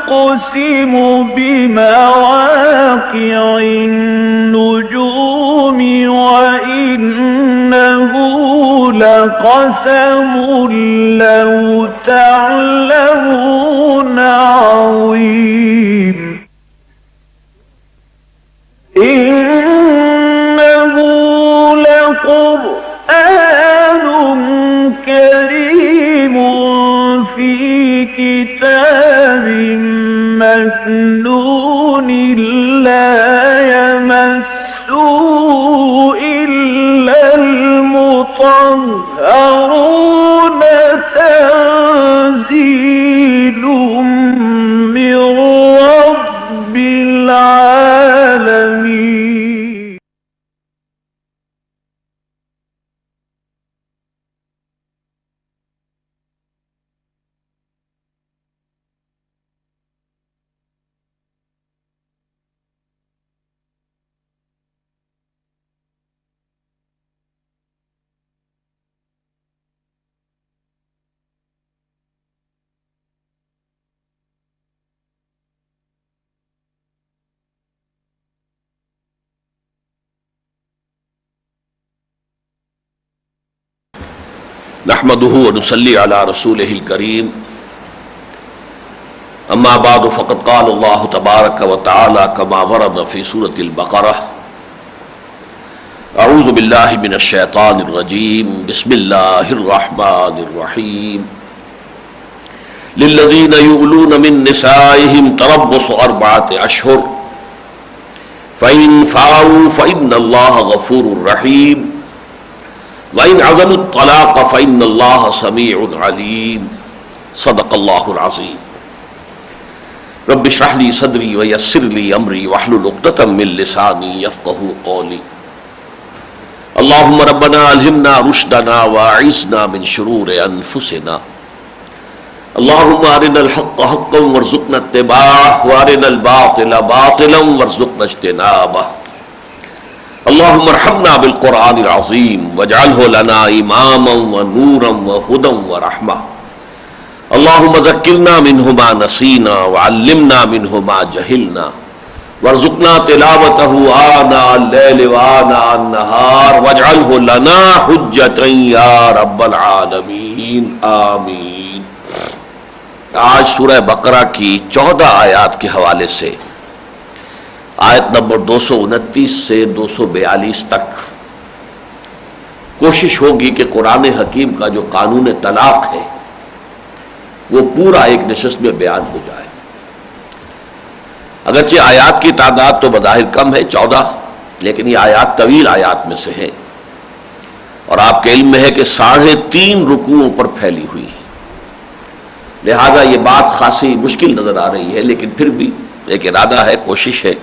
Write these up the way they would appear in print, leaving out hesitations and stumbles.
أقسم بمواقع النجوم وإنه لقسم لو تعلمون عظيم إنه لقرآن كريم في كتاب مكنون لا يمسه إلا المطهرون تنزيل من رب العالمين. نحمده ونصلي على رسوله الكريم اما بعد فقد قال الله تبارك وتعالى كما ورد في سورة البقرة اعوذ بالله من الشيطان الرجيم بسم الله الرحمن الرحيم للذين يؤلون من نسائهم تربص 4 أشهر فإن فعلوا فإن الله غفور رحيم وَإِنْ عَزَلُوا الطَّلَاقَ فَإِنَّ اللَّهَ سَمِيعٌ عَلِيمٌ صدق اللہ العظیم. رب اشرح لي صدری ویسر لي امری واحلل عقدۃ من لسانی یفقہوا قولی. اللهم ربنا الہمنا رشدنا واعصمنا من شرور انفسنا. اللهم ارنا الحق حقا وارزقنا اتباعه وارنا الباطل باطلا وارزقنا اجتنابه. اللهم ارحمنا بالقرآن العظیم واجعله لنا اماما ونورا وهدى ورحمة. اللهم ذکرنا منه ما نسینا وعلمنا منه ما جہلنا وارزقنا تلاوته آناء الليل وآناء النهار واجعله لنا حجة یا رب العالمین آمین. آج سورہ بقرہ کی 14 آیات کے حوالے سے آیت نمبر 229 سے 242 تک کوشش ہوگی کہ قرآن حکیم کا جو قانون طلاق ہے وہ پورا ایک نشست میں بیان ہو جائے. اگرچہ آیات کی تعداد تو بظاہر کم ہے 14، لیکن یہ آیات طویل آیات میں سے ہے اور آپ کے علم میں ہے کہ 3.5 رکوعوں پر پھیلی ہوئی ہے. لہذا یہ بات خاصی مشکل نظر آ رہی ہے، لیکن پھر بھی ایک ارادہ ہے، کوشش ہے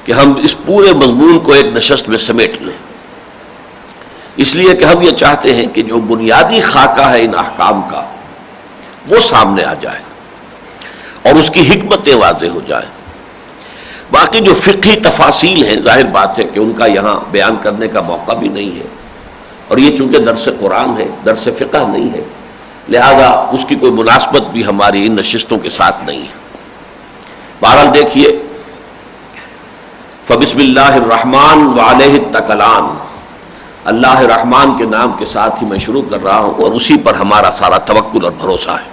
کہ ہم اس پورے مضمون کو ایک نشست میں سمیٹ لیں، اس لیے کہ ہم یہ چاہتے ہیں کہ جو بنیادی خاکہ ہے ان احکام کا وہ سامنے آ جائے اور اس کی حکمتیں واضح ہو جائیں. باقی جو فقہی تفاصیل ہیں ظاہر بات ہے کہ ان کا یہاں بیان کرنے کا موقع بھی نہیں ہے، اور یہ چونکہ درس قرآن ہے، درس فقہ نہیں ہے، لہذا اس کی کوئی مناسبت بھی ہماری ان نشستوں کے ساتھ نہیں ہے. بہرحال دیکھیے، فبسم اللہ الرحمن وعلیہ التکلان، اللہ رحمان کے نام کے ساتھ ہی میں شروع کر رہا ہوں اور اسی پر ہمارا سارا توکل اور بھروسہ ہے.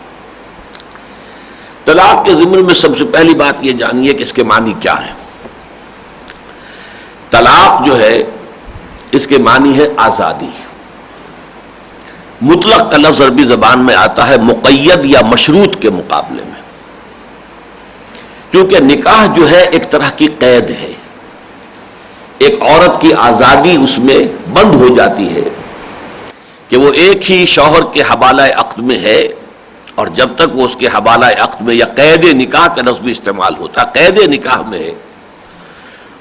طلاق کے ضمن میں سب سے پہلی بات یہ جانیے کہ اس کے معنی کیا ہے. طلاق جو ہے اس کے معنی ہے آزادی. مطلق کا لفظ عربی زبان میں آتا ہے مقید یا مشروط کے مقابلے میں، کیونکہ نکاح جو ہے ایک طرح کی قید ہے، ایک عورت کی آزادی اس میں بند ہو جاتی ہے کہ وہ ایک ہی شوہر کے حوالہ عقد میں ہے، اور جب تک وہ اس کے حوالہ عقد میں، یا قید نکاح کا لفظ بھی استعمال ہوتا ہے، قید نکاح میں ہے،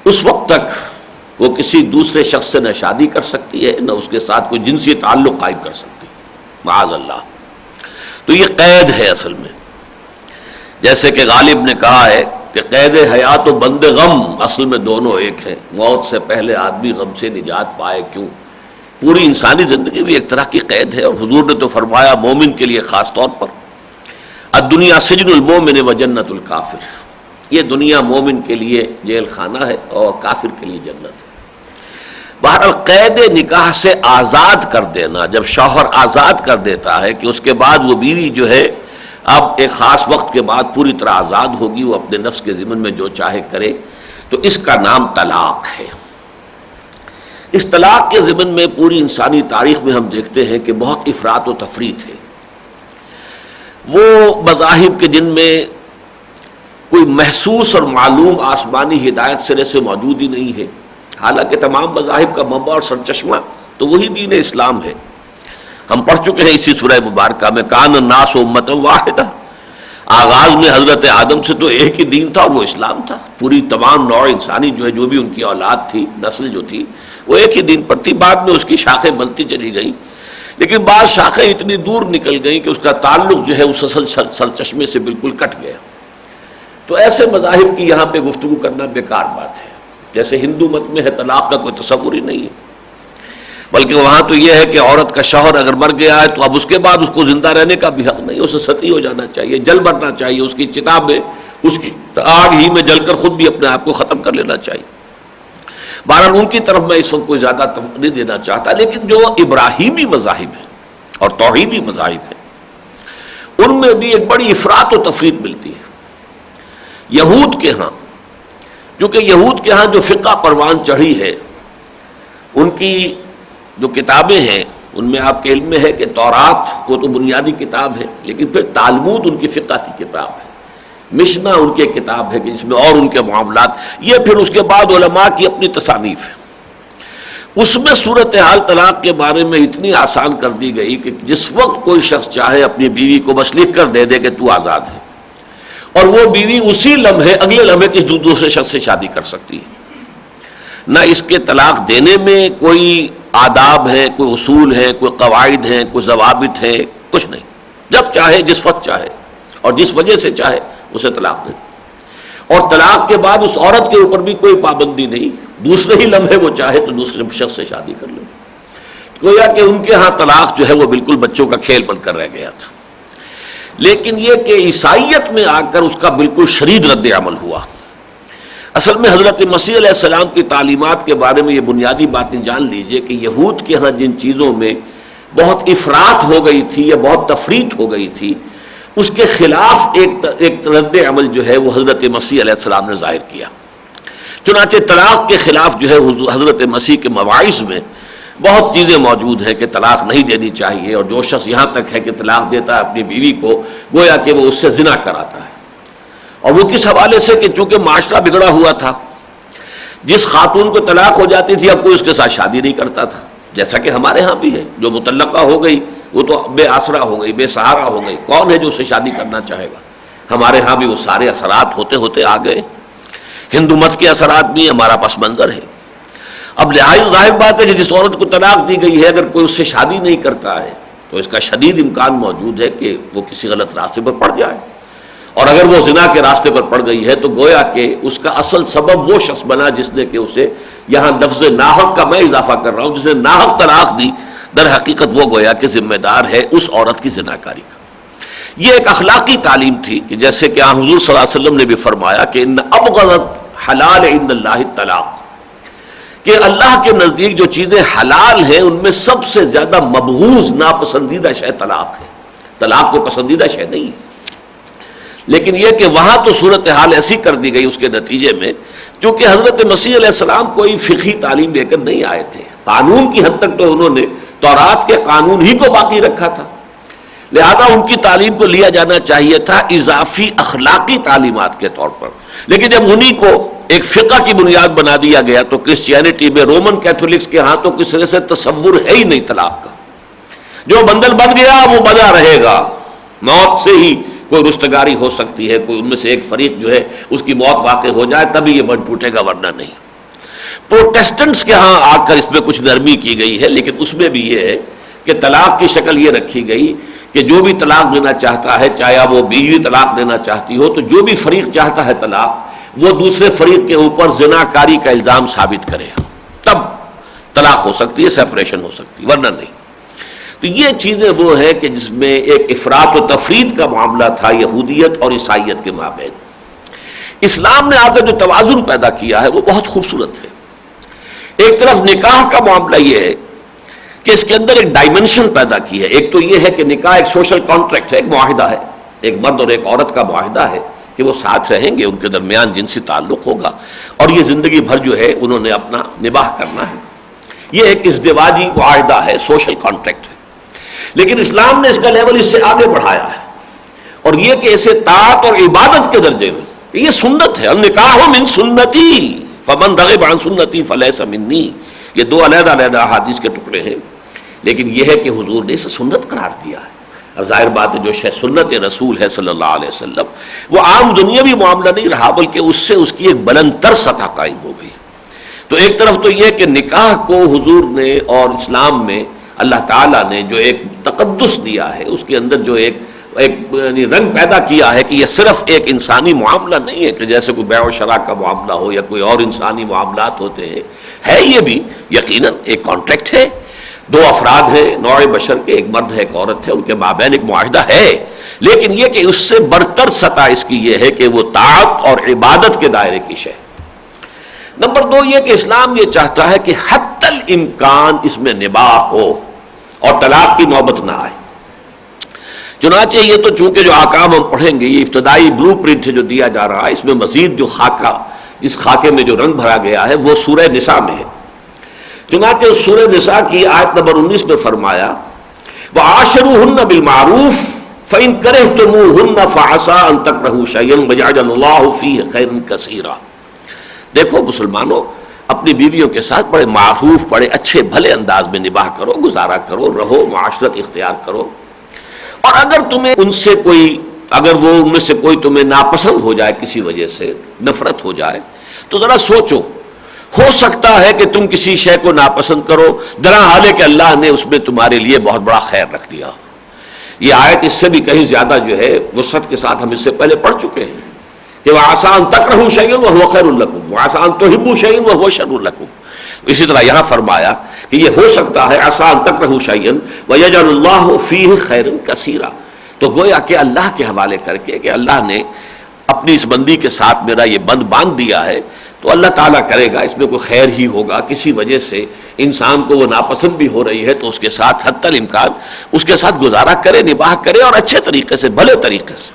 اس وقت تک وہ کسی دوسرے شخص سے نہ شادی کر سکتی ہے، نہ اس کے ساتھ کوئی جنسی تعلق قائم کر سکتی، معاذ اللہ. تو یہ قید ہے اصل میں. جیسے کہ غالب نے کہا ہے کہ قید حیات و بند غم اصل میں دونوں ایک ہیں. موت سے پہلے آدمی غم سے نجات پائے کیوں. پوری انسانی زندگی بھی ایک طرح کی قید ہے، اور حضور نے تو فرمایا مومن کے لیے خاص طور پر الدنیا سجن المومن و جنت الکافر، یہ دنیا مومن کے لیے جیل خانہ ہے اور کافر کے لیے جنت ہے۔ بہرحال قید نکاح سے آزاد کر دینا، جب شوہر آزاد کر دیتا ہے کہ اس کے بعد وہ بیوی جو ہے اب ایک خاص وقت کے بعد پوری طرح آزاد ہوگی، وہ اپنے نفس کے ضمن میں جو چاہے کرے، تو اس کا نام طلاق ہے۔ اس طلاق کے ضمن میں پوری انسانی تاریخ میں ہم دیکھتے ہیں کہ بہت افراط و تفریط ہے۔ وہ مذاہب کے جن میں کوئی محسوس اور معلوم آسمانی ہدایت سرے سے موجود ہی نہیں ہے، حالانکہ تمام مذاہب کا منبع اور سرچشمہ تو وہی دین اسلام ہے۔ ہم پڑھ چکے ہیں اسی سورہ مبارکہ میں، کان الناس امۃ واحدہ، آغاز میں حضرت آدم سے تو ایک ہی دین تھا، وہ اسلام تھا۔ پوری تمام نوع انسانی جو ہے، جو بھی ان کی اولاد تھی، نسل جو تھی، وہ ایک ہی دین پر تھی۔ بعد میں اس کی شاخیں بنتی چلی گئیں، لیکن بعض شاخیں اتنی دور نکل گئیں کہ اس کا تعلق جو ہے اس اصل سرچشمے سے بالکل کٹ گیا۔ تو ایسے مذاہب کی یہاں پہ گفتگو کرنا بیکار بات ہے۔ جیسے ہندو مت میں ہے طلاق کا کوئی تصور ہی نہیں ہے، بلکہ وہاں تو یہ ہے کہ عورت کا شوہر اگر مر گیا ہے تو اب اس کے بعد اس کو زندہ رہنے کا بھی حق نہیں، اسے ستی ہو جانا چاہیے، جل مرنا چاہیے، اس کی چتا میں، اس کی آگ ہی میں جل کر خود بھی اپنے آپ کو ختم کر لینا چاہیے۔ بہرحال ان کی طرف میں اس وقت کوئی زیادہ توقع نہیں دینا چاہتا، لیکن جو ابراہیمی مذاہب ہیں اور توحیدی مذاہب ہیں، ان میں بھی ایک بڑی افراط و تفریط ملتی ہے۔ یہود کے ہاں، کیونکہ یہود کے ہاں جو فقہ پروان چڑھی ہے، ان کی جو کتابیں ہیں ان میں آپ کے علم میں ہے کہ تورات وہ تو بنیادی کتاب ہے، لیکن پھر تالمود ان کی فقہ کی کتاب ہے، مشنا ان کی کتاب ہے کہ جس میں اور ان کے معاملات، یہ پھر اس کے بعد علماء کی اپنی تصانیف ہے۔ اس میں صورتحال طلاق کے بارے میں اتنی آسان کر دی گئی کہ جس وقت کوئی شخص چاہے اپنی بیوی کو بس لکھ کر دے دے کہ تو آزاد ہے، اور وہ بیوی اسی لمحے اگلے لمحے کسی دوسرے شخص سے شادی کر سکتی ہے۔ نہ اس کے طلاق دینے میں کوئی آداب ہے، کوئی اصول ہے، کوئی قواعد ہیں، کوئی ضوابط ہیں، کچھ نہیں، جب چاہے جس وقت چاہے اور جس وجہ سے چاہے اسے طلاق دے، اور طلاق کے بعد اس عورت کے اوپر بھی کوئی پابندی نہیں، دوسرے ہی لمحے وہ چاہے تو دوسرے شخص سے شادی کر لے۔ گویا کہ ان کے ہاں طلاق جو ہے وہ بالکل بچوں کا کھیل بن کر رہ گیا تھا۔ لیکن یہ کہ عیسائیت میں آ کر اس کا بالکل شدید رد عمل ہوا۔ اصل میں حضرت مسیح علیہ السلام کی تعلیمات کے بارے میں یہ بنیادی باتیں جان لیجئے کہ یہود کے ہاں جن چیزوں میں بہت افراط ہو گئی تھی یا بہت تفریط ہو گئی تھی، اس کے خلاف ایک رد عمل جو ہے وہ حضرت مسیح علیہ السلام نے ظاہر کیا۔ چنانچہ طلاق کے خلاف جو ہے حضرت مسیح کے مواعظ میں بہت چیزیں موجود ہیں کہ طلاق نہیں دینی چاہیے، اور جو شخص یہاں تک ہے کہ طلاق دیتا ہے اپنی بیوی کو، گویا کہ وہ اس سے زنا کراتا ہے۔ اور وہ کس حوالے سے کہ چونکہ معاشرہ بگڑا ہوا تھا، جس خاتون کو طلاق ہو جاتی تھی اب کوئی اس کے ساتھ شادی نہیں کرتا تھا، جیسا کہ ہمارے ہاں بھی ہے، جو مطلقہ ہو گئی وہ تو بے آسرا ہو گئی، بے سہارا ہو گئی، کون ہے جو اسے شادی کرنا چاہے گا؟ ہمارے ہاں بھی وہ سارے اثرات ہوتے ہوتے آ گئے، ہندو مت کے اثرات بھی ہمارا پس منظر ہے۔ اب لہٰذا ظاہر بات ہے کہ جس عورت کو طلاق دی گئی ہے اگر کوئی اس سے شادی نہیں کرتا ہے تو اس کا شدید امکان موجود ہے کہ وہ کسی غلط راستے پر پڑ جائے، اور اگر وہ زنا کے راستے پر پڑ گئی ہے تو گویا کہ اس کا اصل سبب وہ شخص بنا جس نے کہ اسے، یہاں لفظ ناحق کا میں اضافہ کر رہا ہوں، جس نے ناحق طلاق دی، در حقیقت وہ گویا کہ ذمہ دار ہے اس عورت کی زناکاری کا۔ یہ ایک اخلاقی تعلیم تھی کہ جیسے کہ حضور صلی اللہ علیہ وسلم نے بھی فرمایا کہ ان ابغض حلال عند اللہ الطلاق، کہ اللہ کے نزدیک جو چیزیں حلال ہیں ان میں سب سے زیادہ مبغوض، ناپسندیدہ شے طلاق ہے۔ طلاق کو پسندیدہ شے نہیں ہے، لیکن یہ کہ وہاں تو صورتحال ایسی کر دی گئی اس کے نتیجے میں، چونکہ حضرت مسیح علیہ السلام کوئی فقہی تعلیم لے کر نہیں آئے تھے، قانون کی حد تک تو انہوں نے تورات کے قانون ہی کو باقی رکھا تھا، لہذا ان کی تعلیم کو لیا جانا چاہیے تھا اضافی اخلاقی تعلیمات کے طور پر۔ لیکن جب انہی کو ایک فقہ کی بنیاد بنا دیا گیا تو کرسچینٹی میں، رومن کیتھولکس کے ہاں تو کس طرح سے تصور ہے ہی نہیں طلاق کا، جو بندل بن گیا وہ بنا رہے گا، موت سے ہی کوئی رستگاری ہو سکتی ہے، کوئی ان میں سے ایک فریق جو ہے اس کی موت واقع ہو جائے تبھی یہ بند ٹوٹے گا، ورنہ نہیں۔ پروٹیسٹنٹس کے ہاں آ کر اس میں کچھ نرمی کی گئی ہے، لیکن اس میں بھی یہ ہے کہ طلاق کی شکل یہ رکھی گئی کہ جو بھی طلاق دینا چاہتا ہے، چاہے وہ بیوی طلاق دینا چاہتی ہو، تو جو بھی فریق چاہتا ہے طلاق، وہ دوسرے فریق کے اوپر زناکاری کا الزام ثابت کرے، تب طلاق ہو سکتی ہے، سیپریشن ہو سکتی ہے، ورنہ نہیں۔ تو تو یہ چیزیں وہ ہیں کہ جس میں ایک افراط و تفرید کا معاملہ تھا یہودیت اور عیسائیت کے مابین. اسلام نے آ کر جو توازن پیدا کیا ہے وہ بہت خوبصورت ہے. ایک طرف نکاح کا معاملہ یہ ہے کہ اس کے اندر ایک ڈائمنشن پیدا کی ہے. ایک تو یہ ہے کہ نکاح ایک سوشل کانٹریکٹ ہے، ایک معاہدہ ہے، ایک مرد اور ایک عورت کا معاہدہ ہے کہ وہ ساتھ رہیں گے، ان کے درمیان جنسی تعلق ہوگا اور یہ زندگی بھر جو ہے انہوں نے اپنا نباہ کرنا ہے. یہ ایک ازدواجی معاہدہ ہے، سوشل کانٹریکٹ ہے. لیکن اسلام نے اس کا لیول اس سے آگے بڑھایا ہے اور یہ کہ اسے طاعت اور عبادت کے درجے میں کہ یہ سنت ہے. النکاح من سنتی فمن رغب عن سنتی فلیس منی. یہ دو علیحدہ علیحدہ احادیث کے ٹکڑے ہیں، لیکن یہ ہے کہ حضور نے اسے سنت قرار دیا ہے. اور ظاہر بات ہے جو سنت رسول ہے صلی اللہ علیہ وسلم وہ عام دنیاوی معاملہ نہیں رہا، بلکہ اس سے اس کی ایک بلند تر سطح قائم ہو گئی. تو ایک طرف تو یہ کہ نکاح کو حضور نے اور اسلام میں اللہ تعالیٰ نے جو ایک تقدس دیا ہے، اس کے اندر جو ایک رنگ پیدا کیا ہے کہ یہ صرف ایک انسانی معاملہ نہیں ہے کہ جیسے کوئی بیع و شراء کا معاملہ ہو یا کوئی اور انسانی معاملات ہوتے ہیں. ہے یہ بھی یقیناً ایک کانٹریکٹ ہے، دو افراد ہیں نوع بشر کے، ایک مرد ہے ایک عورت ہے، ان کے مابین ایک معاہدہ ہے. لیکن یہ کہ اس سے برتر سطح اس کی یہ ہے کہ وہ طاعت اور عبادت کے دائرے کی شے. نمبر دو یہ کہ اسلام یہ چاہتا ہے کہ حتی الامکان اس میں نباہ ہو اور طلاق کی نوبت نہ آئے. چنانچہ یہ تو چونکہ جو احکام ہم پڑھیں گے یہ ابتدائی بلو پرنٹ ہے جو دیا جا رہا ہے، اس میں مزید جو خاکہ، اس خاکے میں جو رنگ بھرا گیا ہے وہ سورہ نساء میں ہے. چنانچہ سورہ نساء کی آیت نمبر 19 میں فرمایا وَعَاشِرُوهُنَّ بِالْمَعْرُوفِ فَإِن كَرِهْتُمُوهُنَّ فَعَسَىٰ أَن تَكْرَهُوا شَيْئًا وَيَجْعَلَ اللَّهُ فِيهِ خَيْرًا كَثِيرًا. دیکھو مسلمانوں، اپنی بیویوں کے ساتھ بڑے معروف، بڑے اچھے بھلے انداز میں نباہ کرو، گزارا کرو، رہو، معاشرت اختیار کرو. اور اگر تمہیں ان سے کوئی، اگر وہ ان میں سے کوئی تمہیں ناپسند ہو جائے، کسی وجہ سے نفرت ہو جائے، تو ذرا سوچو، ہو سکتا ہے کہ تم کسی شے کو ناپسند کرو درا حالے کہ اللہ نے اس میں تمہارے لیے بہت بڑا خیر رکھ دیا. یہ آیت اس سے بھی کہیں زیادہ جو ہے وسعت کے ساتھ ہم اس سے پہلے پڑھ چکے ہیں کہ وَعَسَىٰ أَن تَكْرَهُوا شَيْئًا وَهُوَ خَيْرٌ لَكُمْ وَعَسَىٰ أَن تُحِبُّوا شَيْئًا وَهُوَ شَرٌّ لَكُمْ. اسی طرح یہاں فرمایا کہ یہ ہو سکتا ہے عَسَىٰ أَن تَكْرَهُوا شَيْئًا وَيَجْعَلُ اللَّهُ فِيهِ خَيْرًا كَثِيرًا. تو گویا کہ اللہ کے حوالے کر کے کہ اللہ نے اپنی اس بندی کے ساتھ میرا یہ بند باندھ دیا ہے تو اللہ تعالیٰ کرے گا، اس میں کوئی خیر ہی ہوگا. کسی وجہ سے انسان کو وہ ناپسند بھی ہو رہی ہے تو اس کے ساتھ حتی الامکان اس کے ساتھ گزارا کرے، نباہ کرے اور اچھے طریقے سے، بھلے طریقے سے.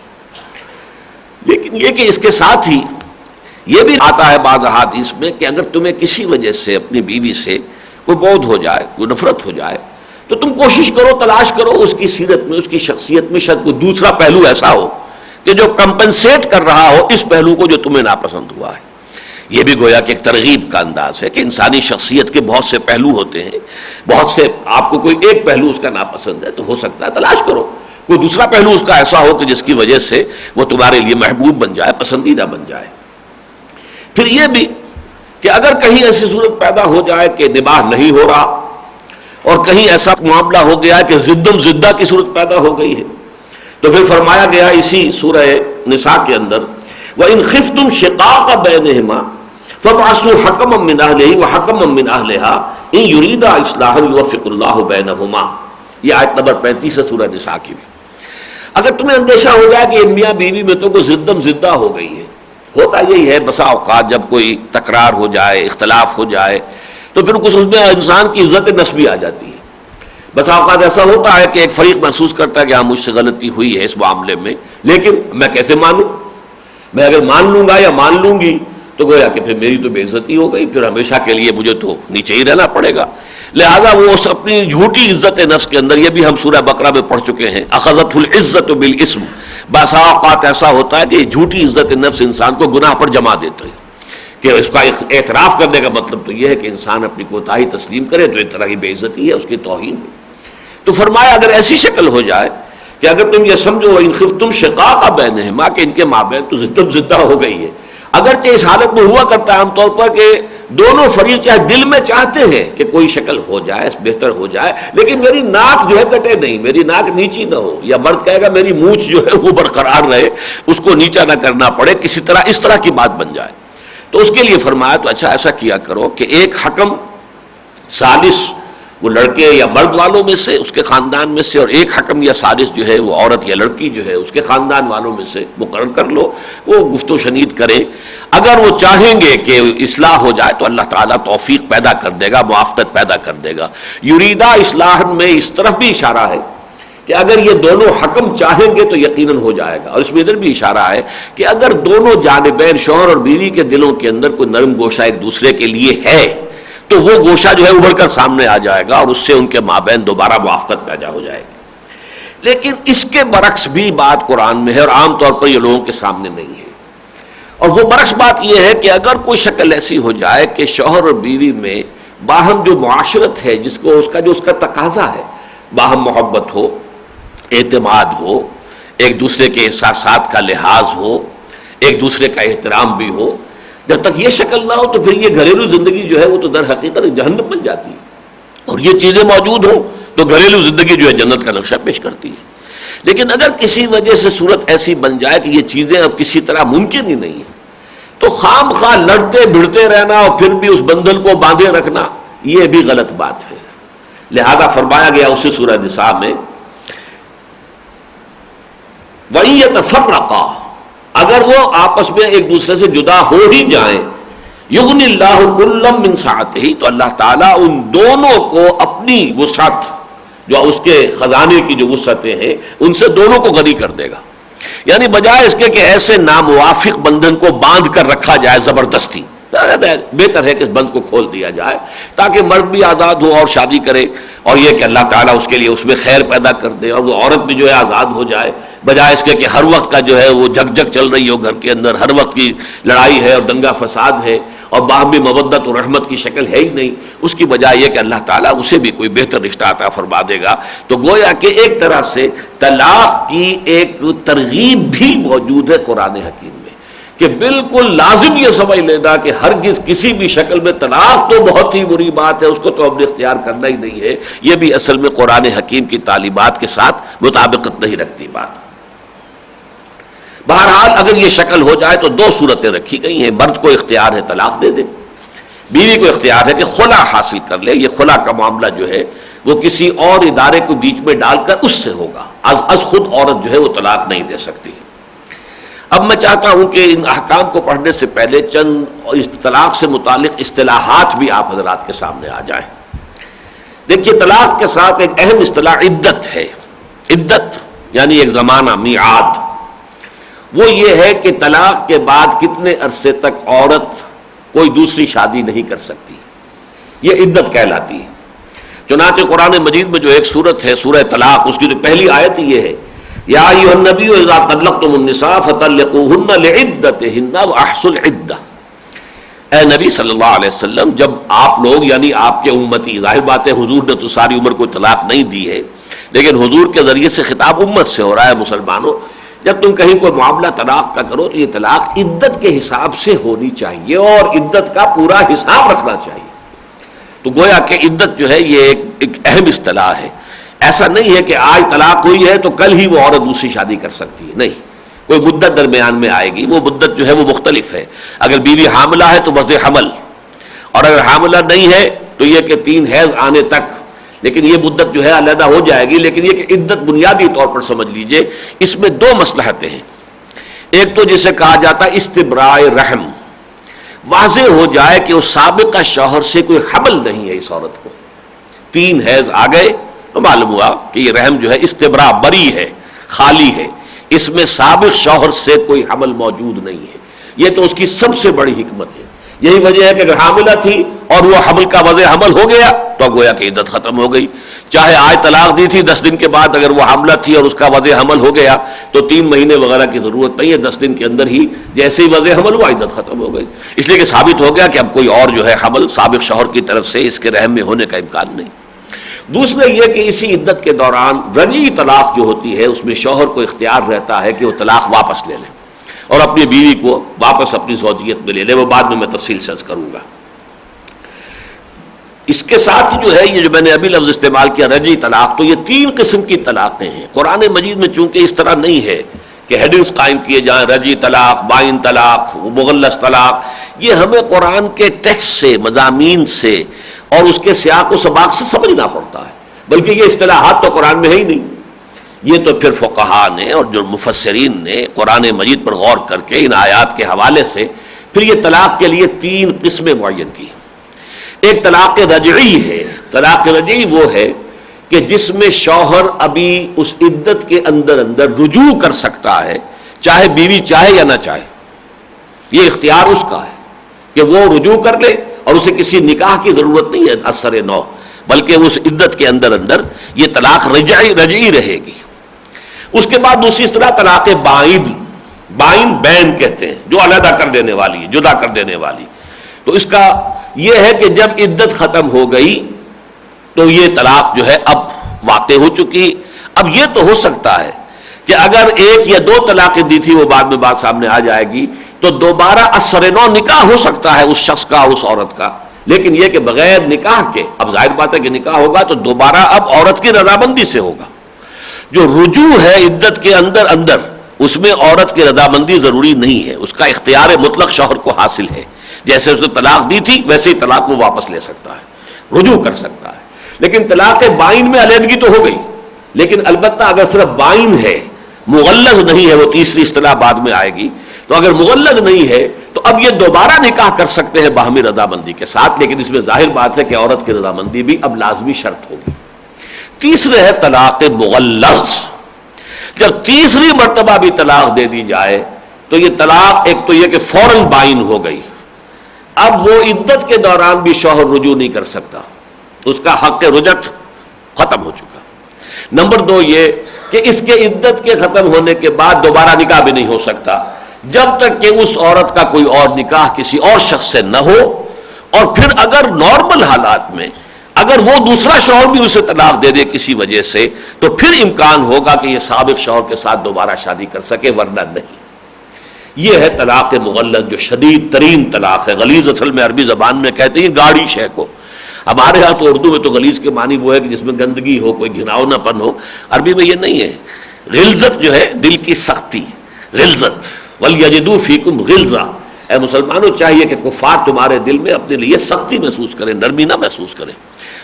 لیکن یہ کہ اس کے ساتھ ہی یہ بھی آتا ہے بعض احادیث میں کہ اگر تمہیں کسی وجہ سے اپنی بیوی سے کوئی بغض ہو جائے، کوئی نفرت ہو جائے، تو تم کوشش کرو، تلاش کرو اس کی سیرت میں، اس کی شخصیت میں شاید کوئی دوسرا پہلو ایسا ہو کہ جو کمپنسیٹ کر رہا ہو اس پہلو کو جو تمہیں ناپسند ہوا ہے. یہ بھی گویا کہ ایک ترغیب کا انداز ہے کہ انسانی شخصیت کے بہت سے پہلو ہوتے ہیں، بہت سے، آپ کو کوئی ایک پہلو اس کا ناپسند ہے تو ہو سکتا ہے تلاش کرو کوئی دوسرا پہلو اس کا ایسا ہو کہ جس کی وجہ سے وہ تمہارے لیے محبوب بن جائے، پسندیدہ بن جائے. پھر یہ بھی کہ اگر کہیں ایسی صورت پیدا ہو جائے کہ نباہ نہیں ہو رہا اور کہیں ایسا معاملہ ہو گیا کہ زدم زدہ کی صورت پیدا ہو گئی ہے، تو پھر فرمایا گیا اسی سورہ نساء کے اندر وَإِنْ خِفْتُمْ شِقَاقَ بَيْنِهِمَا فَابْعَثُوا حَكَمًا مِّنْ أَهْلِهِ وَحَكَمًا مِّنْ أَهْلِهَا إِنْ يُرِيدَا إِصْلَاحًا يُوَفِّقِ اللَّهُ بَيْنَهُمَا. یہ آیت نمبر 35 ہے سورہ نساء کی بھی. اگر تمہیں اندیشہ ہو جائے کہ میاں بیوی میں تو کوئی زدم زدہ ہو گئی ہے، ہوتا یہی ہے بسا اوقات جب کوئی تکرار ہو جائے، اختلاف ہو جائے تو پھر کچھ اس میں انسان کی عزت نفس بھی آ جاتی ہے. بسا اوقات ایسا ہوتا ہے کہ ایک فریق محسوس کرتا ہے کہ ہاں مجھ سے غلطی ہوئی ہے اس معاملے میں، لیکن میں کیسے مانوں؟ میں اگر مان لوں گا یا مان لوں گی تو گویا کہ پھر میری تو بے عزتی ہو گئی، پھر ہمیشہ کے لیے مجھے تو نیچے ہی رہنا پڑے گا. لہذا وہ اپنی جھوٹی عزت نفس کے اندر، یہ بھی ہم سورہ بقرہ میں پڑھ چکے ہیں، اخذت العزت بالاسم. بعض اوقات ایسا ہوتا ہے کہ جھوٹی عزت نفس انسان کو گناہ پر جما دیتا ہے کہ اس کا اعتراف کرنے کا مطلب تو یہ ہے کہ انسان اپنی کوتاہی تسلیم کرے، تو اس طرح کی بے عزتی ہے، اس کی توہین ہے. تو فرمایا اگر ایسی شکل ہو جائے کہ اگر تم یہ سمجھو ان خفتم شقاق بینہما کہ ان کے مابین تو زدم زدہ ہو گئی ہے، اگرچہ اس حالت میں ہوا کرتا ہے عام طور پر کہ دونوں فریق چاہے دل میں چاہتے ہیں کہ کوئی شکل ہو جائے، بہتر ہو جائے، لیکن میری ناک جو ہے کٹے نہیں، میری ناک نیچی نہ ہو، یا مرد کہے گا میری مونچھ جو ہے وہ برقرار رہے، اس کو نیچا نہ کرنا پڑے، کسی طرح اس طرح کی بات بن جائے. تو اس کے لیے فرمایا تو اچھا ایسا کیا کرو کہ ایک حکم ثالث وہ لڑکے یا مرد والوں میں سے اس کے خاندان میں سے، اور ایک حکم یا سادس جو ہے وہ عورت یا لڑکی جو ہے اس کے خاندان والوں میں سے مقرر کر لو، وہ گفت و شنید کرے۔ اگر وہ چاہیں گے کہ اصلاح ہو جائے تو اللہ تعالیٰ توفیق پیدا کر دے گا، موافقت پیدا کر دے گا۔ یریدا اصلاح میں اس طرف بھی اشارہ ہے کہ اگر یہ دونوں حکم چاہیں گے تو یقیناً ہو جائے گا، اور اس میں ادھر بھی اشارہ ہے کہ اگر دونوں جانبین شوہر اور بیوی کے دلوں کے اندر کوئی نرم گوشہ ایک دوسرے کے لیے ہے تو وہ گوشہ جو ہے ابھر کر سامنے آ جائے گا، اور اس سے ان کے مابین دوبارہ موافقت پیدا ہو جائے گی۔ لیکن اس کے برعکس بھی بات قرآن میں ہے، اور عام طور پر یہ لوگوں کے سامنے نہیں ہے، اور وہ برعکس بات یہ ہے کہ اگر کوئی شکل ایسی ہو جائے کہ شوہر اور بیوی میں باہم جو معاشرت ہے، اس کا تقاضا ہے، باہم محبت ہو، اعتماد ہو، ایک دوسرے کے احساسات کا لحاظ ہو، ایک دوسرے کا احترام بھی ہو، جب تک یہ شکل نہ ہو تو پھر یہ گھریلو زندگی جو ہے وہ تو در حقیقت جہنم بن جاتی ہے، اور یہ چیزیں موجود ہوں تو گھریلو زندگی جو ہے جنت کا نقشہ پیش کرتی ہے۔ لیکن اگر کسی وجہ سے صورت ایسی بن جائے کہ یہ چیزیں اب کسی طرح ممکن ہی نہیں ہیں تو خام خواہ لڑتے بھڑتے رہنا اور پھر بھی اس بندھن کو باندھے رکھنا یہ بھی غلط بات ہے۔ لہذا فرمایا گیا اسی سورہ نساء میں وَإِن يَتَفَرَّقَا، اگر وہ آپس میں ایک دوسرے سے جدا ہو ہی جائیں، یغنی اللہ کلا من سعتہ، تو اللہ تعالیٰ ان دونوں کو اپنی وسعت، جو اس کے خزانے کی جو وسعتیں ہیں ان سے دونوں کو غنی کر دے گا۔ یعنی بجائے اس کے کہ ایسے ناموافق بندھن کو باندھ کر رکھا جائے زبردستی، بہتر ہے کہ اس بند کو کھول دیا جائے تاکہ مرد بھی آزاد ہو اور شادی کرے، اور یہ کہ اللہ تعالیٰ اس کے لیے اس میں خیر پیدا کر دے، اور وہ عورت بھی جو ہے آزاد ہو جائے، بجائے اس کے کہ ہر وقت کا جو ہے وہ جھک جھک چل رہی ہو گھر کے اندر، ہر وقت کی لڑائی ہے اور دنگا فساد ہے اور باہمی مودت اور رحمت کی شکل ہے ہی نہیں۔ اس کی بجائے یہ کہ اللہ تعالیٰ اسے بھی کوئی بہتر رشتہ عطا فرما دے گا۔ تو گویا کہ ایک طرح سے طلاق کی ایک ترغیب بھی موجود ہے قرآن حکیم میں، کہ بالکل لازم یہ سمجھ لینا کہ ہرگز کسی بھی شکل میں طلاق تو بہت ہی بری بات ہے، اس کو تو ہم نے اختیار کرنا ہی نہیں ہے، یہ بھی اصل میں قرآن حکیم کی تعلیمات کے ساتھ مطابقت نہیں رکھتی بات۔ بہرحال اگر یہ شکل ہو جائے تو دو صورتیں رکھی گئی ہیں، مرد کو اختیار ہے طلاق دے دے، بیوی کو اختیار ہے کہ خلا حاصل کر لے۔ یہ خلا کا معاملہ جو ہے وہ کسی اور ادارے کو بیچ میں ڈال کر اس سے ہوگا، از خود عورت جو ہے وہ طلاق نہیں دے سکتی۔ اب میں چاہتا ہوں کہ ان احکام کو پڑھنے سے پہلے چند طلاق سے متعلق اصطلاحات بھی آپ حضرات کے سامنے آ جائیں۔ دیکھیے، طلاق کے ساتھ ایک اہم اصطلاح عدت ہے۔ عدت یعنی ایک زمانہ، میعاد، وہ یہ ہے کہ طلاق کے بعد کتنے عرصے تک عورت کوئی دوسری شادی نہیں کر سکتی، یہ عدت کہلاتی ہے۔ چنانچہ قرآن مجید میں جو ایک سورت ہے سورہ طلاق، اس کی جو پہلی آیت یہ ہے، یا ایھا النبی اذا طلقتم النساء فطلقوهن لعدتهن واحصوا العدہ۔ اے نبی صلی اللہ علیہ وسلم، جب آپ لوگ یعنی آپ کے امتی، ظاہر بات ہے حضور نے تو ساری عمر کوئی طلاق نہیں دی ہے، لیکن حضور کے ذریعے سے خطاب امت سے ہو رہا ہے، مسلمانوں، جب تم کہیں کوئی معاملہ طلاق کا کرو تو یہ طلاق عدت کے حساب سے ہونی چاہیے اور عدت کا پورا حساب رکھنا چاہیے۔ تو گویا کہ عدت جو ہے یہ ایک اہم اصطلاح ہے۔ ایسا نہیں ہے کہ آج طلاق ہوئی ہے تو کل ہی وہ عورت دوسری شادی کر سکتی ہے، نہیں، کوئی مدت درمیان میں آئے گی، وہ مدت جو ہے وہ مختلف ہے۔ اگر بیوی حاملہ ہے تو بس حمل، اور اگر حاملہ نہیں ہے تو یہ کہ 3 حیض آنے تک، لیکن یہ مدت جو ہے علیحدہ ہو جائے گی۔ لیکن یہ کہ عدت بنیادی طور پر سمجھ لیجئے، اس میں 2 مصلحتیں ہیں۔ ایک تو جسے کہا جاتا ہے استبراء رحم، واضح ہو جائے کہ اس سابقہ شوہر سے کوئی حمل نہیں ہے اس عورت کو، 3 حیض آ گئے تو معلوم ہوا کہ یہ رحم جو ہے استبراء، بری ہے، خالی ہے، اس میں سابق شوہر سے کوئی حمل موجود نہیں ہے۔ یہ تو اس کی سب سے بڑی حکمت ہے۔ یہی وجہ ہے کہ اگر حاملہ تھی اور وہ حمل کا وضع حمل ہو گیا تو گویا کہ عدت ختم ہو گئی۔ چاہے آج طلاق دی تھی 10 دن کے بعد، اگر وہ حاملہ تھی اور اس کا وضع حمل ہو گیا تو 3 مہینے وغیرہ کی ضرورت نہیں ہے، 10 دن کے اندر ہی جیسے ہی وضع حمل ہوا عدت ختم ہو گئی، اس لیے کہ ثابت ہو گیا کہ اب کوئی اور جو ہے حمل سابق شوہر کی طرف سے اس کے رحم میں ہونے کا امکان نہیں۔ دوسرے یہ کہ اسی عدت کے دوران رجعی طلاق جو ہوتی ہے اس میں شوہر کو اختیار رہتا ہے کہ وہ طلاق واپس لے لے اور اپنی بیوی کو واپس اپنی زوجیت میں لے لے، وہ بعد میں تفصیل سے عرض کروں گا۔ اس کے ساتھ جو ہے یہ جو میں نے ابھی لفظ استعمال کیا رجعی طلاق، تو یہ 3 قسم کی طلاقیں ہیں۔ قرآن مجید میں چونکہ اس طرح نہیں ہے کہ ہیڈنگز قائم کیے جائیں، رجعی طلاق، بائن طلاق، مغلظ طلاق، یہ ہمیں قرآن کے ٹیکسٹ سے، مضامین سے، اور اس کے سیاق و سباق سے سمجھنا پڑتا ہے، بلکہ یہ اصطلاحات تو قرآن میں ہے ہی نہیں. یہ تو پھر فقہاء نے اور جو مفسرین نے قرآن مجید پر غور کر کے ان آیات کے حوالے سے پھر یہ طلاق کے لیے 3 قسمیں معین کی. ایک طلاق رجعی ہے. طلاق رجعی وہ ہے کہ جس میں شوہر ابھی اس عدت کے اندر رجوع کر سکتا ہے، چاہے بیوی چاہے یا نہ چاہے. یہ اختیار اس کا ہے کہ وہ رجوع کر لے اور اسے کسی نکاح کی ضرورت نہیں ہے اثر نو، بلکہ اس عدت کے اندر یہ طلاق رجعی رہے گی. اس کے بعد دوسری اصطلاح طلاق بائن بین کہتے ہیں، جو علیحدہ کر دینے والی، جدا کر دینے والی. تو اس کا یہ ہے کہ جب عدت ختم ہو گئی تو یہ طلاق جو ہے اب واقع ہو چکی. اب یہ تو ہو سکتا ہے کہ اگر 1 یا 2 طلاقیں دی تھی وہ بعد میں بات سامنے آ جائے گی تو دوبارہ اثر نو نکاح ہو سکتا ہے اس شخص کا، اس عورت کا. لیکن یہ کہ بغیر نکاح کے، اب ظاہر بات ہے کہ نکاح ہوگا تو دوبارہ اب عورت کی رضامندی سے ہوگا. جو رجوع ہے عدت کے اندر اس میں عورت کی رضامندی ضروری نہیں ہے، اس کا اختیار مطلق شوہر کو حاصل ہے. جیسے اس نے طلاق دی تھی ویسے ہی طلاق وہ واپس لے سکتا ہے، رجوع کر سکتا ہے. لیکن طلاق بائن میں علیحدگی تو ہو گئی، لیکن البتہ اگر صرف بائن ہے، مغلظ نہیں ہے، وہ تیسری اصطلاح بعد میں آئے گی، تو اگر مغلظ نہیں ہے تو اب یہ دوبارہ نکاح کر سکتے ہیں باہمی رضامندی کے ساتھ. لیکن اس میں ظاہر بات ہے کہ عورت کی رضامندی بھی اب لازمی شرط ہوگی. تیسرے ہے طلاق مغلظ. جب تیسری مرتبہ بھی طلاق دے دی جائے تو یہ طلاق ایک تو یہ کہ فوراً بائن ہو گئی، اب وہ عدت کے دوران بھی شوہر رجوع نہیں کر سکتا، اس کا حق رجعت ختم ہو چکا. نمبر 2 یہ کہ اس کے عدت کے ختم ہونے کے بعد دوبارہ نکاح بھی نہیں ہو سکتا جب تک کہ اس عورت کا کوئی اور نکاح کسی اور شخص سے نہ ہو. اور پھر اگر نارمل حالات میں اگر وہ دوسرا شوہر بھی اسے طلاق دے دے کسی وجہ سے تو پھر امکان ہوگا کہ یہ سابق شوہر کے ساتھ دوبارہ شادی کر سکے، ورنہ نہیں. یہ ہے طلاق مغلظ جو شدید ترین طلاق ہے. غلیظ اصل میں عربی زبان میں کہتے ہیں گاڑی شے کو. ہمارے ہاں تو اردو میں تو غلیظ کے معنی وہ ہے کہ جس میں گندگی ہو، کوئی گھناؤ نہ پن ہو. عربی میں یہ نہیں ہے. غلظت جو ہے دل کی سختی، غلظت. وَلْيَجِدُوا فِيكُمْ غِلْظَةً. اے مسلمانوں چاہیے کہ کفار تمہارے دل میں اپنے لیے سختی محسوس کریں، نرمی نہ محسوس کریں.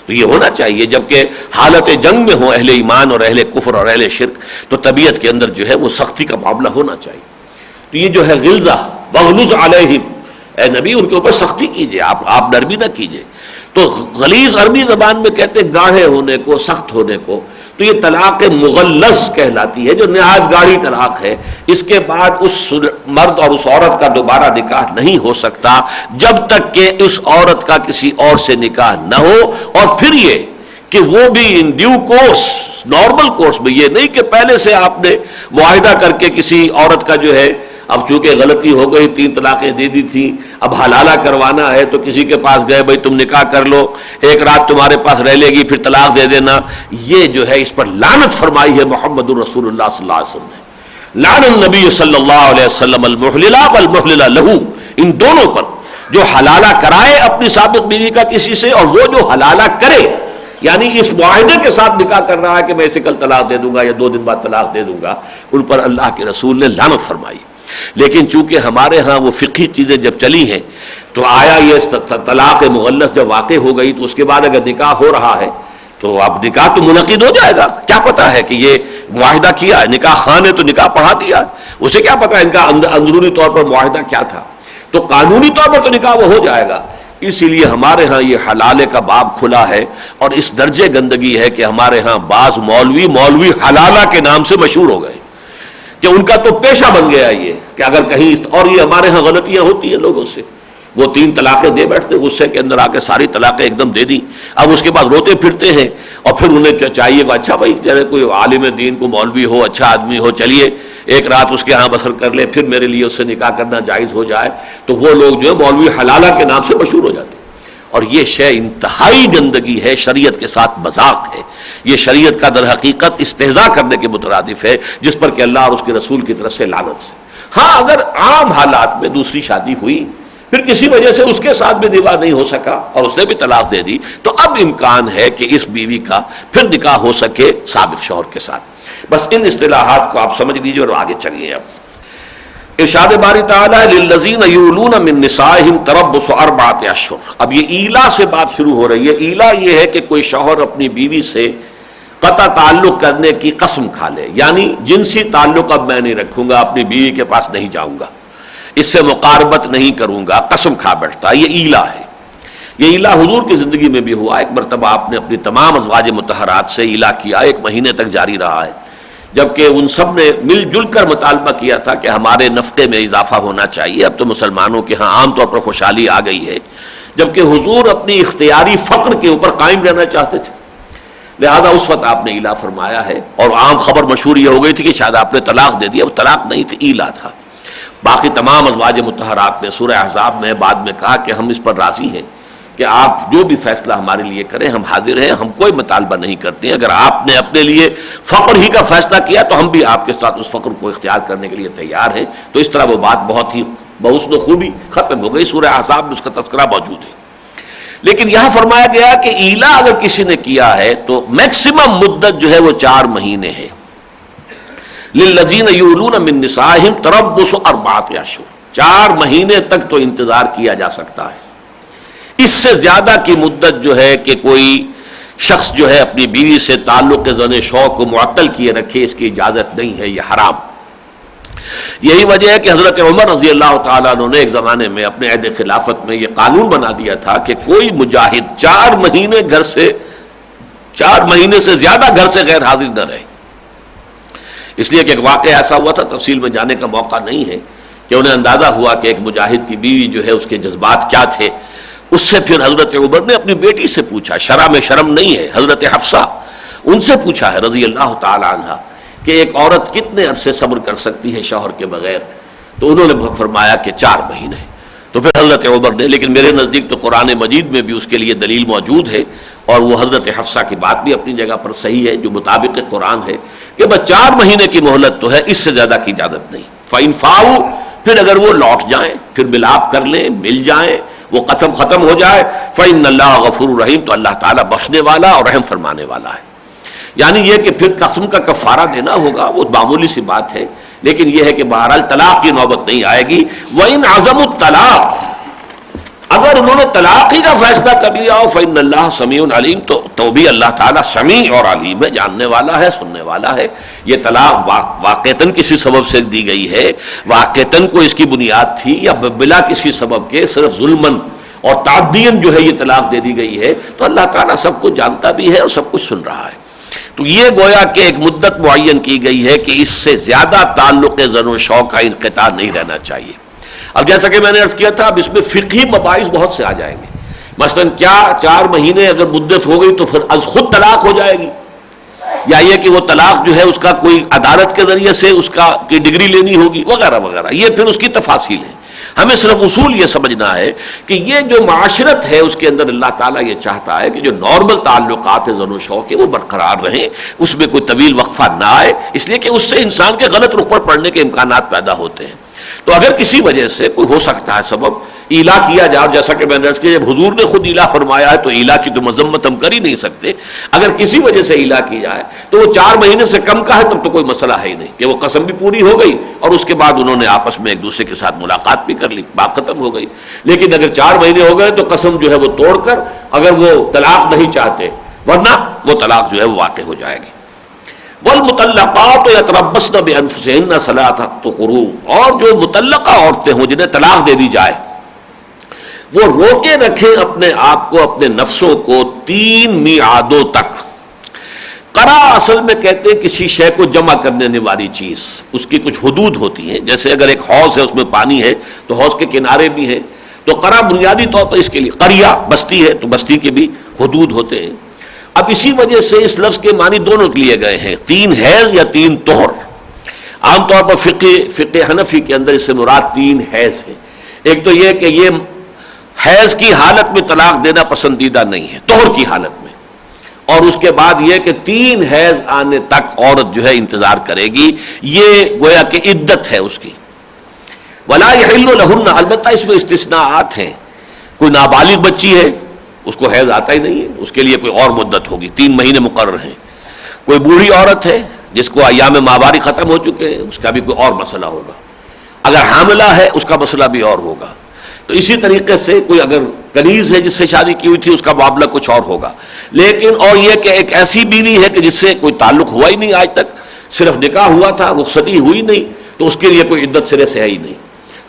تو یہ ہونا چاہیے جبکہ حالت جنگ میں ہو اہل ایمان اور اہل کفر اور اہل شرک تو طبیعت کے اندر جو ہے وہ سختی کا معاملہ ہونا چاہیے. تو یہ جو ہے غلظہ، وَغْلُظْ عَلَيْهِمْ، اے نبی ان کے اوپر سختی کیجئے، آپ نرمی نہ کیجئے. تو غلیظ عربی زبان میں کہتے ہیں گاڑھے ہونے کو، سخت ہونے کو. تو یہ طلاق مغلظ کہلاتی ہے جو نہایت گاڑھی طلاق ہے. اس کے بعد اس مرد اور اس عورت کا دوبارہ نکاح نہیں ہو سکتا جب تک کہ اس عورت کا کسی اور سے نکاح نہ ہو. اور پھر یہ کہ وہ بھی in due course, normal course میں، یہ نہیں کہ پہلے سے آپ نے معاہدہ کر کے کسی عورت کا جو ہے، اب چونکہ غلطی ہو گئی 3 طلاقیں دے دی تھی، اب حلالہ کروانا ہے تو کسی کے پاس گئے، بھائی تم نکاح کر لو، 1 رات تمہارے پاس رہ لے گی پھر طلاق دے دینا. یہ جو ہے اس پر لعنت فرمائی ہے محمد رسول اللہ صلی اللہ علیہ وسلم نے. لعن النبی صلی اللہ علیہ وسلم المحلل والمحلل له، ان دونوں پر، جو حلالہ کرائے اپنی سابق بیوی کا کسی سے اور وہ جو حلالہ کرے، یعنی اس معاہدے کے ساتھ نکاح کر رہا ہے کہ میں اسے کل طلاق دے دوں گا یا 2 دن بعد طلاق دے دوں گا، ان پر اللہ کے رسول نے لعنت فرمائی. لیکن چونکہ ہمارے ہاں وہ فقہی چیزیں جب چلی ہیں تو آیا یہ طلاق مغلظ جب واقع ہو گئی تو اس کے بعد اگر نکاح ہو رہا ہے تو اب نکاح تو منعقد ہو جائے گا. کیا پتا ہے کہ یہ معاہدہ کیا ہے، نکاح خان نے تو نکاح پڑھا دیا، اسے کیا پتا ان کا اندرونی طور پر معاہدہ کیا تھا. تو قانونی طور پر تو نکاح وہ ہو جائے گا. اسی لیے ہمارے ہاں یہ حلالے کا باب کھلا ہے اور اس درجے گندگی ہے کہ ہمارے ہاں بعض مولوی حلالہ کے نام سے مشہور ہو گئے کہ ان کا تو پیشہ بن گیا یہ کہ اگر کہیں اور یہ ہمارے ہاں غلطیاں ہوتی ہیں لوگوں سے، وہ 3 طلاقیں دے بیٹھتے، غصے کے اندر آ کے ساری طلاقیں ایک دم دے دی. اب اس کے بعد روتے پھرتے ہیں اور پھر انہیں چاہیے کہ اچھا بھائی چلے کوئی عالم دین کو مولوی ہو، اچھا آدمی ہو، چلیے 1 رات اس کے ہاں بسر کر لے، پھر میرے لیے اس سے نکاح کرنا جائز ہو جائے. تو وہ لوگ جو ہے مولوی حلالہ کے نام سے مشہور ہو جاتے ہیں. اور یہ شے انتہائی گندگی ہے، شریعت کے ساتھ مذاق ہے. یہ شریعت کا در حقیقت استہزاء کرنے کے مترادف ہے جس پر کہ اللہ اور اس کے رسول کی طرف سے لعنت سے. ہاں اگر عام حالات میں دوسری شادی ہوئی، پھر کسی وجہ سے اس کے ساتھ بھی نکاح نہیں ہو سکا اور اس نے بھی طلاق دے دی، تو اب امکان ہے کہ اس بیوی کا پھر نکاح ہو سکے سابق شوہر کے ساتھ. بس ان اصطلاحات کو آپ سمجھ لیجیے اور آگے چلیے. اب ارشاد باری تعالیٰ للذین یولون من نسائہم تربص 4 اشہر. اب یہ ایلا سے بات شروع ہو رہی ہے. ایلا یہ ہے کہ کوئی شوہر اپنی بیوی سے قطع تعلق کرنے کی قسم کھا لے، یعنی جنسی تعلق اب میں نہیں رکھوں گا، اپنی بیوی کے پاس نہیں جاؤں گا، اس سے مقاربت نہیں کروں گا، قسم کھا بیٹھتا. یہ ایلا ہے. یہ ایلا حضور کی زندگی میں بھی ہوا. ایک مرتبہ آپ نے اپنی تمام ازواج مطہرات سے ایلا کیا، 1 مہینے تک جاری رہا ہے، جبکہ ان سب نے مل جل کر مطالبہ کیا تھا کہ ہمارے نفقے میں اضافہ ہونا چاہیے. اب تو مسلمانوں کے ہاں عام طور پر خوشحالی آ گئی ہے، جبکہ حضور اپنی اختیاری فقر کے اوپر قائم رہنا چاہتے تھے. لہذا اس وقت آپ نے ایلا فرمایا ہے، اور عام خبر مشہور یہ ہو گئی تھی کہ شاید آپ نے طلاق دے دیا. وہ طلاق نہیں تھی، ایلا تھا. باقی تمام ازواج مطہرات نے سورہ احزاب میں بعد میں کہا کہ ہم اس پر راضی ہیں کہ آپ جو بھی فیصلہ ہمارے لیے کریں، ہم حاضر ہیں، ہم کوئی مطالبہ نہیں کرتے ہیں. اگر آپ نے اپنے لیے فقر ہی کا فیصلہ کیا تو ہم بھی آپ کے ساتھ اس فقر کو اختیار کرنے کے لیے تیار ہیں. تو اس طرح وہ بات بہت ہی بحسن و خوبی ختم ہو گئی. سورہ احزاب میں اس کا تذکرہ موجود ہے. لیکن یہاں فرمایا گیا کہ ایلا اگر کسی نے کیا ہے تو میکسیمم مدت جو ہے وہ 4 مہینے ہے. للذین یولون من نسائہم تربص 4 اشہر. 4 مہینے تک تو انتظار کیا جا سکتا ہے. اس سے زیادہ کی مدت جو ہے کہ کوئی شخص جو ہے اپنی بیوی سے تعلق زن شوق کو معطل کیے رکھے، اس کی اجازت نہیں ہے، یہ حرام. یہی وجہ ہے کہ حضرت عمر رضی اللہ تعالیٰ عنہ نے ایک زمانے میں اپنے عہد خلافت میں یہ قانون بنا دیا تھا کہ کوئی مجاہد 4 مہینے سے زیادہ گھر سے غیر حاضر نہ رہے. اس لیے کہ ایک واقعہ ایسا ہوا تھا، تفصیل میں جانے کا موقع نہیں ہے، کہ انہیں اندازہ ہوا کہ ایک مجاہد کی بیوی جو ہے اس کے جذبات کیا تھے. اس سے پھر حضرت عمر نے اپنی بیٹی سے پوچھا، شرح میں شرم نہیں ہے، حضرت حفصہ ان سے پوچھا ہے رضی اللہ تعالی عنہ کہ ایک عورت کتنے عرصے صبر کر سکتی ہے شوہر کے بغیر. تو انہوں نے فرمایا کہ 4 مہینے. تو پھر حضرت عمر نے، لیکن میرے نزدیک تو قرآن مجید میں بھی اس کے لیے دلیل موجود ہے، اور وہ حضرت حفصہ کی بات بھی اپنی جگہ پر صحیح ہے جو مطابق قرآن ہے کہ بس 4 مہینے کی مہلت تو ہے، اس سے زیادہ کی اجازت نہیں. فَإِنْ فَاؤُوا، پھر اگر وہ لوٹ جائیں، پھر ملاپ کر لیں، مل جائیں، وہ قسم ختم ہو جائے، فَإِنَّ اللَّهَ غَفُورٌ رَحِيمٌ، تو اللہ تعالیٰ بخشنے والا اور رحم فرمانے والا ہے. یعنی یہ کہ پھر قسم کا کفارہ دینا ہوگا، وہ معمولی سی بات ہے، لیکن یہ ہے کہ بہرحال طلاق کی نوبت نہیں آئے گی. وَإِنْ عَزَمُوا الطَّلَاقَ، اگر انہوں نے طلاق ہی کا فیصلہ کر لیا ہو، فَإِنَّ اللَّهَ سَمِيعٌ عَلِيمٌ، تو بھی اللہ تعالیٰ سمیع اور علیم ہے، جاننے والا ہے، سننے والا ہے. یہ طلاق واقعتاً کسی سبب سے دی گئی ہے، واقعتاً کو اس کی بنیاد تھی، یا بلا کسی سبب کے صرف ظلماً اور تعدیاً جو ہے یہ طلاق دے دی گئی ہے، تو اللہ تعالیٰ سب کچھ جانتا بھی ہے اور سب کچھ سن رہا ہے. تو یہ گویا کہ ایک مدت معین کی گئی ہے کہ اس سے زیادہ تعلق زن و شوق کا انقطاع نہیں رہنا چاہیے. اب جیسا کہ میں نے عرض کیا تھا، اب اس میں فقہی مباحث بہت سے آ جائیں گے. مثلا کیا 4 مہینے اگر مدت ہو گئی تو پھر از خود طلاق ہو جائے گی، یا یہ کہ وہ طلاق جو ہے اس کا کوئی عدالت کے ذریعے سے اس کا کی ڈگری لینی ہوگی، وغیرہ وغیرہ. یہ پھر اس کی تفاصیل ہے. ہمیں صرف اصول یہ سمجھنا ہے کہ یہ جو معاشرت ہے اس کے اندر اللہ تعالیٰ یہ چاہتا ہے کہ جو نارمل تعلقات زن و شوق کے وہ برقرار رہیں، اس میں کوئی طویل وقفہ نہ آئے، اس لیے کہ اس سے انسان کے غلط رخ پر پڑنے کے امکانات پیدا ہوتے ہیں. تو اگر کسی وجہ سے کوئی ہو سکتا ہے سبب ایلا کیا جائے، اور جیسا کہ میں نے عرض کیا جب حضور نے خود ایلا فرمایا ہے تو ایلا کی تو مذمت ہم کر ہی نہیں سکتے. اگر کسی وجہ سے ایلا کی جائے تو وہ 4 مہینے سے کم کا ہے، تب تو کوئی مسئلہ ہے ہی نہیں، کہ وہ قسم بھی پوری ہو گئی اور اس کے بعد انہوں نے آپس میں ایک دوسرے کے ساتھ ملاقات بھی کر لی، بات ختم ہو گئی. لیکن اگر 4 مہینے ہو گئے تو قسم جو ہے وہ توڑ کر اگر وہ طلاق نہیں چاہتے، ورنہ وہ طلاق جو ہے وہ واقع ہو جائے گی. والمطلقات یتربصن بانفسهن 3 قروء، اور جو مطلقہ عورتیں ہوں جنہیں طلاق دے دی جائے، وہ روکے رکھیں اپنے آپ کو، اپنے نفسوں کو 3 میعادوں تک. قرا اصل میں کہتے ہیں کسی شے کو جمع کرنے والی چیز، اس کی کچھ حدود ہوتی ہیں. جیسے اگر ایک حوض ہے اس میں پانی ہے تو حوض کے کنارے بھی ہیں، تو قرا بنیادی طور پر اس کے لیے، قریہ بستی ہے تو بستی کے بھی حدود ہوتے ہیں. اب اسی وجہ سے اس لفظ کے معنی دونوں لیے گئے ہیں، 3 حیض یا 3 طہر. عام طور پر فقہ حنفی کے اندر اس سے مراد 3 حیض ہے. ایک تو یہ کہ یہ حیض کی حالت میں طلاق دینا پسندیدہ نہیں ہے، طہر کی حالت میں، اور اس کے بعد یہ کہ 3 حیض آنے تک عورت جو ہے انتظار کرے گی، یہ گویا کہ عدت ہے اس کی. ولا یحل لہن، البتہ اس میں استثناءات ہیں. کوئی نابالغ بچی ہے، اس کو حیض آتا ہی نہیں ہے، اس کے لیے کوئی اور مدت ہوگی، 3 مہینے مقرر ہیں. کوئی بوڑھی عورت ہے جس کو ایام ماہواری ختم ہو چکے ہیں، اس کا بھی کوئی اور مسئلہ ہوگا. اگر حاملہ ہے اس کا مسئلہ بھی اور ہوگا. تو اسی طریقے سے کوئی اگر کنیز ہے جس سے شادی کی ہوئی تھی اس کا معاملہ کچھ اور ہوگا. لیکن اور یہ کہ ایک ایسی بیوی ہے کہ جس سے کوئی تعلق ہوا ہی نہیں آج تک، صرف نکاح ہوا تھا، رخصتی ہوئی نہیں، تو اس کے لیے کوئی عدت سرے سے ہے ہی نہیں.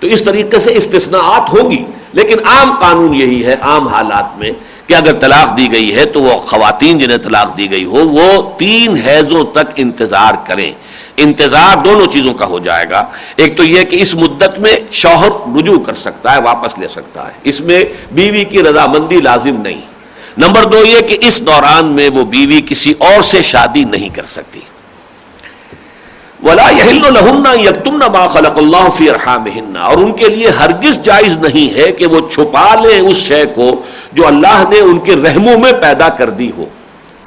تو اس طریقے سے استثناءات ہوگی، لیکن عام قانون یہی ہے عام حالات میں کہ اگر طلاق دی گئی ہے تو وہ خواتین جنہیں طلاق دی گئی ہو وہ 3 حیضوں تک انتظار کریں. انتظار دونوں چیزوں کا ہو جائے گا. ایک تو یہ کہ اس مدت میں شوہر رجوع کر سکتا ہے، واپس لے سکتا ہے، اس میں بیوی کی رضامندی لازم نہیں. نمبر 2 یہ کہ اس دوران میں وہ بیوی کسی اور سے شادی نہیں کر سکتی. وَلَا يَحِلُّ لَهُنَّ يَكْتُمْنَ مَا خَلَقَ اللَّهُ فِي أَرْحَامِهِنَّ، اور ان کے لیے ہرگز جائز نہیں ہے کہ وہ چھپا لیں اس شے کو جو اللہ نے ان کے رحموں میں پیدا کر دی ہو.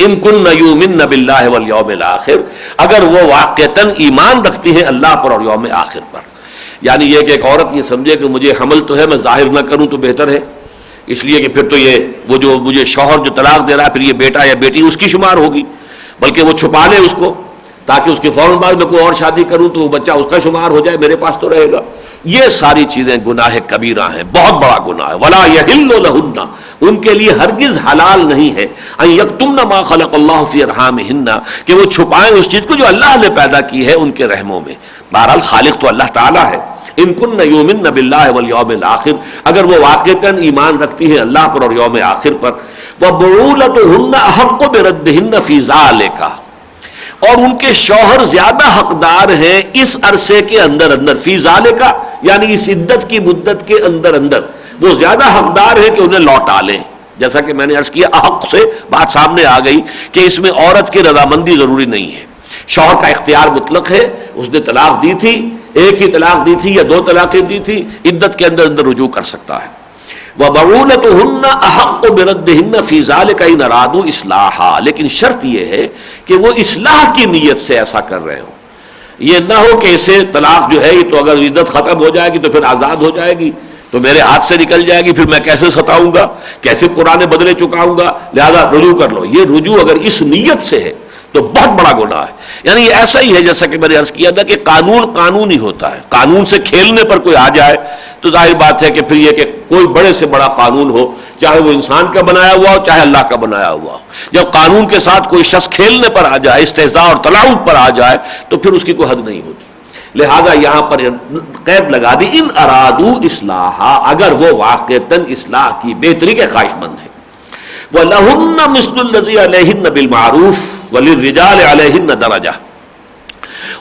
ان کن یؤمن باللہ والیوم الآخر، اگر وہ واقعتاً ایمان رکھتی ہیں اللہ پر اور یوم آخر پر. یعنی یہ کہ ایک عورت یہ سمجھے کہ مجھے حمل تو ہے، میں ظاہر نہ کروں تو بہتر ہے، اس لیے کہ پھر تو یہ وہ جو مجھے شوہر جو طلاق دے رہا ہے پھر یہ بیٹا یا بیٹی اس کی شمار ہوگی، بلکہ وہ چھپا لے اس کو تاکہ اس کے فوراً بعد میں کوئی اور شادی کروں تو وہ بچہ اس کا شمار ہو جائے، میرے پاس تو رہے گا. یہ ساری چیزیں گناہ کبیرہ ہیں، بہت بڑا گناہ ہے. ولا یحل لہن، ان کے لیے ہرگز حلال نہیں ہے ان یکتمن ما خلق اللہ فی ارحامہن، کہ وہ چھپائیں اس چیز کو جو اللہ نے پیدا کی ہے ان کے رحموں میں. بہرحال خالق تو اللہ تعالیٰ ہے. ان کن یؤمن باللہ والیوم الآخر، اگر وہ واقعتاً ایمان رکھتی ہیں اللہ پر اور یوم آخر پر. وبعولتہن احق بردہن فی ذلک، اور ان کے شوہر زیادہ حقدار ہیں اس عرصے کے اندر اندر، فی ذالک یعنی اس عدت کی مدت کے اندر اندر وہ زیادہ حقدار ہیں کہ انہیں لوٹا لیں. جیسا کہ میں نے عرض کیا احق سے بات سامنے آ گئی کہ اس میں عورت کی رضامندی ضروری نہیں ہے، شوہر کا اختیار مطلق ہے. اس نے طلاق دی تھی، ایک ہی طلاق دی تھی یا 2 طلاقیں دی تھی، عدت کے اندر اندر رجوع کر سکتا ہے. وَبَعُولَتُهُنَّ أَحَقُّ بِرَدِّهِنَّ فِي ذَلِكَ إِنْ أَرَادُوا إِصْلَاحًا، لیکن شرط یہ ہے کہ وہ اصلاح کی نیت سے ایسا کر رہے ہوں. یہ نہ ہو کہ اسے طلاق جو ہے تو اگر عدت ختم ہو جائے گی تو پھر آزاد ہو جائے گی تو میرے ہاتھ سے نکل جائے گی، پھر میں کیسے ستاؤں گا، کیسے پرانے بدلے چکاؤں گا، لہذا رجوع کر لو. یہ رجوع اگر اس نیت سے ہے تو بہت بڑا گناہ ہے. یعنی یہ ایسا ہی ہے جیسا کہ میں نے عرض کیا تھا کہ قانون ہی ہوتا ہے. قانون سے کھیلنے پر کوئی آ جائے تو ظاہر بات ہے کہ پھر یہ کہ کوئی بڑے سے بڑا قانون ہو، چاہے وہ انسان کا بنایا ہوا ہو چاہے اللہ کا بنایا ہوا ہو، جب قانون کے ساتھ کوئی شخص کھیلنے پر آ جائے، استہزاء اور تلاوت پر آ جائے تو پھر اس کی کوئی حد نہیں ہوتی. لہذا یہاں پر قید لگا دی ان ارادو اصلاحا، اگر وہ واقعتاً اصلاح کی بہتری کے خواہش مند ہیں. وَلَهُنَّ مِثْلُ الَّذِي عَلَيْهِنَّ بِالْمَعْرُوفِ وَلِلرِّجَالِ عَلَيْهِنَّ دَرَجَةٌ،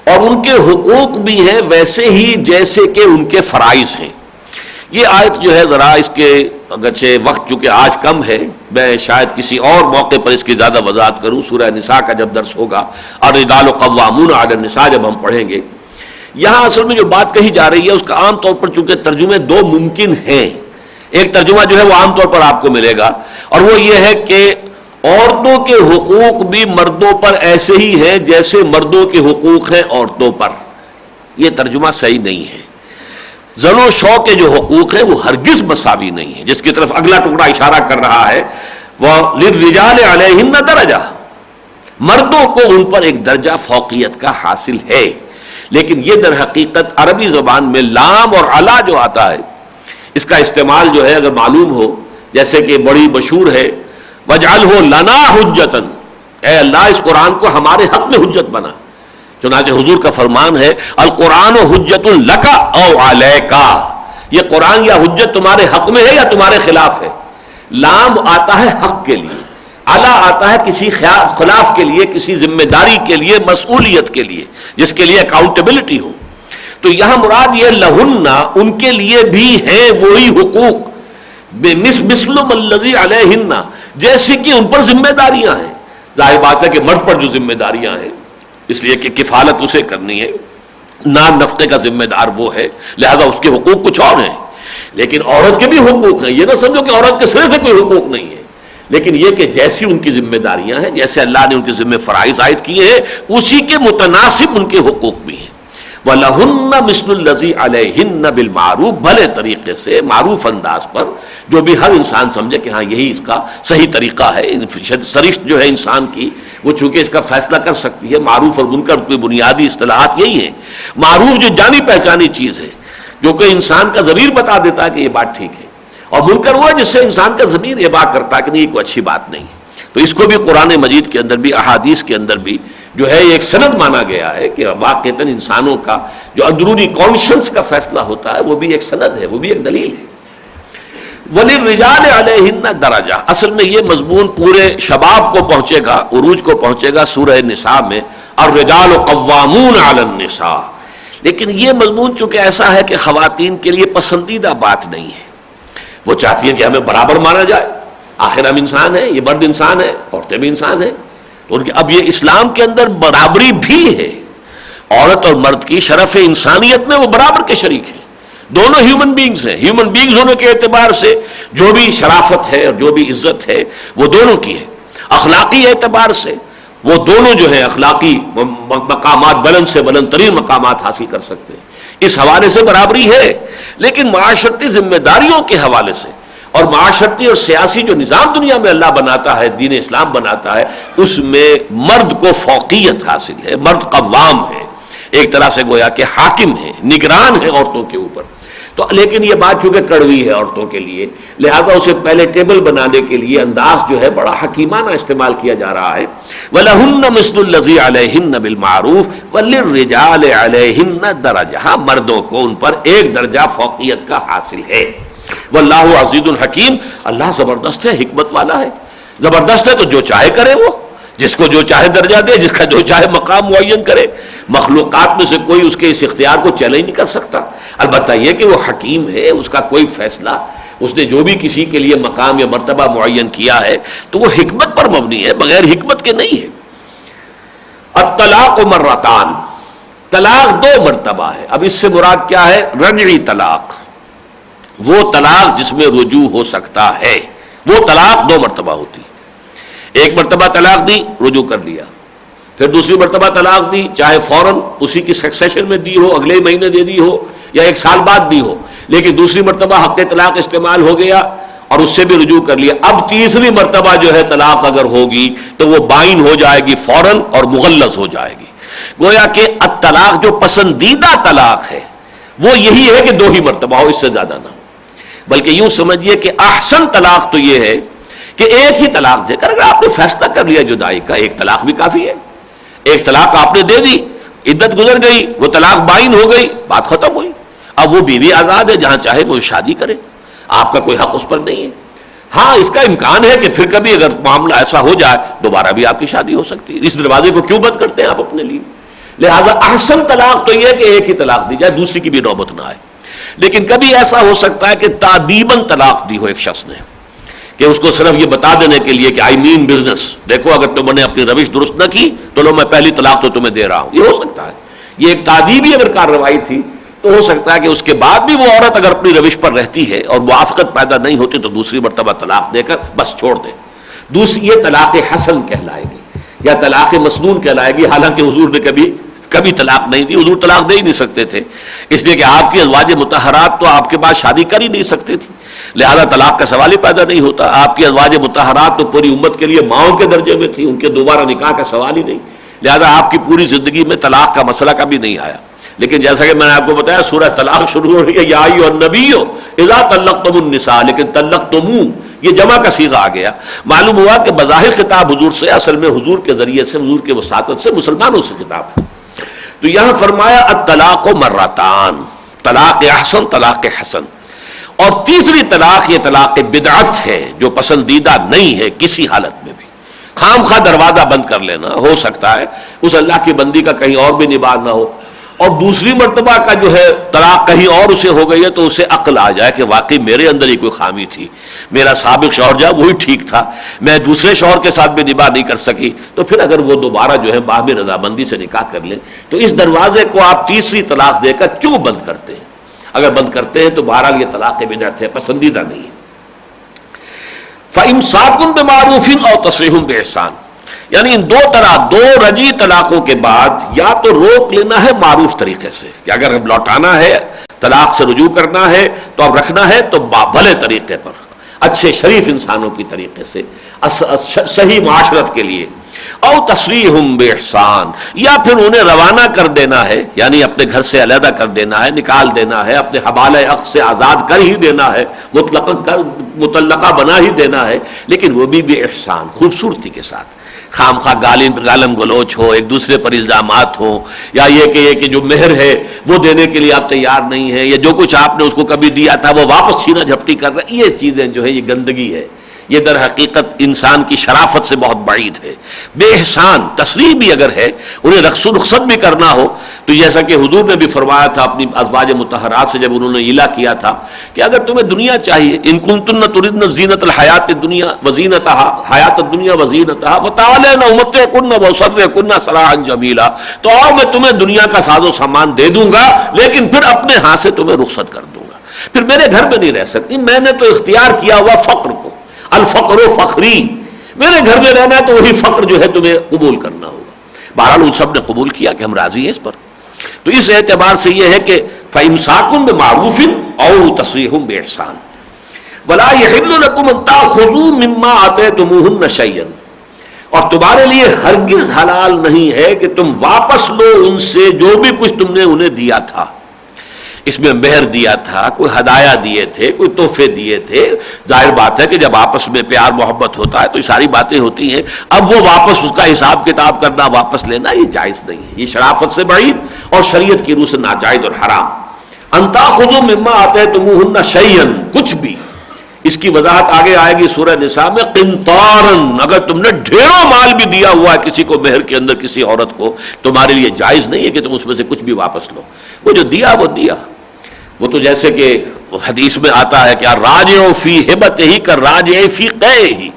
اور ان کے حقوق بھی ہیں ویسے ہی جیسے کہ ان کے فرائض ہیں. یہ آیت جو ہے ذرا اس کے اگرچہ وقت چونکہ آج کم ہے، میں شاید کسی اور موقع پر اس کی زیادہ وضاحت کروں. سورہ نساء کا جب درس ہوگا الرجال قوامون علی النساء جب ہم پڑھیں گے، یہاں اصل میں جو بات کہی جا رہی ہے اس کا عام طور پر چونکہ ترجمے 2 ممکن ہیں. ایک ترجمہ جو ہے وہ عام طور پر آپ کو ملے گا اور وہ یہ ہے کہ عورتوں کے حقوق بھی مردوں پر ایسے ہی ہیں جیسے مردوں کے حقوق ہیں عورتوں پر. یہ ترجمہ صحیح نہیں ہے. زن و شو کے جو حقوق ہیں وہ ہرگز مساوی نہیں ہیں، جس کی طرف اگلا ٹکڑا اشارہ کر رہا ہے وَلِلرِّجَالِ عَلَيْهِنَّ دَرَجَةٌ، مردوں کو ان پر ایک درجہ فوقیت کا حاصل ہے. لیکن یہ در حقیقت عربی زبان میں لام اور علا جو آتا ہے اس کا استعمال جو ہے اگر معلوم ہو، جیسے کہ بڑی مشہور ہے وَاجْعَلْهُ لَنَا حُجَّةً، اے اللہ اس قرآن کو ہمارے حق میں حجت بنا. چنانچہ حضور کا فرمان ہے القرآن حجت لک او علیک، یہ قرآن یا حجت تمہارے حق میں ہے یا تمہارے خلاف ہے. لام آتا ہے حق کے لیے، علا آتا ہے کسی خلاف کے لیے، کسی ذمہ داری کے لیے، مسئولیت کے لیے، جس کے لیے اکاؤنٹیبلٹی ہو. تو یہاں مراد یہ لہن، ان کے لیے بھی ہیں وہی حقوق، مثل الذی علیہن، جیسے کہ ان پر ذمہ داریاں ہیں. ظاہر بات ہے کہ مرد پر جو ذمہ داریاں ہیں اس لیے کہ کفالت اسے کرنی ہے، نان نفقے کا ذمہ دار وہ ہے، لہذا اس کے حقوق کچھ اور ہیں. لیکن عورت کے بھی حقوق ہیں، یہ نہ سمجھو کہ عورت کے سرے سے کوئی حقوق نہیں ہے، لیکن یہ کہ جیسی ان کی ذمہ داریاں ہیں، جیسے اللہ نے ان کے ذمہ فرائض عائد کیے ہیں اسی کے متناسب ان کے حقوق بھی ہیں. وَلَهُنَّ مِثْلُ الَّذِي عَلَيْهِنَّ بِالْمَعْرُوفِ، بھلے طریقے سے معروف انداز پر، جو بھی ہر انسان سمجھے کہ ہاں یہی اس کا صحیح طریقہ ہے. سرشت جو ہے انسان کی وہ چونکہ اس کا فیصلہ کر سکتی ہے. معروف اور منکر کی بنیادی اصطلاحات یہی ہیں. معروف جو جانی پہچانی چیز ہے، جو کہ انسان کا ضمیر بتا دیتا ہے کہ یہ بات ٹھیک ہے، اور منکر وہ ہے جس سے انسان کا ضمیر یہ بات کرتا ہے کہ نہیں، یہ کوئی اچھی بات نہیں ہے۔ تو اس کو بھی قرآن مجید کے اندر بھی، احادیث کے اندر بھی جو ہے ایک سند مانا گیا ہے کہ واقعتاً انسانوں کا جو اندرونی کانشنس کا فیصلہ ہوتا ہے وہ بھی ایک سند ہے، وہ بھی ایک دلیل ہے۔ وَلِلرِّجَالِ عَلَيْهِنَّ دَرَجَةٌ، اصل میں یہ مضمون پورے شباب کو پہنچے گا، عروج کو پہنچے گا سورہ نساء میں، الرجال قوامون علی النساء، لیکن یہ مضمون چونکہ ایسا ہے کہ خواتین کے لیے پسندیدہ بات نہیں ہے، وہ چاہتی ہیں کہ ہمیں برابر مانا جائے، آخر ہم انسان ہیں، یہ مرد انسان ہے، عورتیں بھی انسان ہیں، تو ان کے اب یہ اسلام کے اندر برابری بھی ہے، عورت اور مرد کی شرف انسانیت میں وہ برابر کے شریک ہیں، دونوں ہیومن بینگز ہیں، ہیومن بینگز ہونے کے اعتبار سے جو بھی شرافت ہے اور جو بھی عزت ہے وہ دونوں کی ہے، اخلاقی اعتبار سے وہ دونوں جو ہیں اخلاقی مقامات، بلند سے بلند ترین مقامات حاصل کر سکتے ہیں، اس حوالے سے برابری ہے، لیکن معاشرتی ذمہ داریوں کے حوالے سے اور معاشرتی اور سیاسی جو نظام دنیا میں اللہ بناتا ہے، دین اسلام بناتا ہے، اس میں مرد کو فوقیت حاصل ہے، مرد قوام ہے، ایک طرح سے گویا کہ حاکم ہے، نگران ہے عورتوں کے اوپر۔ تو لیکن یہ بات چونکہ کڑوی ہے عورتوں کے لیے، لہذا اسے پہلے ٹیبل بنانے کے لیے انداز جو ہے بڑا حکیمانہ استعمال کیا جا رہا ہے، وَلَهُنَّ مِثْلُ الَّذِي عَلَيْهِنَّ بِالْمَعْرُوفِ وَلِلرِّجَالِ عَلَيْهِنَّ دَرَجَةٌ، مردوں کو ان پر ایک درجہ فوقیت کا حاصل ہے۔ واللہ عزیز الحکیم، اللہ زبردست ہے، حکمت والا ہے، زبردست ہے تو جو چاہے کرے، وہ جس کو جو چاہے درجہ دے، جس کا جو چاہے مقام معین کرے، مخلوقات میں سے کوئی اس کے اس اختیار کو چیلنج نہیں کر سکتا، البتہ یہ کہ وہ حکیم ہے، اس کا کوئی فیصلہ، اس نے جو بھی کسی کے لیے مقام یا مرتبہ معین کیا ہے تو وہ حکمت پر مبنی ہے، بغیر حکمت کے نہیں ہے۔ الطلاق مرتان، طلاق دو مرتبہ ہے، اب اس سے مراد کیا ہے؟ رجعی طلاق، وہ طلاق جس میں رجوع ہو سکتا ہے، وہ طلاق دو مرتبہ ہوتی ہے، ایک مرتبہ طلاق دی، رجوع کر لیا، پھر دوسری مرتبہ طلاق دی، چاہے فوراً اسی کی سکسیشن میں دی ہو، اگلے مہینے دے دی ہو یا ایک سال بعد دی ہو، لیکن دوسری مرتبہ حق طلاق استعمال ہو گیا اور اس سے بھی رجوع کر لیا، اب تیسری مرتبہ جو ہے طلاق اگر ہوگی تو وہ بائن ہو جائے گی فوراً اور مغلظ ہو جائے گی۔ گویا کہ الطلاق جو پسندیدہ طلاق ہے وہ یہی ہے کہ دو ہی مرتبہ ہو، اس سے زیادہ نہ ہو، بلکہ یوں سمجھیے کہ احسن طلاق تو یہ ہے کہ ایک ہی طلاق دے کر، اگر آپ نے فیصلہ کر لیا جدائی کا، ایک طلاق بھی کافی ہے، ایک طلاق آپ نے دے دی، عدت گزر گئی، وہ طلاق بائن ہو گئی، بات ختم ہوئی، اب وہ بیوی آزاد ہے، جہاں چاہے وہ شادی کرے، آپ کا کوئی حق اس پر نہیں ہے۔ ہاں اس کا امکان ہے کہ پھر کبھی اگر معاملہ ایسا ہو جائے دوبارہ بھی آپ کی شادی ہو سکتی ہے، اس دروازے کو کیوں بند کرتے ہیں آپ اپنے لیے؟ لہذا احسن طلاق تو یہ ہے کہ ایک ہی طلاق دی جائے، دوسری کی بھی نوبت نہ آئے، لیکن کبھی ایسا ہو سکتا ہے کہ تادیباً طلاق دی ہو ایک شخص نے، کہ اس کو صرف یہ بتا دینے کے لیے کہ آئی مین بزنس، دیکھو اگر تم نے اپنی روش درست نہ کی تو لو میں پہلی طلاق تو تمہیں دے رہا ہوں، یہ ہو سکتا ہے، یہ ایک تادیبی اگر کارروائی تھی تو ہو سکتا ہے کہ اس کے بعد بھی وہ عورت اگر اپنی روش پر رہتی ہے اور موافقت پیدا نہیں ہوتی تو دوسری مرتبہ طلاق دے کر بس چھوڑ دے، دوسری یہ طلاق حسن کہلائے گی یا طلاق مسنون کہلائے گی، حالانکہ حضور نے کبھی طلاق نہیں دی، حضور طلاق دے ہی نہیں سکتے تھے، اس لیے کہ آپ کی ازواج مطہرات تو آپ کے بعد شادی کر ہی نہیں سکتے تھی، لہذا طلاق کا سوال ہی پیدا نہیں ہوتا، آپ کی ازواج مطہرات تو پوری امت کے لیے ماؤں کے درجے میں تھی، ان کے دوبارہ نکاح کا سوال ہی نہیں، لہذا آپ کی پوری زندگی میں طلاق کا مسئلہ کبھی نہیں آیا۔ لیکن جیسا کہ میں نے آپ کو بتایا سورہ طلاق شروع ہو رہی ہے، یا ایھا النبی اذا طلقتم النساء، لیکن طلقتم یہ جمع کا صیغہ آ گیا، معلوم ہوا کہ بظاہر خطاب حضور سے، اصل میں حضور کے ذریعے سے، حضور کے وساطت سے مسلمانوں سے خطاب ہے۔ تو یہاں فرمایا الطلاق مرتان، طلاق احسن، طلاق حسن، اور تیسری طلاق یہ طلاق بدعت ہے جو پسندیدہ نہیں ہے کسی حالت میں بھی، خام خواہ دروازہ بند کر لینا، ہو سکتا ہے اس اللہ کی بندی کا کہیں اور بھی نباہ نہ ہو، اور دوسری مرتبہ کا جو ہے طلاق کہیں اور اسے ہو گئی ہے تو اسے عقل آ جائے کہ واقعی میرے اندر ہی کوئی خامی تھی، میرا سابق شوہر جو ہے وہی ٹھیک تھا، میں دوسرے شوہر کے ساتھ بھی نباہ نہیں کر سکی، تو پھر اگر وہ دوبارہ جو ہے باہمی رضامندی سے نکاح کر لیں تو اس دروازے کو آپ تیسری طلاق دے کر کیوں بند کرتے ہیں؟ اگر بند کرتے ہیں تو بہرحال یہ طلاق بدعت ہے، پسندیدہ نہیں ہے۔ فَإِمْسَاكٌ بِمَعْرُوفٍ أَوْ تَصْرِيحٌ بِإِحْسَانٍ، یعنی ان دو طرح، دو رجی طلاقوں کے بعد یا تو روک لینا ہے معروف طریقے سے، کہ اگر اب لوٹانا ہے، طلاق سے رجوع کرنا ہے تو اب رکھنا ہے تو بھلے طریقے پر، اچھے شریف انسانوں کی طریقے سے، صحیح معاشرت کے لیے، او تسریحم باحسان، یا پھر انہیں روانہ کر دینا ہے، یعنی اپنے گھر سے علیحدہ کر دینا ہے، نکال دینا ہے، اپنے حبالہ عقد سے آزاد کر ہی دینا ہے، مطلقہ بنا ہی دینا ہے، لیکن وہ بھی احسان، خوبصورتی کے ساتھ، خام خواہ گالم گلوچ ہو، ایک دوسرے پر الزامات ہوں، یا یہ کہ جو مہر ہے وہ دینے کے لیے آپ تیار نہیں ہیں، یا جو کچھ آپ نے اس کو کبھی دیا تھا وہ واپس چھینا جھپٹی کر رہے ہیں، یہ چیزیں جو ہے یہ گندگی ہے، یہ در حقیقت انسان کی شرافت سے بہت بعید ہے۔ بے احسان تصریح بھی اگر ہے، انہیں رخصت بھی کرنا ہو تو جیسا کہ حضور نے بھی فرمایا تھا اپنی ازواج مطہرات سے جب انہوں نے ایلا کیا تھا کہ اگر تمہیں دنیا چاہیے، ان کنتن تردن زینت الحیات الدنیا وزینتها حیات الدنیا وزینتها فتعالین امتعکن واسرحکن سراحا جمیلا، تو آؤ میں تمہیں دنیا کا ساز و سامان دے دوں گا لیکن پھر اپنے ہاتھ سے تمہیں رخصت کر دوں گا، پھر میرے گھر میں نہیں رہ سکتی، میں نے تو اختیار کیا ہوا فقر کو، الفقر فخری، میرے گھر میں رہنا ہے تو وہی فقر جو ہے تمہیں قبول کرنا ہوگا۔ بہرحال ان سب نے قبول کیا کہ ہم راضی ہیں اس پر، تو اس اعتبار سے یہ ہے کہ فَإِمْسَاكٌ بِمَعْرُوفٍ أَوْ تَصْرِيحٌ بِإِحْسَانٍ وَلَا يَحِلُّ لَكُمْ أَن تَأْخُذُوا مِمَّا آتَيْتُمُوهُنَّ شَيْئًا، اور تمہارے لیے ہرگز حلال نہیں ہے کہ تم واپس لو ان سے جو بھی کچھ تم نے انہیں دیا تھا، اس میں مہر دیا تھا، کوئی ہدایہ دیے تھے، کوئی تحفے دیے تھے، ظاہر بات ہے کہ جب آپس میں پیار محبت ہوتا ہے تو یہ ساری باتیں ہوتی ہیں، اب وہ واپس اس کا حساب کتاب کرنا، واپس لینا یہ جائز نہیں ہے، یہ شرافت سے بعید اور شریعت کی روح سے ناجائز اور حرام۔ ان تاخذوا مما آتیتموهن شیئا، کچھ بھی، اس کی وضاحت آگے آئے گی سورہ نساء میں، قنطارن، اگر تم نے ڈھیروں مال بھی دیا ہوا ہے کسی کو مہر کے اندر کسی عورت کو، تمہارے لیے جائز نہیں ہے کہ تم اس میں سے کچھ بھی واپس لو، وہ جو دیا وہ دیا، وہ تو جیسے کہ حدیث میں آتا ہے کہ الراجع فی ہبتہ کالراجع فی قیہ،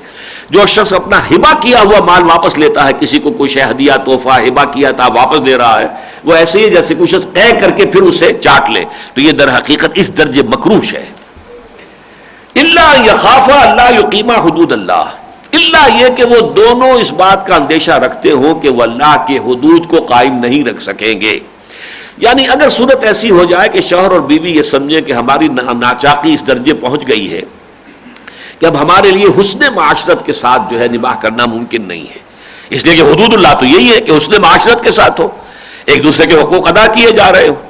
جو شخص اپنا ہبہ کیا ہوا مال واپس لیتا ہے، کسی کو کوئی شے ہدیہ تحفہ ہبہ کیا تھا واپس دے رہا ہے، وہ ایسے ہی جیسے کوئی شخص قے کر کے پھر اسے چاٹ لے، تو یہ در حقیقت اس درجے مکروہ ہے۔ الا یخافا اللہ یقیما حدود اللہ، الا یہ کہ وہ دونوں اس بات کا اندیشہ رکھتے ہوں کہ وہ اللہ کے حدود کو قائم نہیں رکھ سکیں گے، یعنی اگر صورت ایسی ہو جائے کہ شوہر اور بیوی یہ سمجھے کہ ہماری ناچاقی اس درجے پہنچ گئی ہے کہ اب ہمارے لیے حسن معاشرت کے ساتھ جو ہے نباہ کرنا ممکن نہیں ہے، اس لیے کہ حدود اللہ تو یہی ہے کہ حسن معاشرت کے ساتھ ہو، ایک دوسرے کے حقوق ادا کیے جا رہے ہو،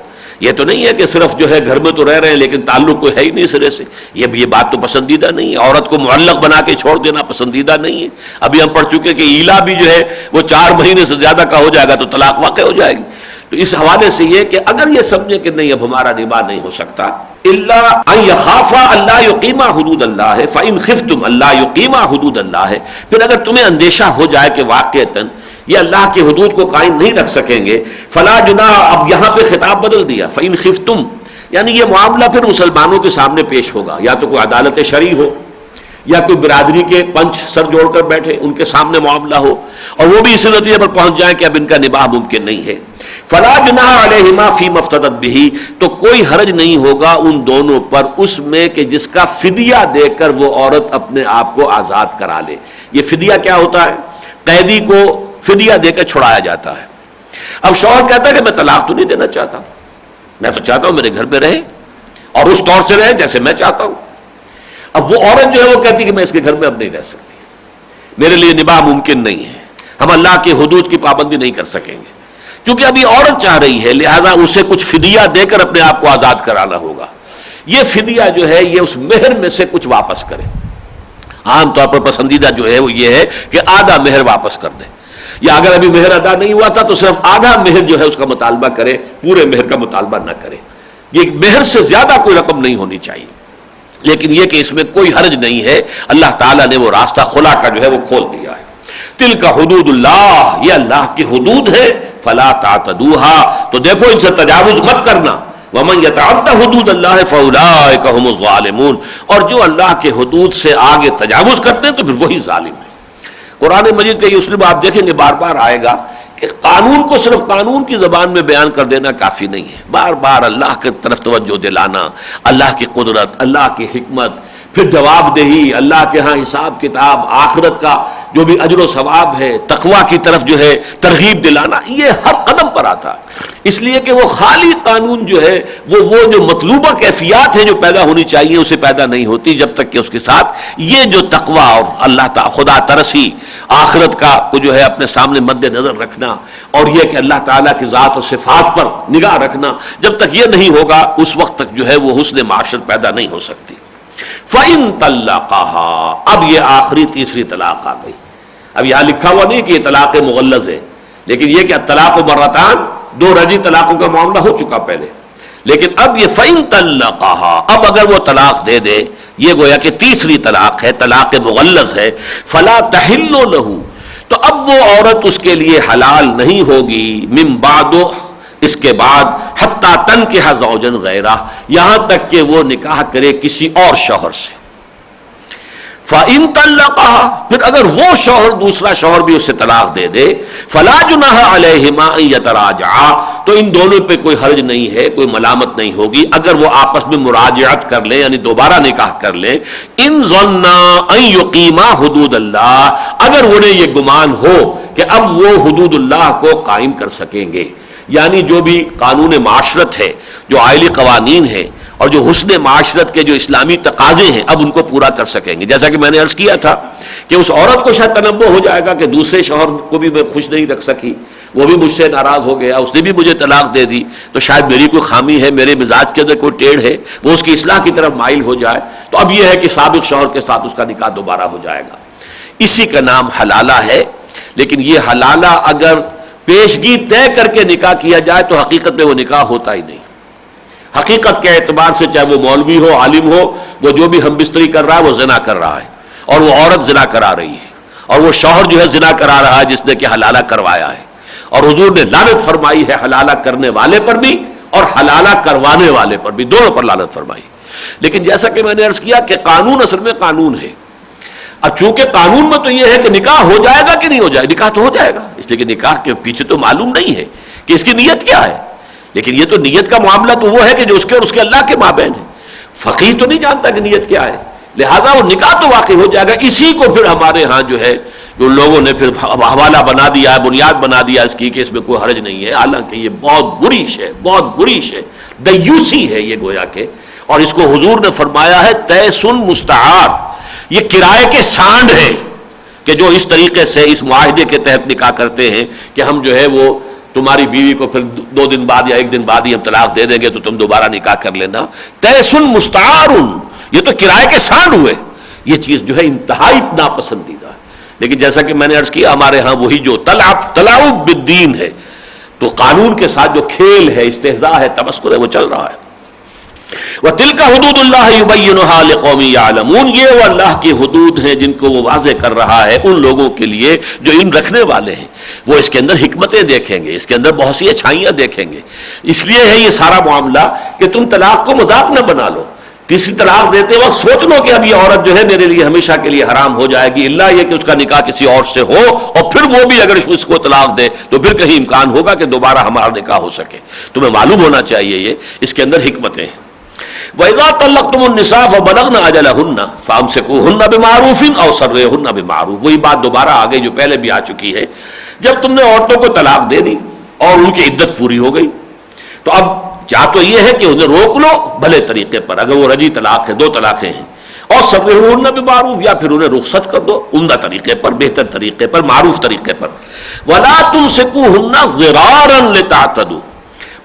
یہ تو نہیں ہے کہ صرف جو ہے گھر میں تو رہ رہے ہیں لیکن تعلق کوئی ہے ہی نہیں سرے سے، یہ بات تو پسندیدہ نہیں ہے، عورت کو معلق بنا کے چھوڑ دینا پسندیدہ نہیں ہے، ابھی ہم پڑھ چکے کہ ایلا بھی جو ہے وہ 4 مہینے سے زیادہ کا ہو جائے گا تو طلاق واقع ہو جائے گی، تو اس حوالے سے یہ کہ اگر یہ سمجھے کہ نہیں اب ہمارا نباہ نہیں ہو سکتا، الا ان یخافا اللہ یقیما حدود اللہ ہے، فان خفتم اللہ یقیما حدود اللہ ہے، پھر اگر تمہیں اندیشہ ہو جائے کہ واقعتاً یہ اللہ کی حدود کو قائم نہیں رکھ سکیں گے، فلا جناح، اب یہاں پہ خطاب بدل دیا، فان خفتم، یعنی یہ معاملہ پھر مسلمانوں کے سامنے پیش ہوگا، یا تو کوئی عدالت شرعی ہو یا کوئی برادری کے پنچ سر جوڑ کر بیٹھے ان کے سامنے معاملہ ہو اور وہ بھی اس نتیجے پر پہنچ جائیں کہ اب ان کا نباہ ممکن نہیں ہے، فلا جناح علیہما فیما افتدت بہ، تو کوئی حرج نہیں ہوگا ان دونوں پر اس میں کہ جس کا فدیہ دے کر وہ عورت اپنے آپ کو آزاد کرا لے۔ یہ فدیہ کیا ہوتا ہے؟ قیدی کو فدیہ دے کر چھڑایا جاتا ہے۔ اب شوہر کہتا ہے کہ میں طلاق تو نہیں دینا چاہتا، میں تو چاہتا ہوں میرے گھر میں رہے اور اس طور سے رہے جیسے میں چاہتا ہوں، اب وہ عورت جو ہے وہ کہتی ہے کہ میں اس کے گھر میں اب نہیں رہ سکتی، میرے لیے نباہ ممکن نہیں ہے، ہم اللہ کے حدود کی پابندی نہیں کر سکیں گے، کیونکہ ابھی عورت چاہ رہی ہے، لہذا اسے کچھ فدیہ دے کر اپنے آپ کو آزاد کرانا ہوگا۔ یہ فدیہ جو ہے یہ اس مہر میں سے کچھ واپس کرے، عام طور پر پسندیدہ جو ہے وہ یہ ہے کہ آدھا مہر واپس کر دے، یا اگر ابھی مہر ادا نہیں ہوا تھا تو صرف آدھا مہر جو ہے اس کا مطالبہ کرے، پورے مہر کا مطالبہ نہ کرے، یہ مہر سے زیادہ کوئی رقم نہیں ہونی چاہیے، لیکن یہ کہ اس میں کوئی حرج نہیں ہے، اللہ تعالیٰ نے وہ راستہ خلا کا جو ہے وہ کھول دیا ہے۔ تلک حدود اللہ، یہ اللہ کی حدود ہے، فلا تعتدوها، تو دیکھو ان سے تجاوز مت کرنا، ومن یتعد حدود اللہ فاولئک هم الظالمون، اور جو اللہ کے حدود سے آگے تجاوز کرتے ہیں تو پھر وہی ظالم ہے۔ قرآن مجید کا یہ اسلوب آپ دیکھیں گے بار بار آئے گا کہ قانون کو صرف قانون کی زبان میں بیان کر دینا کافی نہیں ہے، بار بار اللہ کی طرف توجہ دلانا، اللہ کی قدرت، اللہ کی حکمت، پھر جواب دہی، اللہ کے ہاں حساب کتاب، آخرت کا جو بھی اجر و ثواب ہے، تقویٰ کی طرف جو ہے ترغیب دلانا، یہ ہر قدم پر آتا. اس لیے کہ وہ خالی قانون جو ہے وہ جو مطلوبہ کیفیات ہیں جو پیدا ہونی چاہیے اسے پیدا نہیں ہوتی جب تک کہ اس کے ساتھ یہ جو تقویٰ اور اللہ تعالی خدا ترسی، آخرت کا کو جو ہے اپنے سامنے مد نظر رکھنا، اور یہ کہ اللہ تعالیٰ کی ذات اور صفات پر نگاہ رکھنا، جب تک یہ نہیں ہوگا اس وقت تک جو ہے وہ حسن معاشرت پیدا نہیں ہو سکتی. فَإِن طَلَّقَهَا، اب یہ آخری تیسری طلاق آ گئی. اب یہاں لکھا ہوا نہیں کہ یہ طلاق مغلظ ہے، لیکن یہ کہ طلاق مرتان، 2 رجعی طلاقوں کا معاملہ ہو چکا پہلے، لیکن اب یہ فَإِن طَلَّقَهَا، اب اگر وہ طلاق دے دے، یہ گویا کہ تیسری طلاق ہے، طلاق مغلظ ہے. فَلَا تَحِلُّ لَهُ، تو اب وہ عورت اس کے لیے حلال نہیں ہوگی، من بعد، اس کے بعد، حتیٰ تنکح زوجا غیرہ، یہاں تک کہ وہ نکاح کرے کسی اور شوہر سے. فَإِن طَلَّقَهَا، پھر اگر وہ شوہر دوسرا شوہر بھی اسے طلاق دے دے، فَلَا جُنَاحَ عَلَيْهِمَا أَن يَتَرَاجَعَا، تو ان دونوں پہ کوئی حرج نہیں ہے، کوئی ملامت نہیں ہوگی اگر وہ آپس میں مراجعت کر لیں، یعنی دوبارہ نکاح کر لیں. ان ظنّا أن يقيما حدود اللہ، اگر انہیں یہ گمان ہو کہ اب وہ حدود اللہ کو قائم کر سکیں گے، یعنی جو بھی قانون معاشرت ہے، جو آئلی قوانین ہیں، اور جو حسن معاشرت کے جو اسلامی تقاضے ہیں، اب ان کو پورا کر سکیں گے. جیسا کہ میں نے عرض کیا تھا کہ اس عورت کو شاید تنبؤ ہو جائے گا کہ دوسرے شوہر کو بھی میں خوش نہیں رکھ سکی، وہ بھی مجھ سے ناراض ہو گیا، اس نے بھی مجھے طلاق دے دی، تو شاید میری کوئی خامی ہے، میرے مزاج کے اندر کوئی ٹیڑھ ہے، وہ اس کی اصلاح کی طرف مائل ہو جائے. تو اب یہ ہے کہ سابق شوہر کے ساتھ اس کا نکاح دوبارہ ہو جائے گا. اسی کا نام حلالہ ہے. لیکن یہ حلالہ اگر پیشگی طے کر کے نکاح کیا جائے تو حقیقت میں وہ نکاح ہوتا ہی نہیں. حقیقت کے اعتبار سے چاہے وہ مولوی ہو، عالم ہو، وہ جو بھی ہم بستری کر رہا ہے وہ زنا کر رہا ہے، اور وہ عورت زنا کرا رہی ہے، اور وہ شوہر جو ہے زنا کرا رہا ہے جس نے کہ حلالہ کروایا ہے. اور حضور نے لعنت فرمائی ہے حلالہ کرنے والے پر بھی اور حلالہ کروانے والے پر بھی، دونوں پر لعنت فرمائی. لیکن جیسا کہ میں نے عرض کیا کہ قانون اصل میں قانون ہے. اب چونکہ قانون میں تو یہ ہے کہ نکاح ہو جائے گا کہ نہیں ہو جائے گا، نکاح تو ہو جائے گا، اس لیے کہ نکاح کے پیچھے تو معلوم نہیں ہے کہ اس کی نیت کیا ہے. لیکن یہ تو نیت کا معاملہ تو وہ ہے کہ جو اس کے اللہ کے مابین ہے. فقیہ تو نہیں جانتا کہ نیت کیا ہے، لہذا وہ نکاح تو واقع ہو جائے گا. اسی کو پھر ہمارے ہاں جو ہے جو لوگوں نے پھر حوالہ بنا دیا ہے، بنیاد بنا دیا اس کی کہ اس میں کوئی حرج نہیں ہے، حالانکہ یہ بہت بری شے، بہت بری شے، دیوسی ہے یہ گویا کہ. اور اس کو حضور نے فرمایا ہے تیسن مستعار، یہ کرائے کے سانڈ ہے کہ جو اس طریقے سے اس معاہدے کے تحت نکاح کرتے ہیں کہ ہم جو ہے وہ تمہاری بیوی کو پھر 2 دن بعد یا 1 دن بعد ہی ہم طلاق دے دیں گے تو تم دوبارہ نکاح کر لینا. تیسن مستعار، یہ تو کرائے کے سانڈ ہوئے. یہ چیز جو ہے انتہائی ناپسندیدہ ہے. لیکن جیسا کہ میں نے عرض کیا ہمارے ہاں وہی جو تلاعب بالدین ہے، تو قانون کے ساتھ جو کھیل ہے، استہزاء ہے، تمسخر ہے، وہ چل رہا ہے. وَتِلْكَ حُدُودُ اللَّهِ يُبَيِّنُهَا لِقَوْمٍ يَعْلَمُونَ، یہ وہ اللہ کی حدود ہیں جن کو وہ واضح کر رہا ہے ان لوگوں کے لیے جو علم رکھنے والے ہیں. وہ اس کے اندر حکمتیں دیکھیں گے، اس کے اندر بہت سی اچھائیاں دیکھیں گے. اس لیے ہے یہ سارا معاملہ کہ تم طلاق کو مذاق نہ بنا لو. تیسری طلاق دیتے وقت سوچ لو کہ اب یہ عورت جو ہے میرے لیے ہمیشہ کے لیے حرام ہو جائے گی، الا یہ کہ اس کا نکاح کسی اور سے ہو، اور پھر وہ بھی اگر اس کو طلاق دے تو پھر کہیں امکان ہوگا کہ دوبارہ ہمارا نکاح ہو سکے. تمہیں معلوم ہونا چاہیے یہ اس کے اندر حکمتیں ہیں. وَإِذَا طَلَّقْتُمُ النِّسَاءَ فَبَلَغْنَ أَجَلَهُنَّ فَأَمْسِكُوهُنَّ بِمَعْرُوفٍ أَوْ سَرِّحُوهُنَّ بِمَعْرُوفٍ. وہی بات دوبارہ آ گئی جو پہلے بھی آ چکی ہے. جب تم نے عورتوں کو طلاق دے دی اور ان کی عدت پوری ہو گئی تو اب یا تو یہ ہے کہ انہیں روک لو بھلے طریقے پر، اگر وہ رجعی طلاق ہے، 2 طلاقیں ہیں، اور سرحوہن بمعروف، یا پھر انہیں رخصت کر دو عمدہ طریقے پر، بہتر طریقے پر، معروف طریقے پر. ولا تمسکوہن ضرارا لتعتدوا،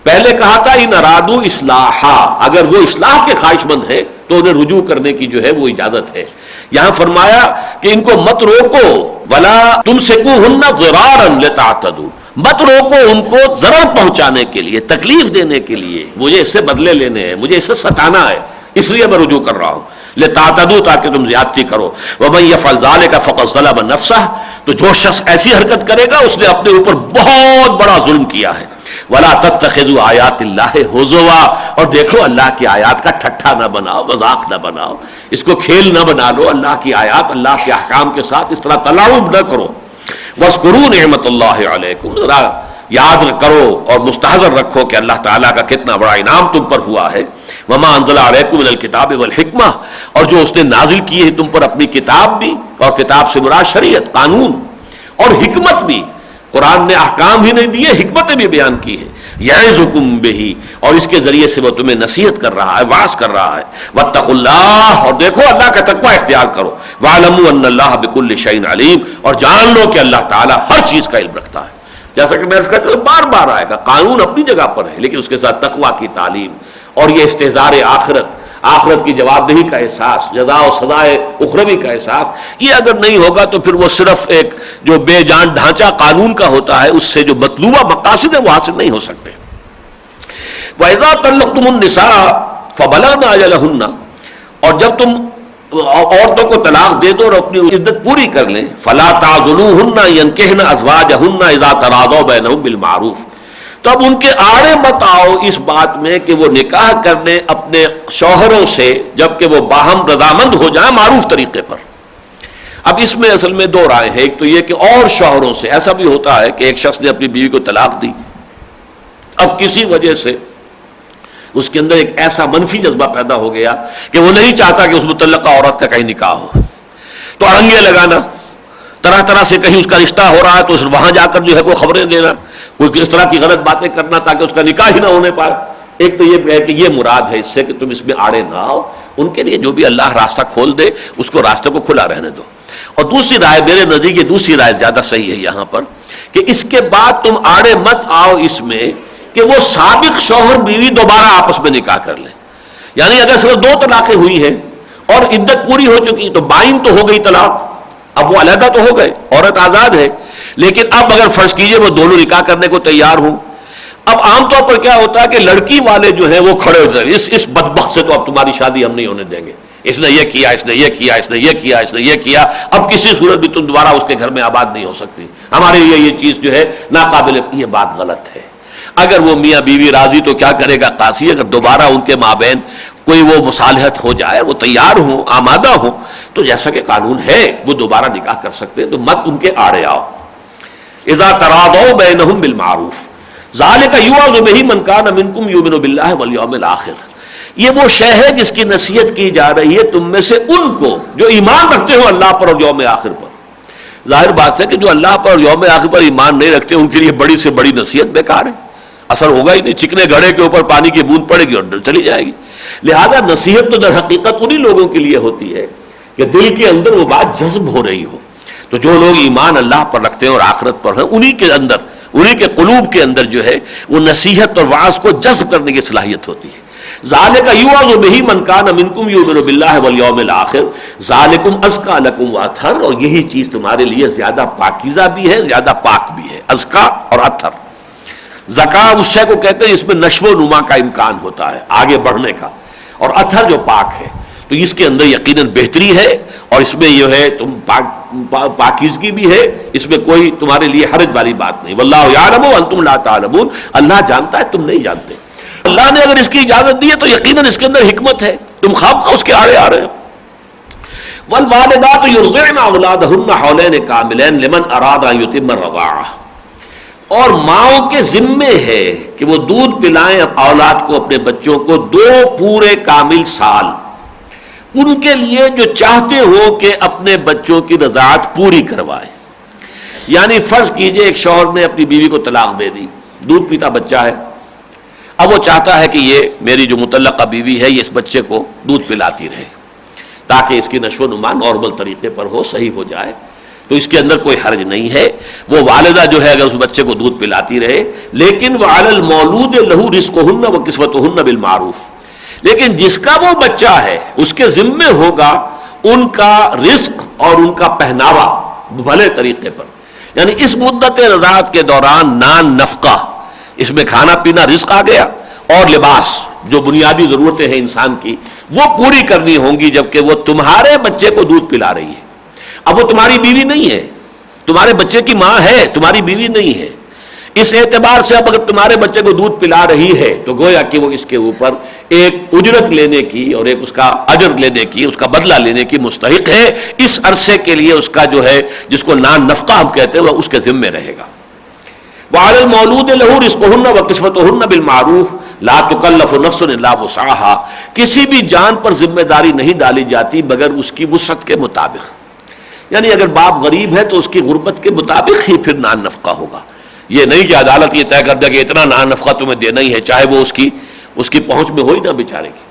پہلے کہا تھا ان ارادو اصلاحا، اگر وہ اصلاح کے خواہش مند ہے تو انہیں رجوع کرنے کی جو ہے وہ اجازت ہے. یہاں فرمایا کہ ان کو مت روکو، ولا تمسکوہن ضرارا لتعتدوا، مت روکو ان کو ضرر پہنچانے کے لیے، تکلیف دینے کے لیے، مجھے اس سے بدلے لینے ہیں، مجھے اس سے ستانا ہے، اس لیے میں رجوع کر رہا ہوں. لتعتدوا، تاکہ تم زیادتی کرو. ومن يفعل ذلك فقد ظلم نفسه، تو جو شخص ایسی حرکت کرے گا اس نے اپنے اوپر بہت بڑا ظلم کیا ہے. ولا تتخذوا آیات اللہ ہزوا، اور دیکھو اللہ کی آیات کا ٹھٹھا نہ بناؤ، مذاق نہ بناؤ، اس کو کھیل نہ بنا لو. اللہ کی آیات، اللہ کے احکام کے ساتھ اس طرح تلاعب نہ کرو. وَاذْكُرُوا نِعْمَتَ اللَّهِ عَلَيْكُمْ، ذرا یاد کرو اور مستحضر رکھو کہ اللہ تعالیٰ کا کتنا بڑا انعام تم پر ہوا ہے. وما انزل علیکم من الکتاب والحکمہ، اور جو اس نے نازل کی ہے تم پر اپنی کتاب بھی، اور کتاب سے مراد شریعت، قانون، اور حکمت بھی، قرآن نے احکام ہی نہیں دیے، حکمتیں بھی بیان کی ہے، یعظکم بہ، اور اس کے ذریعے سے وہ تمہیں نصیحت کر رہا ہے، واعظ کر رہا ہے، واتقوا اللہ، اور دیکھو اللہ کا تقوی اختیار کرو، واعلموا ان اللہ بکل شیء علیم، اور جان لو کہ اللہ تعالیٰ ہر چیز کا علم رکھتا ہے۔ جیسا کہ میں اس کا بار بار آئے گا، قانون اپنی جگہ پر ہے، لیکن اس کے ساتھ تقوی کی تعلیم، اور یہ استحضار آخرت کی جواب دہی کا احساس، جزا و سزائے اخروی کا احساس، یہ اگر نہیں ہوگا تو پھر وہ صرف ایک جو بے جان ڈھانچہ قانون کا ہوتا ہے، اس سے جو مطلوبہ مقاصد ہیں وہ حاصل نہیں ہو سکتے۔ وَإِذَا طَلَّقْتُمُ النِّسَاءَ فَبَلَغْنَ أَجَلَهُنَّ، اور جب تم عورتوں کو طلاق دے دو اور اپنی عدت پوری کر لیں، فَلَا تَعْضُلُوهُنَّ يَنكِحْنَ أَزْوَاجَهُنَّ إِذَا تَرَاضَوْا بَيْنَهُم بِالْمَعْرُوفِ، تو اب ان کے آڑے مت آؤ اس بات میں کہ وہ نکاح کرنے اپنے شوہروں سے جبکہ وہ باہم رضامند ہو جائیں معروف طریقے پر۔ اب اس میں اصل میں دو رائے ہیں، ایک تو یہ کہ اور شوہروں سے، ایسا بھی ہوتا ہے کہ ایک شخص نے اپنی بیوی کو طلاق دی، اب کسی وجہ سے اس کے اندر ایک ایسا منفی جذبہ پیدا ہو گیا کہ وہ نہیں چاہتا کہ اس متعلقہ عورت کا کہیں نکاح ہو، تو اڑنگے لگانا، طرح طرح سے کہیں اس کا رشتہ ہو رہا ہے تو وہاں جا کر جو ہے کوئی خبریں دینا، کوئی اس طرح کی غلط باتیں کرنا تاکہ اس کا نکاح ہی نہ ہونے پائے۔ ایک تو یہ ہے کہ یہ مراد ہے اس سے کہ تم اس میں آڑے نہ آؤ، ان کے لیے جو بھی اللہ راستہ کھول دے اس کو راستے کو کھلا رہنے دو۔ اور دوسری رائے، میرے نزدیک یہ دوسری رائے زیادہ صحیح ہے یہاں پر، کہ اس کے بعد تم آڑے مت آؤ اس میں کہ وہ سابق شوہر بیوی دوبارہ آپس میں نکاح کر لیں، یعنی اگر صرف 2 طلاقیں ہوئی ہیں اور عدت پوری ہو چکی تو بائن تو ہو گئی طلاق، اب وہ علیحدہ تو ہو گئے، عورت آزاد ہے، لیکن اب اگر فرض کیجئے وہ دونوں نکاح کرنے کو تیار ہوں، اب عام طور پر کیا ہوتا ہے کہ لڑکی والے جو ہیں وہ کھڑے ہو جائیں، اس بدبخت سے تو اب تمہاری شادی ہم نہیں ہونے دیں گے، اس نے یہ کیا، اس نے یہ کیا، اس نے یہ کیا، اس نے یہ کیا، اب کسی صورت بھی تم دوبارہ اس کے گھر میں آباد نہیں ہو سکتی، ہمارے لیے یہ چیز جو ہے ناقابل، یہ بات غلط ہے۔ اگر وہ میاں بیوی راضی تو کیا کرے گا قاضی، اگر دوبارہ ان کے مابین کوئی وہ مصالحت ہو جائے، وہ تیار ہوں، آمادہ ہوں، تو جیسا کہ قانون ہے وہ دوبارہ نکاح کر سکتے ہیں، تو مت ان کے آڑے آؤ۔ اذا تراضوا بینہم بالمعروف ذالک یوعظ بہ من کان منکم یؤمن باللہ والیوم الآخر، یہ وہ شے ہے جس کی نصیحت کی جا رہی ہے تم میں سے ان کو جو ایمان رکھتے ہو اللہ پر اور یوم آخر پر۔ ظاہر بات ہے کہ جو اللہ پر اور یوم آخر پر ایمان نہیں رکھتے ان کے لیے بڑی سے بڑی نصیحت بیکار ہے، اثر ہوگا ہی نہیں، چکنے گھڑے کے اوپر پانی کی بوند پڑے گی اور چلی جائے گی۔ لہذا نصیحت تو در حقیقت انہی لوگوں کے لیے ہوتی ہے کہ دل کے اندر وہ بات جذب ہو رہی ہو، تو جو لوگ ایمان اللہ پر رکھتے ہیں اور آخرت پر ہیں انہی کے اندر، انہی کے قلوب کے اندر جو ہے وہ نصیحت اور وعظ کو جذب کرنے کی صلاحیت ہوتی ہے۔ ذالک یوعظ بہ من کان منکم یؤمن باللہ والیوم الآخر ذالکم ازکی لکم واطہر، اور یہی چیز تمہارے لیے زیادہ پاکیزہ بھی ہے، زیادہ پاک بھی ہے، ازکی اور اطہر۔ زکا اس شے کو کہتے ہیں اس میں نشو و نما کا امکان ہوتا ہے، آگے بڑھنے کا، اور اطہر جو پاک ہے تو اس کے اندر یقیناً بہتری ہے، اور اس میں یہ ہے تم پاکیزگی بھی ہے، اس میں کوئی تمہارے لیے حرج والی بات نہیں۔ واللہ یعلم وانتم لا تعلمون، اللہ جانتا ہے تم نہیں جانتے، اللہ نے اگر اس کی اجازت دی ہے تو یقیناً اس کے اندر حکمت ہے، تم خواہ اس کے آڑے آ رہے ہو۔ والوالدات یرضعن اولادهن حولین کاملین لمن اراد ان یتم الرضاعہ، اور ماؤں کے ذمے ہے کہ وہ دودھ پلائیں اولاد کو، اپنے بچوں کو 2 پورے کامل سال، ان کے لیے جو چاہتے ہو کہ اپنے بچوں کی رضاعت پوری کروائے۔ یعنی فرض کیجئے ایک شوہر نے اپنی بیوی کو طلاق دے دی، دودھ پیتا بچہ ہے، اب وہ چاہتا ہے کہ یہ میری جو متعلقہ بیوی ہے یہ اس بچے کو دودھ پلاتی رہے تاکہ اس کی نشو و نما نارمل طریقے پر ہو، صحیح ہو جائے، تو اس کے اندر کوئی حرج نہیں ہے، وہ والدہ جو ہے اگر اس بچے کو دودھ پلاتی رہے، لیکن وعلی المولود لہ رزقہن وکسوتہن بالمعروف، لیکن جس کا وہ بچہ ہے اس کے ذمے ہوگا ان کا رزق اور ان کا پہناوا بھلے طریقے پر، یعنی اس مدت رضاعت کے دوران نان نفقہ، اس میں کھانا پینا رزق آ گیا، اور لباس جو بنیادی ضرورتیں ہیں انسان کی وہ پوری کرنی ہوں گی، جبکہ وہ تمہارے بچے کو دودھ پلا رہی ہے۔ اب وہ تمہاری بیوی نہیں ہے، تمہارے بچے کی ماں ہے، تمہاری بیوی نہیں ہے، اس اعتبار سے اب اگر تمہارے بچے کو دودھ پلا رہی ہے تو گویا کہ وہ اس کے اوپر ایک اجرت لینے کی اور ایک اس کا اجر لینے کی، اس کا بدلہ لینے کی مستحق ہے، اس عرصے کے لیے اس کا جو ہے جس کو نان نفقہ ہم کہتے ہیں وہ اس کے ذمے رہے گا۔ وعلی المولود لہ رزقہن وکسوتہن بالمعروف لا تکلف نفس الا وسعها، کسی بھی جان پر ذمہ داری نہیں ڈالی جاتی مگر اس کی وسعت کے مطابق، یعنی اگر باپ غریب ہے تو اس کی غربت کے مطابق ہی پھر نان نفقہ ہوگا. یہ نہیں کہ عدالت یہ طے کر دے کہ اتنا نان نفقہ تمہیں دینا ہی ہے، چاہے وہ اس کی پہنچ میں ہو ہی نہ بیچارے کی.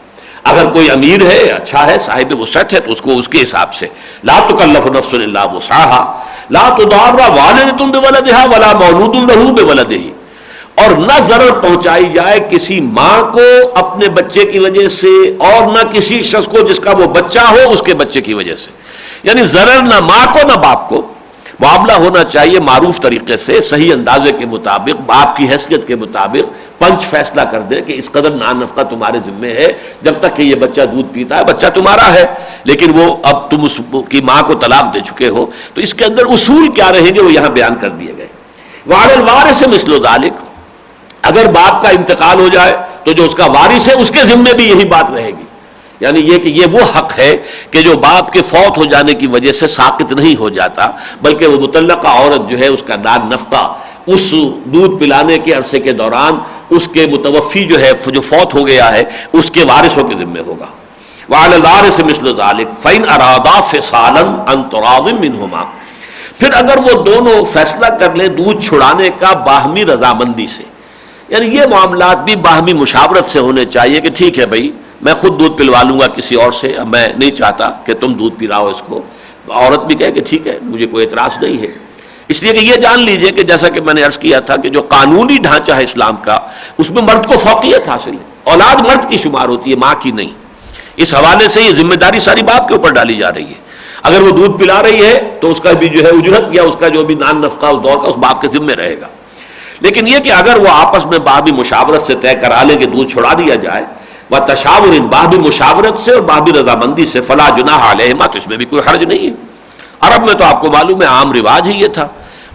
اگر کوئی امیر ہے، اچھا ہے، صاحب وسعت ہے، تو اس کو اس کے حساب سے. لا تکلف نفس الا وسعها لا تضار والدة بولدها ولا مولود له بولده، اور نہ ضرر پہنچائی جائے کسی ماں کو اپنے بچے کی وجہ سے، اور نہ کسی شخص کو جس کا وہ بچہ ہو اس کے بچے کی وجہ سے. یعنی ضرر نہ ماں کو نہ باپ کو. معاملہ ہونا چاہیے معروف طریقے سے، صحیح اندازے کے مطابق، باپ کی حیثیت کے مطابق. پنچ فیصلہ کر دے کہ اس قدر نان نفقہ تمہارے ذمے ہے، جب تک کہ یہ بچہ دودھ پیتا ہے بچہ تمہارا ہے، لیکن وہ اب تم اس کی ماں کو طلاق دے چکے ہو. تو اس کے اندر اصول کیا رہیں گے وہ یہاں بیان کر دیے گئے. وعلی الوارث مثل ذلک، اگر باپ کا انتقال ہو جائے تو جو اس کا وارث ہے اس کے ذمے بھی یہی بات رہے گی. یعنی یہ کہ یہ وہ حق ہے کہ جو باپ کے فوت ہو جانے کی وجہ سے ساقط نہیں ہو جاتا، بلکہ وہ مطلقہ عورت جو ہے اس کا نان نفقہ اس دودھ پلانے کے عرصے کے دوران اس کے متوفی جو ہے، جو فوت ہو گیا ہے، اس کے وارثوں کے ذمہ ہوگا. وعلی الوارث مثل ذلک فإن أرادا فصالا عن تراض منهما، پھر اگر وہ دونوں فیصلہ کر لیں دودھ چھڑانے کا باہمی رضامندی سے، یعنی یہ معاملات بھی باہمی مشاورت سے ہونے چاہیے کہ ٹھیک ہے بھائی میں خود دودھ پلوا لوں گا کسی اور سے، میں نہیں چاہتا کہ تم دودھ پلاؤ اس کو. عورت بھی کہے کہ ٹھیک ہے مجھے کوئی اعتراض نہیں ہے. اس لیے کہ یہ جان لیجئے کہ جیسا کہ میں نے عرض کیا تھا کہ جو قانونی ڈھانچہ ہے اسلام کا اس میں مرد کو فوقیت حاصل ہے، اولاد مرد کی شمار ہوتی ہے، ماں کی نہیں. اس حوالے سے یہ ذمہ داری ساری باپ کے اوپر ڈالی جا رہی ہے. اگر وہ دودھ پلا رہی ہے تو اس کا بھی جو ہے اجرت یا اس کا جو بھی نان نفقہ اس دور کا اس باپ کے ذمہ رہے گا. لیکن یہ کہ اگر وہ آپس میں باہمی مشاورت سے طے کرا لے کہ دودھ چھڑا دیا جائے، وتشاور، باہمی مشاورت سے اور باہمی رضامندی سے، فلا جناح علیہما، تو اس میں بھی کوئی حرج نہیں ہے. عرب میں تو آپ کو معلوم ہے عام رواج ہی یہ تھا.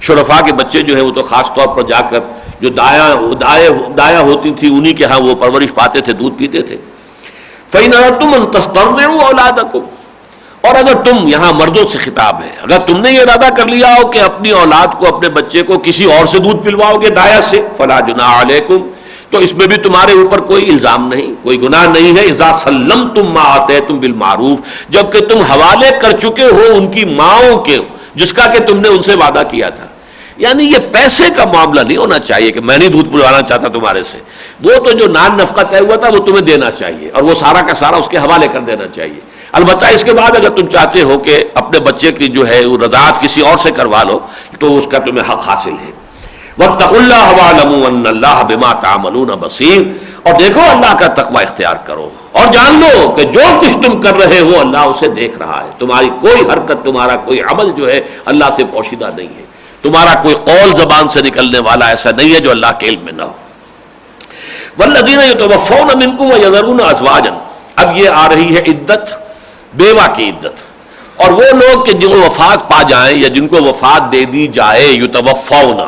شرفاء کے بچے جو ہیں وہ تو خاص طور پر جا کر جو دایا ہوتی تھی انہی کے ہاں وہ پرورش پاتے تھے، دودھ پیتے تھے. فإن أردتم أن تسترضعوا أولادكم، اور اگر تم، یہاں مردوں سے خطاب ہے، اگر تم نے یہ ارادہ کر لیا ہو کہ اپنی اولاد کو، اپنے بچے کو کسی اور سے دودھ پلواؤ گے دایا سے، فلا جناح علیکم، تو اس میں بھی تمہارے اوپر کوئی الزام نہیں، کوئی گناہ نہیں ہے. اذا سلمتم ما آتیتم بالمعروف، جبکہ تم حوالے کر چکے ہو ان کی ماؤں کے جس کا کہ تم نے ان سے وعدہ کیا تھا. یعنی یہ پیسے کا معاملہ نہیں ہونا چاہیے کہ میں نہیں دودھ پلوانا چاہتا تمہارے سے، وہ تو جو نان نفقہ طے ہوا تھا وہ تمہیں دینا چاہیے اور وہ سارا کا سارا اس کے حوالے کر دینا چاہیے. البتہ اس کے بعد اگر تم چاہتے ہو کہ اپنے بچے کی جو ہے وہ رضاعت کسی اور سے کروا لو تو اس کا تمہیں حق حاصل ہے. واتقوا اللہ واعلموا ان اللہ بما تعملون بصیر، اور دیکھو اللہ کا تقوی اختیار کرو اور جان لو کہ جو کچھ تم کر رہے ہو اللہ اسے دیکھ رہا ہے. تمہاری کوئی حرکت، تمہارا کوئی عمل جو ہے اللہ سے پوشیدہ نہیں ہے. تمہارا کوئی قول زبان سے نکلنے والا ایسا نہیں ہے جو اللہ کے علم میں نہ ہو. والذین یتوفون منکم ویذرون ازواجا، اب یہ آ رہی ہے عدت، بیوہ کی عدت. اور وہ لوگ کہ جن کو وفات پا جائیں یا جن کو وفات دے دی جائے، یتوفون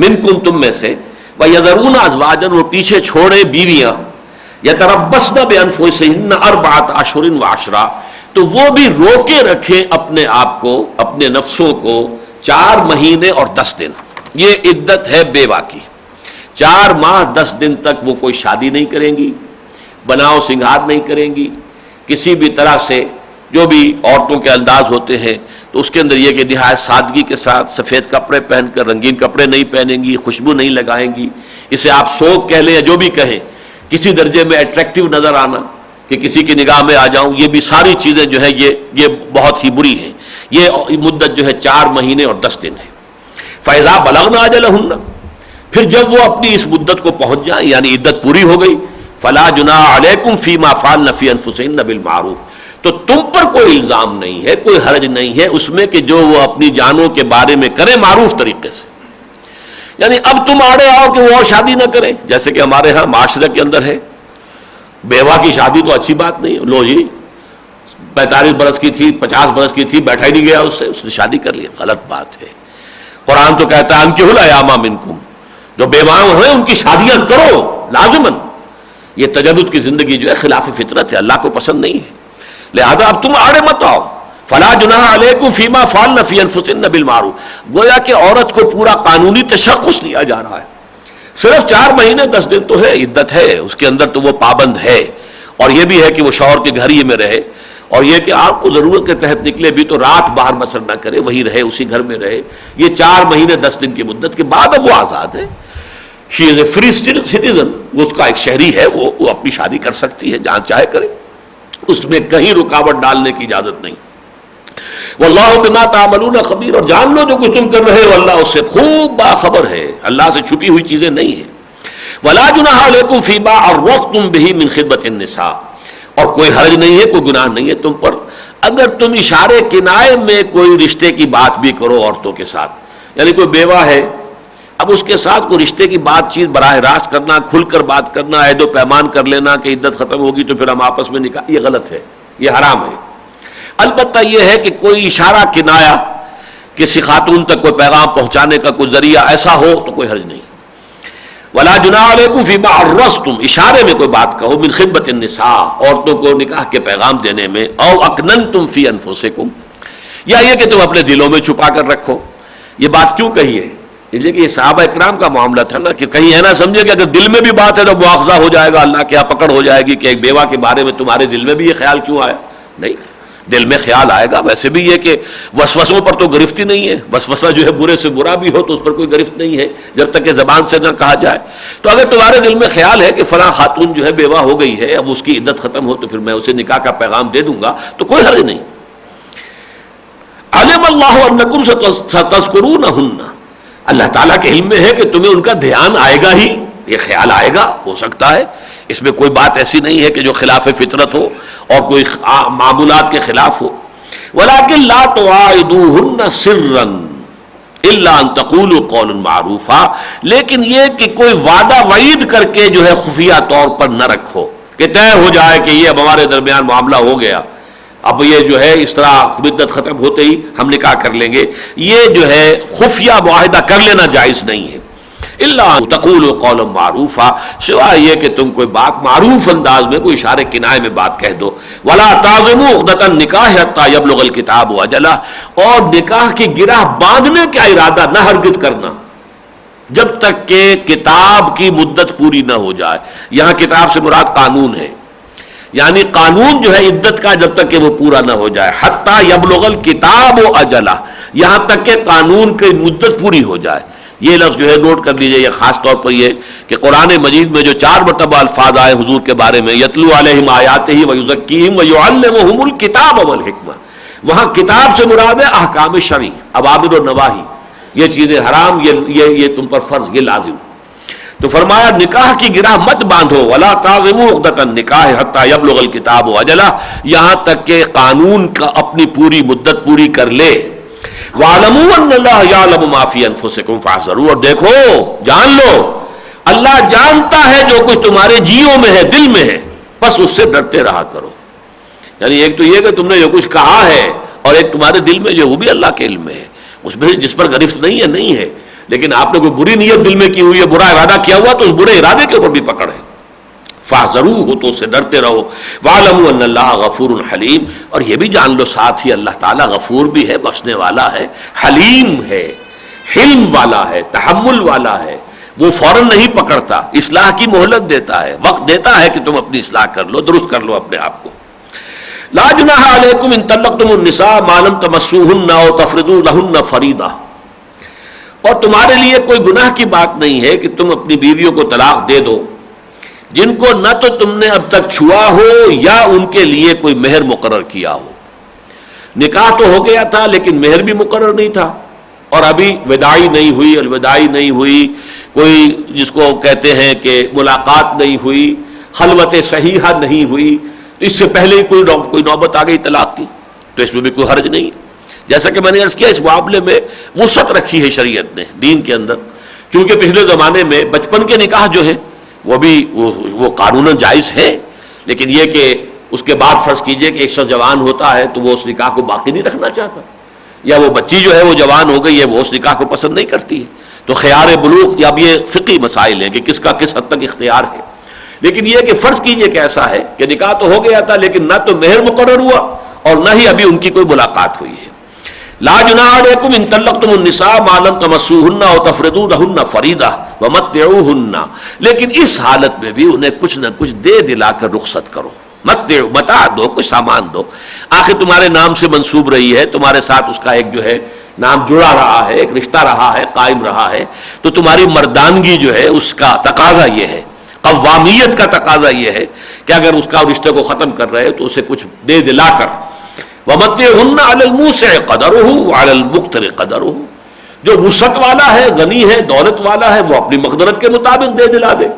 منکم، تم میں سے، ویذرون ازواجا، وہ پیچھے چھوڑے بیویاں، یتربصن بانفسہن اربعۃ اشہر وعشرا، تو وہ بھی روکے رکھیں اپنے آپ کو، اپنے نفسوں کو 4 مہینے اور 10 دن. یہ عدت ہے بیوہ کی. 4 ماہ 10 دن تک وہ کوئی شادی نہیں کریں گی، بناؤ سنگھار نہیں کریں گی، کسی بھی طرح سے جو بھی عورتوں کے انداز ہوتے ہیں تو اس کے اندر یہ کہ نہایت سادگی کے ساتھ سفید کپڑے پہن کر، رنگین کپڑے نہیں پہنیں گی، خوشبو نہیں لگائیں گی. اسے آپ سوگ کہہ لیں یا جو بھی کہیں، کسی درجے میں اٹریکٹیو نظر آنا کہ کسی کی نگاہ میں آ جاؤں، یہ بھی ساری چیزیں جو ہے یہ بہت ہی بری ہیں. یہ مدت جو ہے 4 مہینے اور 10 دن ہے. فَإِذَا بَلَغْنَ أَجَلَهُنَّ، پھر جب وہ اپنی اس مدت کو پہنچ جائیں یعنی عدت پوری ہو گئی، فَلَا جُنَاحَ عَلَيْكُمْ فِي مَا فَعَلْنَ فِي أَنفُسِهِنَّ بِالْمَعْرُوفِ، تو تم پر کوئی الزام نہیں ہے، کوئی حرج نہیں ہے اس میں کہ جو وہ اپنی جانوں کے بارے میں کرے معروف طریقے سے. یعنی اب تم آڑے آؤ کہ وہ اور شادی نہ کرے، جیسے کہ ہمارے ہاں معاشرے کے اندر ہے، بیوہ کی شادی تو اچھی بات نہیں، لو جی 45 برس کی تھی، 50 برس کی تھی، بیٹھا ہی نہیں گیا اس نے شادی کر لی، غلط بات ہے. قرآن تو کہتا ہے انکحوا الایام منکم، جو بیواں ہیں ان کی شادیاں کرو لازماً. یہ تجدد کی زندگی جو ہے خلاف فطرت ہے، اللہ کو پسند نہیں ہے. لہذا اب تم آڑے مت آؤ. فلا جناح علیکم فیما فعلن فی انفسہن بالمعروف، گویا کہ عورت کو پورا قانونی تشخص دیا جا رہا ہے. صرف 4 مہینے 10 دن تو ہے، عدت ہے اس کے اندر، تو وہ پابند ہے. اور یہ بھی ہے کہ وہ شوہر کے گھر ہی میں رہے، اور یہ کہ آپ کو ضرورت کے تحت نکلے بھی تو رات باہر بسر نہ کرے، وہی رہے، اسی گھر میں رہے. یہ 4 مہینے 10 دن کی مدت کے بعد اب وہ آزاد ہے. شی از اے فری سٹیزن، وہ اس کا ایک شہری ہے، وہ اپنی شادی کر سکتی ہے جہاں چاہے کرے، اس میں کہیں رکاوٹ ڈالنے کی اجازت نہیں. واللہ بما تعملون خبیر، اور جان لو جو کچھ تم کر رہے ہو اللہ اس سے خوب باخبر ہے، اللہ سے چھپی ہوئی چیزیں نہیں ہیں. ولا جناح علیکم فیما عرضتم به من خطبۃ النساء، اور کوئی حرج نہیں ہے، کوئی گناہ نہیں ہے تم پر اگر تم اشارے کنائے میں کوئی رشتے کی بات بھی کرو عورتوں کے ساتھ. یعنی کوئی بیوہ ہے، اب اس کے ساتھ کوئی رشتے کی بات چیت براہ راست کرنا، کھل کر بات کرنا، عہد و پیمان کر لینا کہ عدت ختم ہوگی تو پھر ہم آپس میں نکاح، یہ غلط ہے، یہ حرام ہے. البتہ یہ ہے کہ کوئی اشارہ کنایا کسی خاتون تک کوئی پیغام پہنچانے کا کوئی ذریعہ ایسا ہو تو کوئی حرج نہیں. ولا جناح علیکم فیما عرضتم، اشارے میں کوئی بات کہو، من خطبۃ النساء، عورتوں کو نکاح کے پیغام دینے میں، او اکننتم فی انفسکم، یا یہ کہ تم اپنے دلوں میں چھپا کر رکھو. یہ بات کیوں کہی ہے؟ اس لیے کہ یہ صحابہ اکرام کا معاملہ تھا نا، کہ کہیں ایسا سمجھے کہ اگر دل میں بھی بات ہے تو مواخذہ ہو جائے گا، اللہ کے یہاں پکڑ ہو جائے گی کہ ایک بیوہ کے بارے میں تمہارے دل میں بھی یہ خیال کیوں آیا. نہیں، دل میں خیال آئے گا. ویسے بھی یہ کہ وسوسوں پر تو گرفت ہی نہیں ہے، وسوسہ جو ہے برے سے برا بھی ہو تو اس پر کوئی گرفت نہیں ہے جب تک کہ زبان سے نہ کہا جائے. تو اگر تمہارے دل میں خیال ہے کہ فلاں خاتون جو ہے بیوہ ہو گئی ہے، اب اس کی عدت ختم ہو تو پھر میں اسے نکاح کا پیغام دے دوں گا، تو کوئی حرج نہیں. علم اللہ انکم ستذکرونہن، اللہ تعالیٰ کے علم میں ہے کہ تمہیں ان کا دھیان آئے گا ہی، یہ خیال آئے گا، ہو سکتا ہے. اس میں کوئی بات ایسی نہیں ہے کہ جو خلاف فطرت ہو اور کوئی معمولات کے خلاف ہو. ولیکن لا تواعدوہن سرا الا ان تقولوا قولا معروفا، لیکن یہ کہ کوئی وعدہ وعید کر کے جو ہے خفیہ طور پر نہ رکھو کہ طے ہو جائے کہ یہ اب ہمارے درمیان معاملہ ہو گیا، اب یہ جو ہے اس طرح مدت ختم ہوتے ہی ہم نکاح کر لیں گے. یہ جو ہے خفیہ معاہدہ کر لینا جائز نہیں ہے. الا تقولوا قولا معروفا، سوائے یہ کہ تم کوئی بات معروف انداز میں، کوئی اشارے کنائے میں بات کہہ دو. ولا تعزموا عقدۃ النکاح حتى يبلغ الکتاب اجلہ، اور نکاح کی گرہ باندھنے کا ارادہ نہ ہرگز کرنا جب تک کہ کتاب کی مدت پوری نہ ہو جائے. یہاں کتاب سے مراد قانون ہے، یعنی قانون جو ہے عدت کا جب تک کہ وہ پورا نہ ہو جائے. حتى يبلغ الکتاب اجلہ، یہاں تک کہ قانون کی مدت پوری ہو جائے. یہ لفظ جو ہے نوٹ کر لیجئے، یہ خاص طور پر یہ کہ قرآن مجید میں جو 4 مرتبہ الفاظ آئے حضور کے بارے میں، یتلو علیہم آیاتہ ویزکیہم ویعلمہم الکتاب والحکمہ، وہاں کتاب سے مراد ہے احکام شرعی، اوامر و نواہی، یہ چیزیں حرام، یہ تم پر فرض، یہ لازم. تو فرمایا نکاح کی گرہ مت باندھو، ولا تعزموا عقدۃ النکاح حتى يبلغ الکتاب اجلہ، یہاں تک کہ قانون کا اپنی پوری مدت پوری کر لے. وَاعْلَمُوا أَنَّ اللَّهَ يَعْلَمُ مَا فِي أَنفُسِكُمْ فَاحْذَرُوا، اور دیکھو، جان لو اللہ جانتا ہے جو کچھ تمہارے جیوں میں ہے، دل میں ہے، بس اس سے ڈرتے رہا کرو. یعنی ایک تو یہ کہ تم نے جو کچھ کہا ہے، اور ایک تمہارے دل میں جو وہ بھی اللہ کے علم میں ہے، اس میں جس پر گرفت نہیں ہے، لیکن آپ نے کوئی بری نیت دل میں کی ہوئی ہے، برا ارادہ کیا ہوا، تو اس برے ارادے کے اوپر بھی پکڑ ہے. فاحذروہ، تو اس سے ڈرتے رہو. وَاعْلَمُوا أَنَّ اللَّهَ غَفُورٌ حَلِيمٌ، اور یہ بھی جان لو ساتھ ہی اللہ تعالیٰ غفور بھی ہے، بخشنے والا ہے، حلیم ہے، حلم والا ہے، تحمل والا ہے. وہ فوراً نہیں پکڑتا، اصلاح کی مہلت دیتا ہے، وقت دیتا ہے کہ تم اپنی اصلاح کر لو، درست کر لو اپنے آپ کو. لا جناح علیکم ان طلقتم النساء ما لم تمسوهن او تفرضوا لهن فریضہ، اور تمہارے لیے کوئی گناہ کی بات نہیں ہے کہ تم اپنی بیویوں کو طلاق دے دو جن کو نہ تو تم نے اب تک چھوا ہو یا ان کے لیے کوئی مہر مقرر کیا ہو. نکاح تو ہو گیا تھا لیکن مہر بھی مقرر نہیں تھا، اور ابھی وداعی نہیں ہوئی، الوداعی نہیں ہوئی، کوئی جس کو کہتے ہیں کہ ملاقات نہیں ہوئی، خلوت صحیحہ نہیں ہوئی، اس سے پہلے ہی کوئی نوبت آ گئی طلاق کی، تو اس میں بھی کوئی حرج نہیں. جیسا کہ میں نے عرض کیا، اس معاملے میں وسعت رکھی ہے شریعت نے دین کے اندر، کیونکہ پچھلے زمانے میں بچپن کے نکاح جو ہے وہ بھی وہ قانوناً جائز ہے، لیکن یہ کہ اس کے بعد فرض کیجئے کہ ایک شخص جوان ہوتا ہے تو وہ اس نکاح کو باقی نہیں رکھنا چاہتا، یا وہ بچی جو ہے وہ جوان ہو گئی ہے، وہ اس نکاح کو پسند نہیں کرتی ہے، تو خیار بلوغ، یا اب یہ فقہی مسائل ہیں کہ کس کا کس حد تک اختیار ہے. لیکن یہ کہ فرض کیجئے کہ ایسا ہے کہ نکاح تو ہو گیا تھا لیکن نہ تو مہر مقرر ہوا اور نہ ہی ابھی ان کی کوئی ملاقات ہوئی ہے. لا جناح علیکم ان طلقتم النساء ما لم تمسوهن او تفرضوا لهن فریضہ وَمَتِّعُوهُنَّ، لیکن اس حالت میں بھی انہیں کچھ نہ کچھ دے دلا کر رخصت کرو. متاع دو، کچھ سامان دو. آخر تمہارے نام سے منسوب رہی ہے، تمہارے ساتھ اس کا ایک جو ہے نام جڑا رہا ہے، ایک رشتہ رہا ہے، قائم رہا ہے، تو تمہاری مردانگی جو ہے اس کا تقاضا یہ ہے، قوامیت کا تقاضا یہ ہے کہ اگر اس کا رشتے کو ختم کر رہے تو اسے کچھ دے دلا کر. وَمَتِّعُوهُنَّ عَلَى الْمُوسِعِ قَدَرُهُ وَعَلَى الْمُقْتِرِ قَدَرُهُ، جو وسعت والا ہے، غنی ہے، دولت والا ہے، وہ اپنی مقدرت کے مطابق دے دلا دے،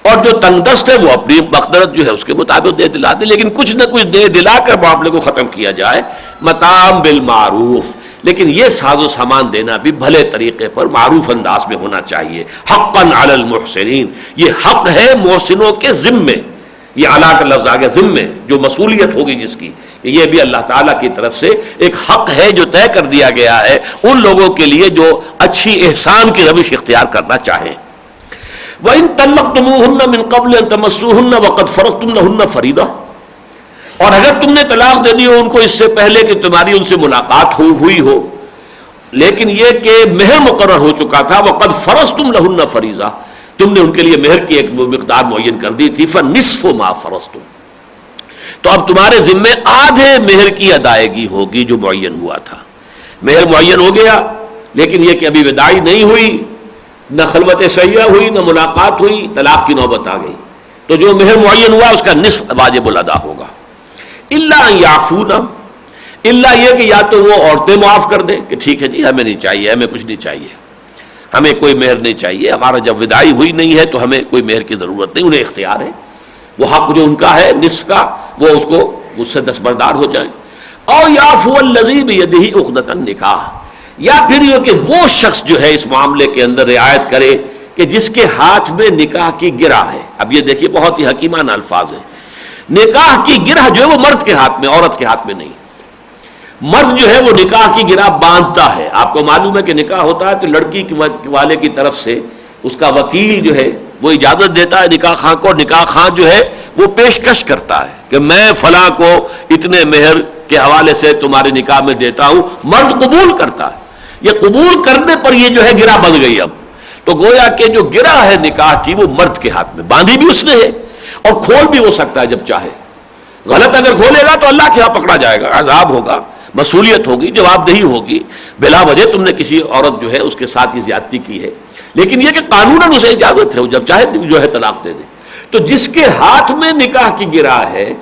اور جو تنگ دست ہے وہ اپنی مقدرت جو ہے اس کے مطابق دے دلا دے، لیکن کچھ نہ کچھ دے دلا کر معاملے کو ختم کیا جائے. متاع بالمعروف، لیکن یہ ساز و سامان دینا بھی بھلے طریقے پر معروف انداز میں ہونا چاہیے. حقا علی المحسنین، یہ حق ہے محسنوں کے ذمے. یہ اعلیٰ کا لفظ آ گیا ذمے، جو مسئولیت ہوگی جس کی، یہ بھی اللہ تعالیٰ کی طرف سے ایک حق ہے جو طے کر دیا گیا ہے ان لوگوں کے لیے جو اچھی احسان کی روش اختیار کرنا چاہیں. وَإِن طَلَّقْتُمُوهُنَّ مِن قَبْلِ أَن تَمَسُّوهُنَّ وَقَدْ فَرَضْتُمْ لَهُنَّ فَرِيضَةً، اور اگر تم نے طلاق دے دی ہو ان کو اس سے پہلے کہ تمہاری ان سے ملاقات ہوئی ہو، لیکن یہ کہ مہر مقرر ہو چکا تھا، وَقَدْ فَرَضْتُمْ لَهُنَّ فَرِيضَةً، تم نے ان کے لیے مہر کی ایک مقدار معین کر دی تھی، فَنِصْفُ مَا فَرَضْتُمْ، تو اب تمہارے ذمے آدھے مہر کی ادائیگی ہوگی جو معین ہوا تھا. مہر معین ہو گیا، لیکن یہ کہ ابھی وداعی نہیں ہوئی، نہ خلوت سیاح ہوئی، نہ ملاقات ہوئی، طلاق کی نوبت آ گئی، تو جو مہر معین ہوا اس کا نصف واجب الادا ہوگا. الا ان یعفون، الا یہ کہ یا تو وہ عورتیں معاف کر دیں کہ ٹھیک ہے جی ہمیں نہیں چاہیے، ہمیں کچھ نہیں چاہیے، ہمیں کوئی مہر نہیں چاہیے، ہمارا جب وداعی ہوئی نہیں ہے تو ہمیں کوئی مہر کی ضرورت نہیں، انہیں اختیار ہے، وہ حق جو ان کا ہے نصف کا وہ اس سے دستبردار ہو جائیں. او یعفو الذی بیدہ عقدۃ النکاح، یا پھر یہ کہ وہ شخص جو ہے اس معاملے کے اندر رعایت کرے کہ جس کے ہاتھ میں نکاح کی گرہ ہے. اب یہ دیکھیے بہت ہی حکیمانہ الفاظ ہیں. نکاح کی گرہ جو ہے وہ مرد کے ہاتھ میں، عورت کے ہاتھ میں نہیں. مرد جو ہے وہ نکاح کی گرہ باندھتا ہے. آپ کو معلوم ہے کہ نکاح ہوتا ہے تو لڑکی والے کی طرف سے اس کا وکیل جو ہے وہ اجازت دیتا ہے نکاح خواہ کو، اور نکاح خواہ جو ہے وہ پیشکش کرتا ہے کہ میں فلاں کو اتنے مہر کے حوالے سے تمہارے نکاح میں دیتا ہوں. مرد قبول کرتا ہے. یہ قبول کرنے پر یہ جو ہے گرہ بن گئی. اب تو گویا کہ جو گرہ ہے نکاح کی وہ مرد کے ہاتھ میں، باندھی بھی اس نے ہے اور کھول بھی ہو سکتا ہے جب چاہے. غلط اگر کھولے گا تو اللہ کے ہاں پکڑا جائے گا، عذاب ہوگا، مسئولیت ہوگی، جواب دہی ہوگی. بلا وجہ تم نے کسی عورت جو ہے اس کے ساتھ یہ زیادتی کی ہے، لیکن یہ کہ قانوناً اسے اجازت ہے، وہ جب چاہے جو ہے طلاق دے دے. تو جس کے ہاتھ میں نکاح کی گرہ ہے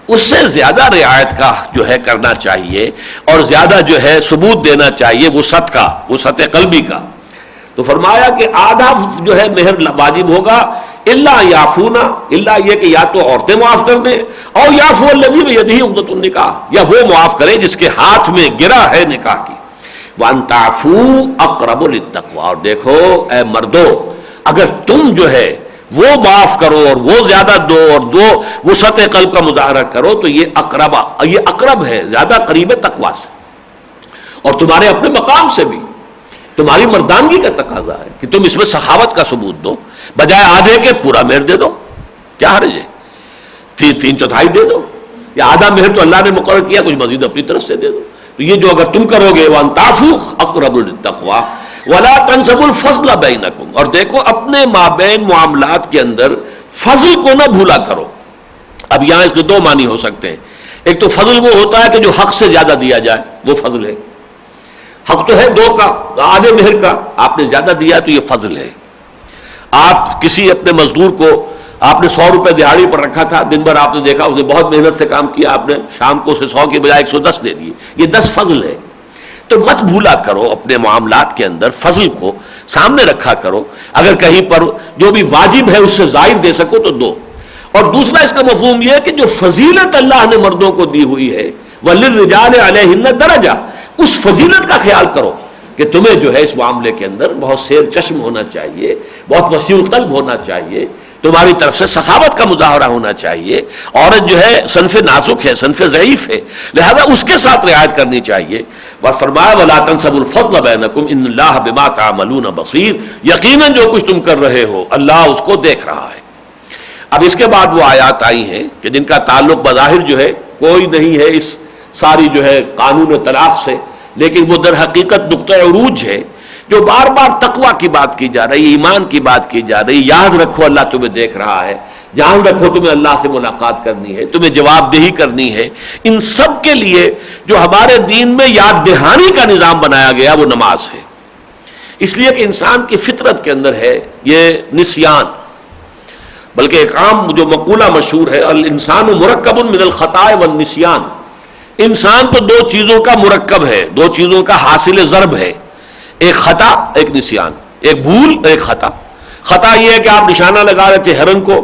اس سے زیادہ رعایت کا جو ہے کرنا چاہیے اور زیادہ جو ہے ثبوت دینا چاہیے وسعت کا، وسعت قلبی کا. تو فرمایا کہ آدھا جو ہے مہر واجب ہوگا. الا یعفونا، الا یہ کہ یا تو عورتیں معاف کر دیں، اور یعفو الذی بیدہ عقدۃ النکاح، یا وہ معاف کرے جس کے ہاتھ میں گرہ ہے نکاح کی. وان تعفوا اقرب للتقوی، اور دیکھو اے مردو اگر تم جو ہے وہ معاف کرو اور وہ زیادہ دو اور دو وسعت قلب کا مظاہرہ کرو تو یہ اقرب ہے، زیادہ قریب ہے تقویٰ سے، اور تمہارے اپنے مقام سے بھی تمہاری مردانگی کا تقاضا ہے کہ تم اس میں سخاوت کا ثبوت دو. بجائے آدھے کے پورا مہر دے دو، کیا حرج ہے؟ تین چوتھائی دے دو، یا آدھا مہر تو اللہ نے مقرر کیا، کچھ مزید اپنی طرف سے دے دو. تو یہ جو اگر تم کرو گے وان تعفوا اقرب للتقوی ولا تنسبوا الفضل بینکم، اور دیکھو اپنے مابین معاملات کے اندر فضل کو نہ بھولا کرو. اب یہاں اس کے دو معنی ہو سکتے ہیں. ایک تو فضل وہ ہوتا ہے کہ جو حق سے زیادہ دیا جائے، وہ فضل ہے. حق تو ہے دو کا، آدھے مہر کا، آپ نے زیادہ دیا تو یہ فضل ہے. آپ کسی اپنے مزدور کو آپ نے 100 روپے دہاڑی پر رکھا تھا، دن بھر آپ نے دیکھا اس نے بہت محنت سے کام کیا، آپ نے شام کو اسے 100 کی بجائے 110 دے دیے، یہ 10 فضل ہے. تو مت بھولا کرو اپنے معاملات کے اندر فضل کو سامنے رکھا کرو. اگر کہیں پر جو بھی واجب ہے اس سے زائد دے سکو تو دو. اور دوسرا اس کا مفہوم یہ ہے کہ جو فضیلت اللہ نے مردوں کو دی ہوئی ہے وَلِلرِّجَالِ عَلَيْهِنَّ دَرَجَةٌ، اس فضیلت کا خیال کرو کہ تمہیں جو ہے اس معاملے کے اندر بہت سیر چشم ہونا چاہیے، بہت وسیع القلب ہونا چاہیے، تمہاری طرف سے سخاوت کا مظاہرہ ہونا چاہیے. عورت جو ہے صنف نازک ہے، صنف ضعیف ہے، لہذا اس کے ساتھ رعایت کرنی چاہیے. اور فرمایا وَلَا تَنْسَبُوا الْفَضْلَ بَيْنَكُمْ إِنَّ اللَّهَ بِمَا تَعْمَلُونَ بَصِيرٌ، یقیناً جو کچھ تم کر رہے ہو اللہ اس کو دیکھ رہا ہے. اب اس کے بعد وہ آیات آئی ہیں کہ جن کا تعلق بظاہر جو ہے کوئی نہیں ہے اس ساری جو ہے قانون طلاق سے، لیکن وہ در حقیقت نقطہ عروج ہے جو بار بار تقوی کی بات کی جا رہی ہے، ایمان کی بات کی جا رہی ہے، یاد رکھو اللہ تمہیں دیکھ رہا ہے، جان رکھو تمہیں اللہ سے ملاقات کرنی ہے، تمہیں جواب دہی کرنی ہے، ان سب کے لیے جو ہمارے دین میں یاد دہانی کا نظام بنایا گیا وہ نماز ہے. اس لیے کہ انسان کی فطرت کے اندر ہے یہ نسیان، بلکہ ایک عام جو مقولہ مشہور ہے، الانسان مرکب من الخطاء والنسیان، انسان تو دو چیزوں کا مرکب ہے، دو چیزوں کا حاصل ضرب ہے، ایک خطا ایک نسیان، ایک بھول ایک خطا. خطا یہ ہے کہ آپ نشانہ لگا رہے تھے ہرن کو،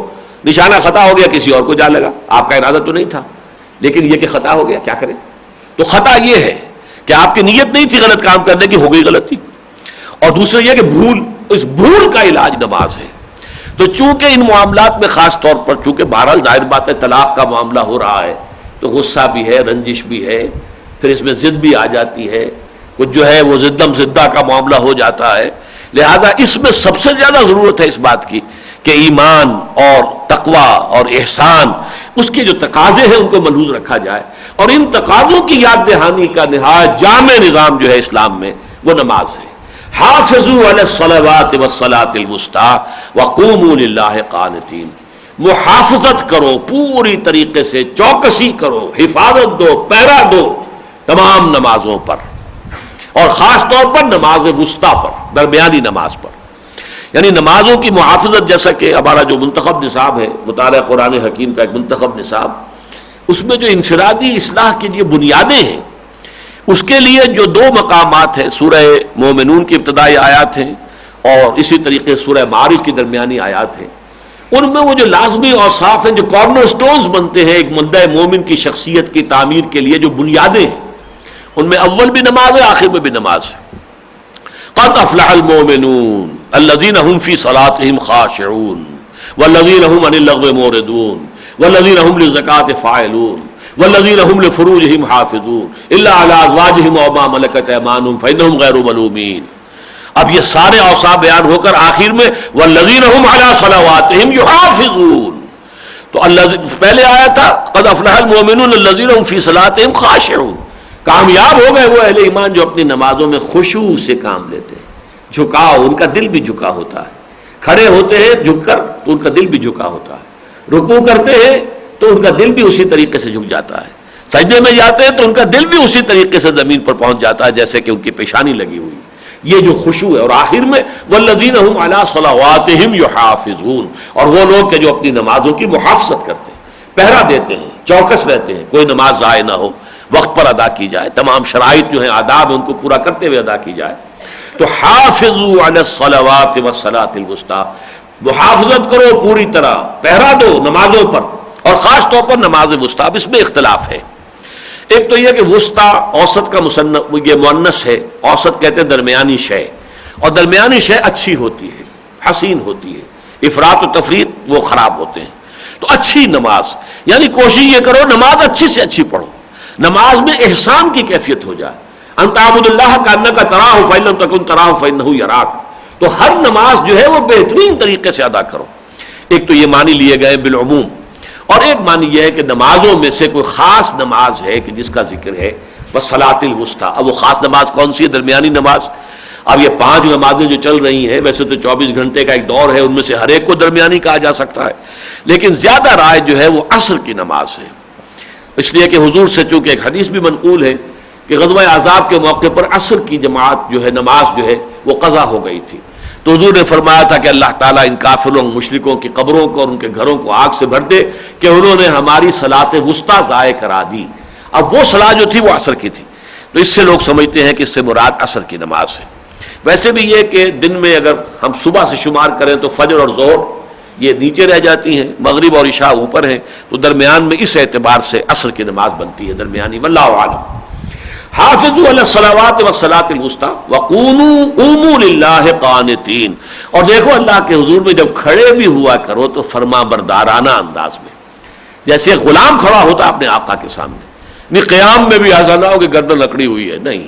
نشانہ خطا ہو گیا کسی اور کو جا لگا، آپ کا ارادہ تو نہیں تھا، لیکن یہ کہ خطا ہو گیا، کیا کریں. تو خطا یہ ہے کہ آپ کی نیت نہیں تھی غلط کام کرنے کی، ہو گئی غلطی. اور دوسرا یہ کہ بھول، اس بھول کا علاج نماز ہے. تو چونکہ ان معاملات میں خاص طور پر چونکہ بہرحال ظاہر بات ہے طلاق کا معاملہ ہو رہا ہے تو غصہ بھی ہے، رنجش بھی ہے، پھر اس میں ضد بھی آ جاتی ہے، کچھ جو ہے وہ ضدم زدہ کا معاملہ ہو جاتا ہے. لہذا اس میں سب سے زیادہ ضرورت ہے اس بات کی کہ ایمان اور تقوی اور احسان، اس کے جو تقاضے ہیں ان کو ملحوظ رکھا جائے. اور ان تقاضوں کی یاد دہانی کا نہایت جامع نظام جو ہے اسلام میں وہ نماز ہے. حافظوا علی الصلوات والصلاۃ الوسطی وقوموا للہ قانتین، محافظت کرو، پوری طریقے سے چوکسی کرو، حفاظت دو، پہرا دو تمام نمازوں پر، اور خاص طور پر نماز وسطی پر، درمیانی نماز پر. یعنی نمازوں کی محافظت، جیسا کہ ہمارا جو منتخب نصاب ہے مطالعہ قرآن حکیم کا ایک منتخب نصاب، اس میں جو انفرادی اصلاح کی جو بنیادیں ہیں اس کے لیے جو دو مقامات ہیں، سورہ مومنون کی ابتدائی آیات ہیں اور اسی طریقے سورہ معارج کی درمیانی آیات ہیں، ان میں وہ جو لازمی اوصاف ہیں جو کارنر سٹونز بنتے ہیں ایک مندہ مومن کی شخصیت کی تعمیر کے لیے، جو بنیادیں ہیں، ان میں اول بھی نماز ہے، آخر میں بھی نماز ہے. قد افلح المؤمنون الذين هم في صلاتهم خاشعون والذين هم عن اللغو معرضون والذين هم للزكاة فاعلون والذين هم لفروجهم حافظون الا على ازواجهم وما ملكت ايمانهم فانهم غير ملومين. اب یہ سارے اوصاف بیان ہو کر آخر میں والذین هم على صلواتهم يحافظون، تو پہلے آیا تھا قد افلح المؤمنون الذين هم في صلاتهم خاشعون، کامیاب ہو گئے وہ اہل ایمان جو اپنی نمازوں میں خشوع سے کام لیتے ہیں، جھکاؤ، ان کا دل بھی جھکا ہوتا ہے، کھڑے ہوتے ہیں جھک کر تو ان کا دل بھی جھکا ہوتا ہے، رکوع کرتے ہیں تو ان کا دل بھی اسی طریقے سے جھک جاتا ہے، سجدے میں جاتے ہیں تو ان کا دل بھی اسی طریقے سے زمین پر پہنچ جاتا ہے جیسے کہ ان کی پیشانی لگی ہوئی. یہ جو خشوع ہے. اور آخر میں والذین هم علی صلواتهم یحافظون، اور وہ لوگ کہ جو اپنی نمازوں کی محافظت کرتے ہیں، پہرا دیتے ہیں، چوکس رہتے ہیں، کوئی نماز ضائع نہ ہو، وقت پر ادا کی جائے، تمام شرائط جو ہیں آداب ان کو پورا کرتے ہوئے ادا کی جائے. تو حافظوا علی الصلوات والصلاۃ الوسطی، محافظت کرو پوری طرح، پہرا دو نمازوں پر، اور خاص طور پر نماز وسطی. اب اس میں اختلاف ہے. ایک تو یہ کہ وسطی اوسط کا یہ مؤنث ہے، اوسط کہتے ہیں درمیانی شے، اور درمیانی شے اچھی ہوتی ہے، حسین ہوتی ہے، افراط و تفریط وہ خراب ہوتے ہیں. تو اچھی نماز، یعنی کوشش یہ کرو نماز اچھی سے اچھی پڑھو، نماز میں احسان کی کیفیت ہو جائے. ان تعبد اللہ کانک تراہ فإن لم تکن تراہ فإنہ یراک، تو ہر نماز جو ہے وہ بہترین طریقے سے ادا کرو. ایک تو یہ معنی لیے گئے بالعموم، اور ایک معنی یہ ہے کہ نمازوں میں سے کوئی خاص نماز ہے کہ جس کا ذکر ہے والصلاۃ الوسطی. اب وہ خاص نماز کون سی ہے؟ درمیانی نماز. اب یہ 5 نمازیں جو چل رہی ہیں، ویسے تو 24 گھنٹے کا ایک دور ہے، ان میں سے ہر ایک کو درمیانی کہا جا سکتا ہے، لیکن زیادہ رائج جو ہے وہ عصر کی نماز ہے. اس لیے کہ حضور سے چونکہ ایک حدیث بھی منقول ہے کہ غزوہ احزاب کے موقع پر عصر کی جماعت جو ہے نماز جو ہے وہ قضا ہو گئی تھی، تو حضور نے فرمایا تھا کہ اللہ تعالیٰ ان کافروں مشرکوں کی قبروں کو اور ان کے گھروں کو آگ سے بھر دے کہ انہوں نے ہماری صلاۃ وسطیٰ ضائع کرا دی. اب وہ صلاح جو تھی وہ عصر کی تھی، تو اس سے لوگ سمجھتے ہیں کہ اس سے مراد عصر کی نماز ہے. ویسے بھی یہ کہ دن میں اگر ہم صبح سے شمار کریں تو فجر اور ظہر یہ نیچے رہ جاتی ہیں، مغرب اور عشاء اوپر ہیں، تو درمیان میں اس اعتبار سے عصر کی نماز بنتی ہے درمیانی. واللہ اعلم. حافظوا علی الصلوات والصلاۃ الوسطی وقوموا للہ قانتین. اور دیکھو اللہ کے حضور میں جب کھڑے بھی ہوا کرو تو فرما بردارانہ انداز میں، جیسے غلام کھڑا ہوتا اپنے آقا کے سامنے. نہیں قیام میں بھی ایسا نہ ہو کہ گردن اکڑی ہوئی ہے، نہیں،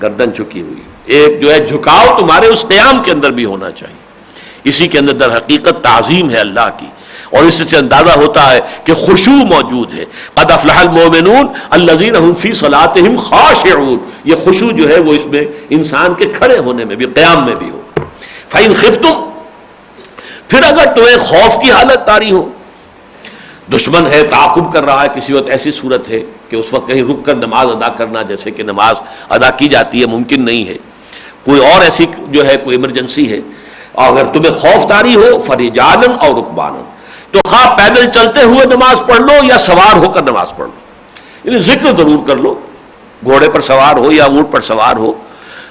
گردن جھکی ہوئی ہے. ایک جو ہے جھکاؤ تمہارے اس قیام کے اندر بھی ہونا چاہیے. اسی کے اندر در حقیقت تعظیم ہے اللہ کی، اور اس سے اندازہ ہوتا ہے کہ خشوع موجود ہے. قد افلح المؤمنون الذین هم فی صلاتهم خاشعون. یہ خشوع جو ہے وہ اس میں انسان کے کھڑے ہونے میں بھی، قیام میں بھی ہو. فإن خفتم، پھر اگر تمہیں خوف کی حالت طاری ہو، دشمن ہے، تعاقب کر رہا ہے، کسی وقت ایسی صورت ہے کہ اس وقت کہیں رک کر نماز ادا کرنا جیسے کہ نماز ادا کی جاتی ہے ممکن نہیں ہے، کوئی اور ایسی جو ہے کوئی ایمرجنسی ہے، اور اگر تمہیں خوف طاری ہو فرجالا اور رکبانا، تو خواہ پیدل چلتے ہوئے نماز پڑھ لو یا سوار ہو کر نماز پڑھ لو. یعنی ذکر ضرور کر لو، گھوڑے پر سوار ہو یا اونٹ پر سوار ہو،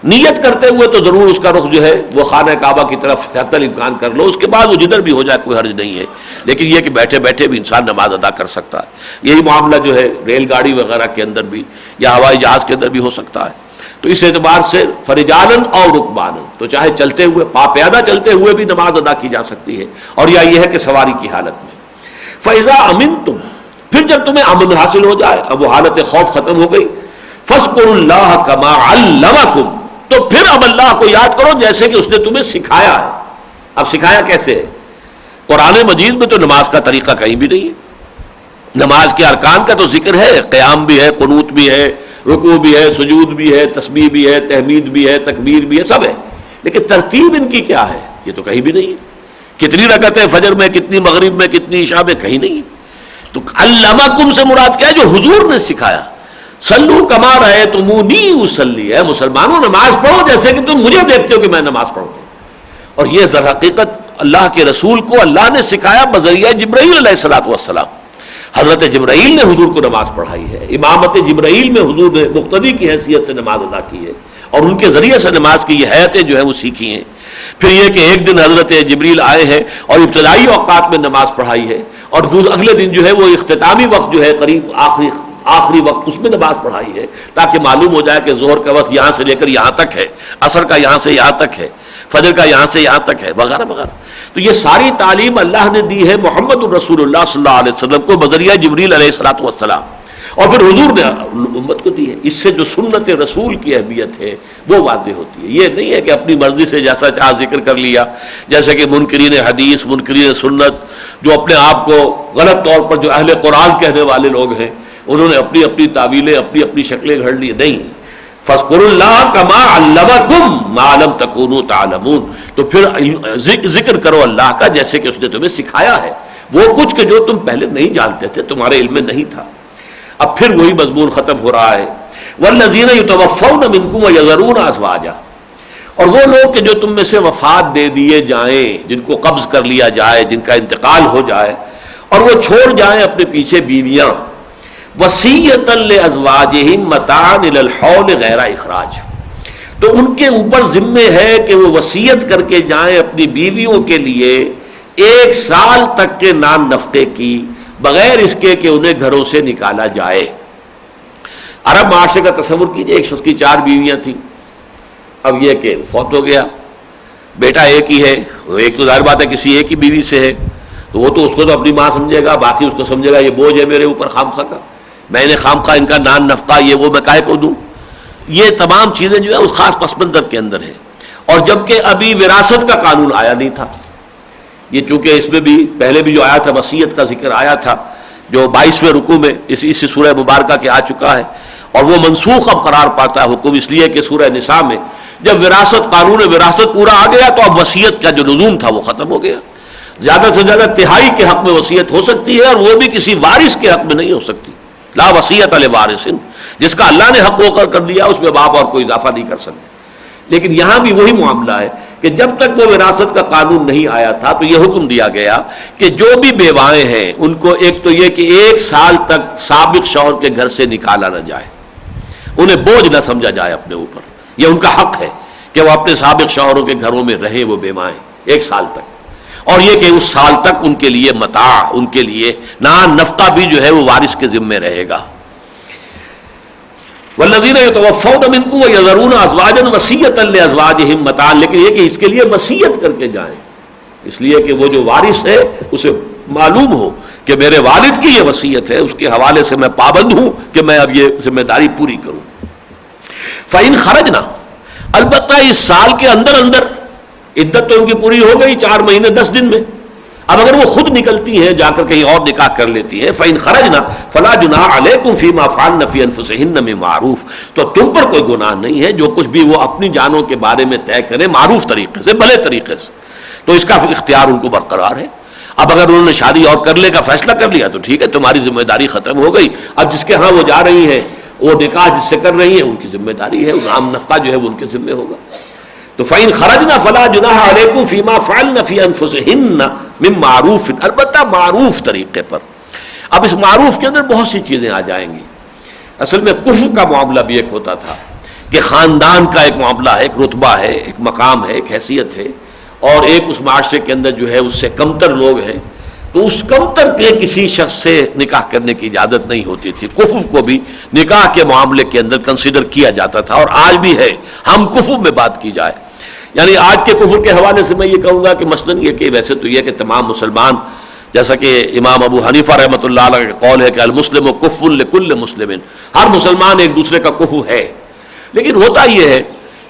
نیت کرتے ہوئے تو ضرور اس کا رخ جو ہے وہ خانہ کعبہ کی طرف حتی الامکان کر لو. اس کے بعد وہ جدھر بھی ہو جائے کوئی حرج نہیں ہے، لیکن یہ کہ بیٹھے بیٹھے بھی انسان نماز ادا کر سکتا ہے. یہی معاملہ جو ہے ریل گاڑی وغیرہ کے اندر بھی یا ہوائی جہاز کے اندر بھی ہو سکتا ہے. تو اس اعتبار سے فرجالن اور رکبانن، تو چاہے چلتے ہوئے پیادہ چلتے ہوئے بھی نماز ادا کی جا سکتی ہے، اور یا یہ ہے کہ سواری کی حالت میں. فَإِذَا أَمِنْتُمْ، پھر جب تمہیں امن حاصل ہو جائے، اب وہ حالت خوف ختم ہو گئی، فَاذْكُرُوا اللَّهَ كَمَا عَلَّمَكُمْ، تو پھر اب اللہ کو یاد کرو جیسے کہ اس نے تمہیں سکھایا ہے. اب سکھایا کیسے ہے؟ قرآن مجید میں تو نماز کا طریقہ کہیں بھی نہیں ہے. نماز کے ارکان کا تو ذکر ہے، قیام بھی ہے، قنوت بھی ہے، رکوع بھی ہے، سجود بھی ہے، تسبیح بھی ہے، تحمید بھی ہے، تکبیر بھی ہے، سب ہے. لیکن ترتیب ان کی کیا ہے یہ تو کہیں بھی نہیں ہے. کتنی رکعتیں فجر میں، کتنی مغرب میں، کتنی عشاء میں، کہیں نہیں ہے. تو علمکم سے مراد کیا ہے؟ جو حضور نے سکھایا. صلو کما رأیتمونی اصلی، ہے مسلمانوں نماز پڑھو جیسے کہ تم مجھے دیکھتے ہو کہ میں نماز پڑھوں. اور یہ در حقیقت اللہ کے رسول کو اللہ نے سکھایا بذریعہ جبرائیل علیہ الصلوۃ والسلام. حضرت جبرائیل نے حضور کو نماز پڑھائی ہے، امامت جبرائیل میں حضور نے مقتدی کی حیثیت سے نماز ادا کی ہے، اور ان کے ذریعے سے نماز کی یہ حیاتیں جو ہے وہ سیکھی ہیں. پھر یہ کہ ایک دن حضرت جبریل آئے ہیں اور ابتدائی اوقات میں نماز پڑھائی ہے، اور اگلے دن جو ہے وہ اختتامی وقت جو ہے قریب آخری وقت اس میں نماز پڑھائی ہے، تاکہ معلوم ہو جائے کہ ظہر کا وقت یہاں سے لے کر یہاں تک ہے، عصر کا یہاں سے یہاں تک ہے، فجر کا یہاں سے یہاں تک ہے، وغیرہ وغیرہ. تو یہ ساری تعلیم اللہ نے دی ہے محمد الرسول اللہ صلی اللہ علیہ وسلم کو بذریعہ جبریل علیہ الصلوۃ والسلام، اور پھر حضور نے امت کو دی ہے. اس سے جو سنت رسول کی اہمیت ہے وہ واضح ہوتی ہے. یہ نہیں ہے کہ اپنی مرضی سے جیسا چاہ ذکر کر لیا، جیسے کہ منکرین حدیث، منکرین سنت، جو اپنے آپ کو غلط طور پر جو اہل قرآن کہنے والے لوگ ہیں، انہوں نے اپنی اپنی تعویلیں، اپنی اپنی شکلیں گھڑ لی. نہیں، فَاذْكُرُوا اللَّهَ كَمَا عَلَّمَكُمْ مَا لَمْ تَكُونُوا تَعْلَمُونَ، تو پھر ذکر کرو اللہ کا جیسے کہ اس نے تمہیں سکھایا ہے وہ کچھ کہ جو تم پہلے نہیں جانتے تھے، تمہارے علم میں نہیں تھا. اب پھر وہی مضمون ختم ہو رہا ہے. وَالَّذِينَ يُتَوَفَّوْنَ مِنْكُمْ وَيَذَرُونَ أَزْوَاجًا، اور وہ لوگ کہ جو تم میں سے وفات دے دیے جائیں، جن کو قبض کر لیا جائے، جن کا انتقال ہو جائے، اور وہ چھوڑ جائیں اپنے پیچھے بیویاں، وصیۃ لازواجہم متاعا الی الحول غیر اخراج، تو ان کے اوپر ذمہ ہے کہ وہ وصیت کر کے جائیں اپنی بیویوں کے لیے 1 سال تک کے نان نفقے کی، بغیر اس کے کہ انہیں گھروں سے نکالا جائے. عرب معاشرے کا تصور کیجئے، ایک شخص کی 4 بیویاں تھیں. اب یہ کہ فوت ہو گیا، بیٹا ایک ہی ہے، وہ ایک تو ظاہر بات ہے کسی ایک ہی بیوی سے ہے، تو وہ تو اس کو تو اپنی ماں سمجھے گا، باقی اس کو سمجھے گا یہ بوجھ ہے میرے اوپر خامخواہ کا، میں نے خامخواہ ان کا نان نفقہ یہ وہ میں کاہے کو دوں. یہ تمام چیزیں جو ہے اس خاص پس منظر کے اندر ہیں. اور جبکہ ابھی وراثت کا قانون آیا نہیں تھا، یہ چونکہ اس میں بھی پہلے بھی جو آیا تھا وصیت کا ذکر آیا تھا جو 22ویں رکوع میں اس سورہ مبارکہ کے آ چکا ہے، اور وہ منسوخ اب قرار پاتا ہے حکم، اس لیے کہ سورہ نساء میں جب وراثت قانون وراثت پورا آ گیا تو اب وصیت کا جو لزوم تھا وہ ختم ہو گیا. زیادہ سے زیادہ تہائی کے حق میں وصیت ہو سکتی ہے، اور وہ بھی کسی وارث کے حق میں نہیں ہو سکتی. لا وصیت لوارث، جس کا اللہ نے حق مقرر کر دیا اس میں باپ اور کوئی اضافہ نہیں کر سکتے. لیکن یہاں بھی وہی معاملہ ہے کہ جب تک وہ وراثت کا قانون نہیں آیا تھا تو یہ حکم دیا گیا کہ جو بھی بیوائیں ہیں ان کو ایک تو یہ کہ 1 سال تک سابق شوہر کے گھر سے نکالا نہ جائے، انہیں بوجھ نہ سمجھا جائے اپنے اوپر. یہ ان کا حق ہے کہ وہ اپنے سابق شوہروں کے گھروں میں رہیں وہ بیوائیں 1 سال تک، اور یہ کہ اس سال تک ان کے لیے متاع، ان کے لیے نان نفقہ بھی جو ہے وہ وارث کے ذمے رہے گا. والذین یتوفون منکم ویذرون ازواجا وصیۃ لازواجہم متاعا، لیکن یہ کہ اس کے لیے وصیت کر کے جائیں، اس لیے کہ وہ جو وارث ہے اسے معلوم ہو کہ میرے والد کی یہ وصیت ہے، اس کے حوالے سے میں پابند ہوں کہ میں اب یہ ذمہ داری پوری کروں. فإن خرجنا، البتہ اس سال کے اندر عدت تو ان کی پوری ہو گئی 4 مہینے 10 دن میں، اب اگر وہ خود نکلتی ہیں جا کر کہیں اور نکاح کر لیتی ہیں فَإِنْ خَرَجْنَا فَلَا جُنَاحَ عَلَيْكُمْ فِي مَا فَعَلْنَ فِي أَنفُسِهِنَّ مِن مَّعْرُوفٍ، تو تم پر کوئی گناہ نہیں ہے جو کچھ بھی وہ اپنی جانوں کے بارے میں طے کریں معروف طریقے سے، بھلے طریقے سے، تو اس کا اختیار ان کو برقرار ہے۔ اب اگر انہوں نے شادی اور کرنے کا فیصلہ کر لیا تو ٹھیک ہے، تمہاری ذمہ داری ختم ہو گئی۔ اب جس کے ہاں وہ جا رہی ہیں، وہ نکاح جس سے کر رہی ہیں، ان کی ذمہ داری ہے، عام نفقہ جو ہے وہ ان کے ذمہ ہوگا۔ تو فَإِنْ خَرَجْنَا فَلَا جُنَاحَ عَلَيْكُمْ فِي مَا فَعَلْنَ فِي أَنفُسِهِنَّ مِن مَّعْرُوفٍ، البتہ معروف طریقے پر۔ اب اس معروف کے اندر بہت سی چیزیں آ جائیں گی۔ اصل میں کفر کا معاملہ بھی ایک ہوتا تھا کہ خاندان کا ایک معاملہ ہے، ایک رتبہ ہے، ایک مقام ہے، ایک حیثیت ہے، اور ایک اس معاشرے کے اندر جو ہے اس سے کمتر لوگ ہیں، تو اس کمتر کے کسی شخص سے نکاح کرنے کی اجازت نہیں ہوتی تھی۔ کفر کو بھی نکاح کے معاملے کے اندر کنسیڈر کیا جاتا تھا، اور آج بھی ہے۔ ہم کفر میں بات کی جائے، یعنی آج کے کفر کے حوالے سے میں یہ کہوں گا کہ مثلاً یہ کہ ویسے تو یہ کہ تمام مسلمان، جیسا کہ امام ابو حنیفہ رحمۃ اللہ علیہ کا قول ہے کہ المسلم کفر لکل مسلم، ہر مسلمان ایک دوسرے کا کفر ہے، لیکن ہوتا یہ ہے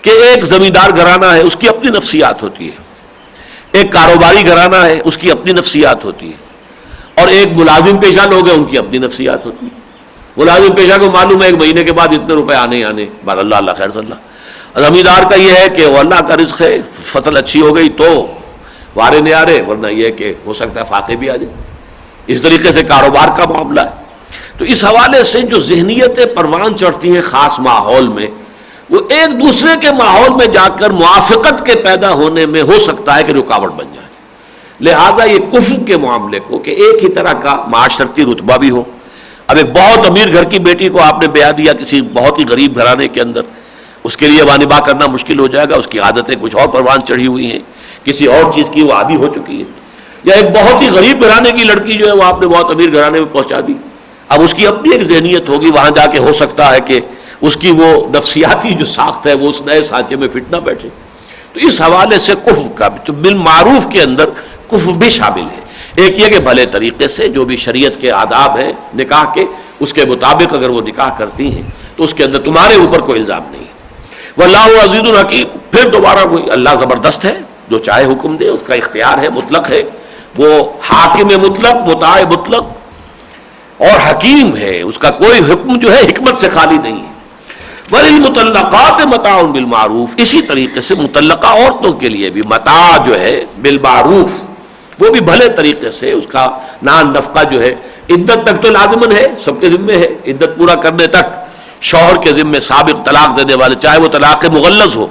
کہ ایک زمیندار گھرانہ ہے، اس کی اپنی نفسیات ہوتی ہے، ایک کاروباری گھرانہ ہے، اس کی اپنی نفسیات ہوتی ہے، اور ایک ملازم پیشہ لوگ ہیں، ان کی اپنی نفسیات ہوتی ہے۔ ملازم پیشہ کو معلوم ہے ایک مہینے کے بعد اتنے روپے آنے ہی آنے، بعد اللہ خیر صلی اللہ۔ زمیندار کا یہ ہے کہ وہ اللہ کا رزق ہے، فصل اچھی ہو گئی تو وارے نیارے، ورنہ یہ کہ ہو سکتا ہے فاقے بھی آ جائے۔ اس طریقے سے کاروبار کا معاملہ ہے۔ تو اس حوالے سے جو ذہنیتیں پروان چڑھتی ہیں خاص ماحول میں، وہ ایک دوسرے کے ماحول میں جا کر موافقت کے پیدا ہونے میں ہو سکتا ہے کہ رکاوٹ بن جائے۔ لہذا یہ کفر کے معاملے کو کہ ایک ہی طرح کا معاشرتی رتبہ بھی ہو۔ اب ایک بہت امیر گھر کی بیٹی کو آپ نے بیاہ دیا کسی بہت ہی غریب گھرانے کے اندر، اس کے لیے وانبا کرنا مشکل ہو جائے گا، اس کی عادتیں کچھ اور پروان چڑھی ہوئی ہیں، کسی اور چیز کی وہ عادی ہو چکی ہے۔ یا ایک بہت ہی غریب گھرانے کی لڑکی جو ہے وہ آپ نے بہت امیر گھرانے میں پہنچا دی، اب اس کی اپنی ایک ذہنیت ہوگی، وہاں جا کے ہو سکتا ہے کہ اس کی وہ نفسیاتی جو ساخت ہے وہ اس نئے سانچے میں فٹ نہ بیٹھے۔ تو اس حوالے سے کفر کا تو بالمعروف کے اندر کفر بھی شامل ہے۔ ایک یہ کہ بھلے طریقے سے جو بھی شریعت کے آداب ہیں نکاح کے، اس کے مطابق اگر وہ نکاح کرتی ہیں تو اس کے اندر تمہارے اوپر کوئی الزام نہیں ہے۔ واللہ عزیز الحکیم، پھر دوبارہ وہی، اللہ زبردست ہے، جو چاہے حکم دے، اس کا اختیار ہے، مطلق ہے، وہ حاکم مطلق، مطاع مطلق اور حکیم ہے، اس کا کوئی حکم جو ہے حکمت سے خالی نہیں ہے۔ وَلِلْمُطَلَّقَاتِ مَتَاعٌ بِالْمَعْرُوفِ، اسی طریقے سے مطلقہ عورتوں کے لیے بھی متاع جو ہے بالمعروف، وہ بھی بھلے طریقے سے اس کا نان نفقہ جو ہے عدت تک تو لازمن ہے، سب کے ذمے ہے، عدت پورا کرنے تک شوہر کے ذمے سابق طلاق دینے والے، چاہے وہ طلاق مغلظ ہو،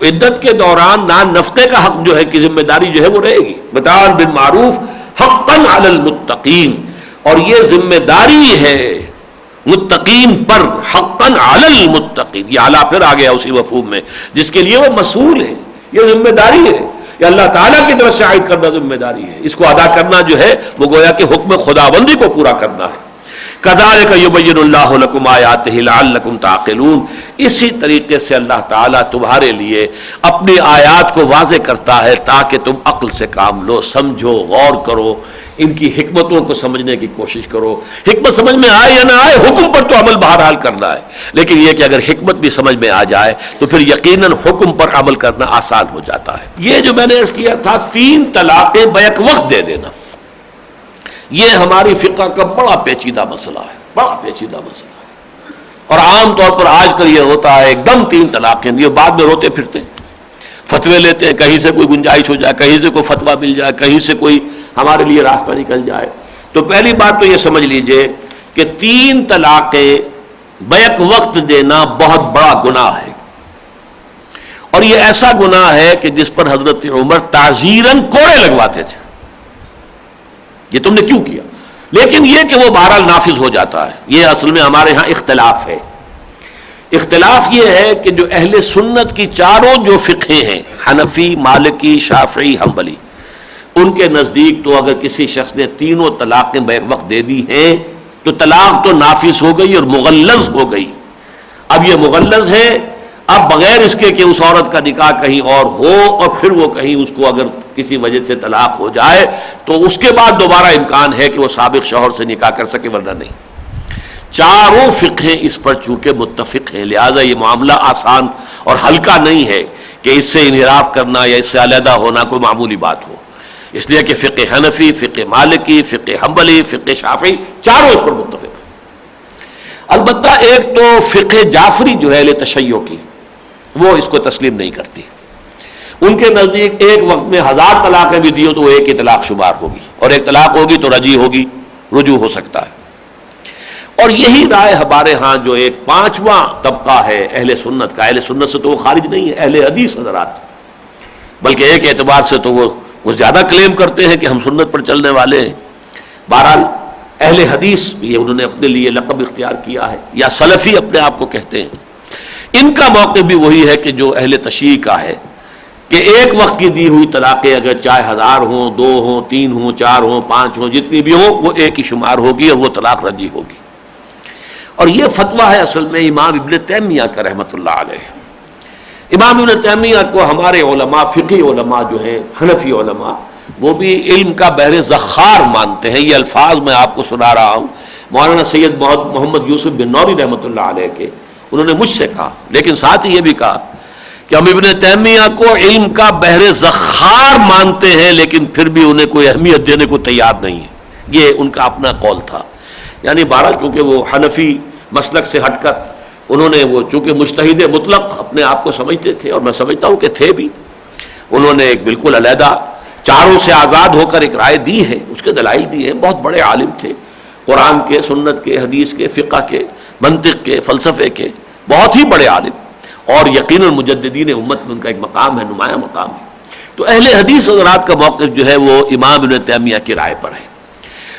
عدت کے دوران نان نفقے کا حق جو ہے کہ ذمہ داری جو ہے وہ رہے گی۔ متاع بالمعروف حقا علی المتقین، اور یہ ذمہ داری ہے متقین پر، حقا علی المتقین، یہ اعلیٰ پھر آ گیا اسی مفہوم میں، جس کے لیے وہ مسئول ہے، یہ ذمہ داری ہے، یہ اللہ تعالیٰ کی طرف سے عائد کردہ ذمہ داری ہے، اس کو ادا کرنا جو ہے وہ گویا کہ حکم خداوندی کو پورا کرنا ہے۔ کذالک یبین اللہ لکم آیاتہ لعلکم تعقلون، اسی طریقے سے اللہ تعالیٰ تمہارے لیے اپنی آیات کو واضح کرتا ہے تاکہ تم عقل سے کام لو، سمجھو، غور کرو، ان کی حکمتوں کو سمجھنے کی کوشش کرو۔ حکمت سمجھ میں آئے یا نہ آئے، حکم پر تو عمل بہرحال کرنا ہے، لیکن یہ کہ اگر حکمت بھی سمجھ میں آ جائے تو پھر یقیناً حکم پر عمل کرنا آسان ہو جاتا ہے۔ یہ جو میں نے عرض کیا تھا 3 طلاقیں بیک وقت دے دینا، یہ ہماری فقہ کا بڑا پیچیدہ مسئلہ ہے، بڑا پیچیدہ مسئلہ ہے، اور عام طور پر آج کل یہ ہوتا ہے ایک دم 3 طلاقیں دیے، بعد میں روتے پھرتے ہیں، فتوے لیتے ہیں، کہیں سے کوئی گنجائش ہو جائے، کہیں سے کوئی فتویٰ مل جائے، کہیں سے کوئی ہمارے لیے راستہ نکل جائے۔ تو پہلی بات تو یہ سمجھ لیجئے کہ 3 طلاقیں بیک وقت دینا بہت بڑا گناہ ہے، اور یہ ایسا گناہ ہے کہ جس پر حضرت عمر تعزیراً کوڑے لگواتے تھے، یہ تم نے کیوں کیا؟ لیکن یہ کہ وہ بہرحال نافذ ہو جاتا ہے، یہ اصل میں ہمارے ہاں اختلاف ہے۔ اختلاف یہ ہے کہ جو اہل سنت کی چاروں جو فقہیں ہیں، حنفی، مالکی، شافعی، حنبلی، ان کے نزدیک تو اگر کسی شخص نے 3 طلاقیں بیک وقت دے دی ہیں تو طلاق تو نافذ ہو گئی اور مغلظ ہو گئی۔ اب یہ مغلظ ہے، اب بغیر اس کے کہ اس عورت کا نکاح کہیں اور ہو اور پھر وہ کہیں اس کو اگر کسی وجہ سے طلاق ہو جائے تو اس کے بعد دوبارہ امکان ہے کہ وہ سابق شوہر سے نکاح کر سکے، ورنہ نہیں۔ چاروں فقہیں اس پر چونکہ متفق ہیں، لہذا یہ معاملہ آسان اور ہلکا نہیں ہے کہ اس سے انحراف کرنا یا اس سے علیحدہ ہونا کوئی معمولی بات ہو۔ اس لیے کہ فقہ حنفی، فقہ مالکی، فقہ حنبلی، فقہ شافعی چاروں اس پر متفق ہیں۔ البتہ ایک تو فقہ جعفری جو ہے اہل تشیع کی، وہ اس کو تسلیم نہیں کرتی۔ ان کے نزدیک ایک وقت میں 1000 طلاقیں بھی دی ہو تو وہ ایک ہی طلاق شمار ہوگی، اور ایک طلاق ہوگی تو رجی ہوگی، رجوع ہو سکتا ہے۔ اور یہی رائے ہمارے ہاں جو ایک 5واں طبقہ ہے اہل سنت کا، اہل سنت سے تو وہ خارج نہیں ہے، اہل حدیث حضرات، بلکہ ایک اعتبار سے تو وہ زیادہ کلیم کرتے ہیں کہ ہم سنت پر چلنے والے ہیں۔ بہرحال اہل حدیث یہ انہوں نے اپنے لیے لقب اختیار کیا ہے، یا سلفی اپنے آپ کو کہتے ہیں۔ ان کا موقع بھی وہی ہے کہ جو اہل تشیع کا ہے، کہ ایک وقت کی دی ہوئی طلاقیں اگر چاہے 1000 ہوں، 2 ہوں، 3 ہوں، 4 ہوں، 5 ہوں، جتنی بھی ہوں، وہ ایک ہی شمار ہوگی اور وہ طلاق رجی ہوگی۔ اور یہ فتویٰ ہے اصل میں امام ابن تیمیہ کا رحمۃ اللہ علیہ۔ امام ابن تیمیہ کو ہمارے علماء، فقی علماء جو ہیں، حنفی علماء، وہ بھی علم کا بحر زخار مانتے ہیں۔ یہ الفاظ میں آپ کو سنا رہا ہوں مولانا سید محمد یوسف بن نوری رحمۃ اللہ علیہ کے، انہوں نے مجھ سے کہا، لیکن ساتھ ہی یہ بھی کہا کہ ہم ابن تیمیہ کو علم کا بحر زخار مانتے ہیں، لیکن پھر بھی انہیں کوئی اہمیت دینے کو تیار نہیں ہے۔ یہ ان کا اپنا قول تھا۔ یعنی بہرحال چونکہ وہ حنفی مسلک سے ہٹ کر انہوں نے وہ چونکہ مجتہد مطلق اپنے آپ کو سمجھتے تھے، اور میں سمجھتا ہوں کہ تھے بھی، انہوں نے ایک بالکل علیحدہ چاروں سے آزاد ہو کر ایک رائے دی ہے، اس کے دلائل دی ہیں۔ بہت بڑے عالم تھے، قرآن کے، سنت کے، حدیث کے، فقہ کے، منطق کے، فلسفے کے، بہت ہی بڑے عالم، اور یقیناً مجددین امت میں ان کا ایک مقام ہے، نمایاں مقام ہے۔ تو اہل حدیث حضرات کا موقف جو ہے وہ امام ابن تیمیہ کی رائے پر ہے۔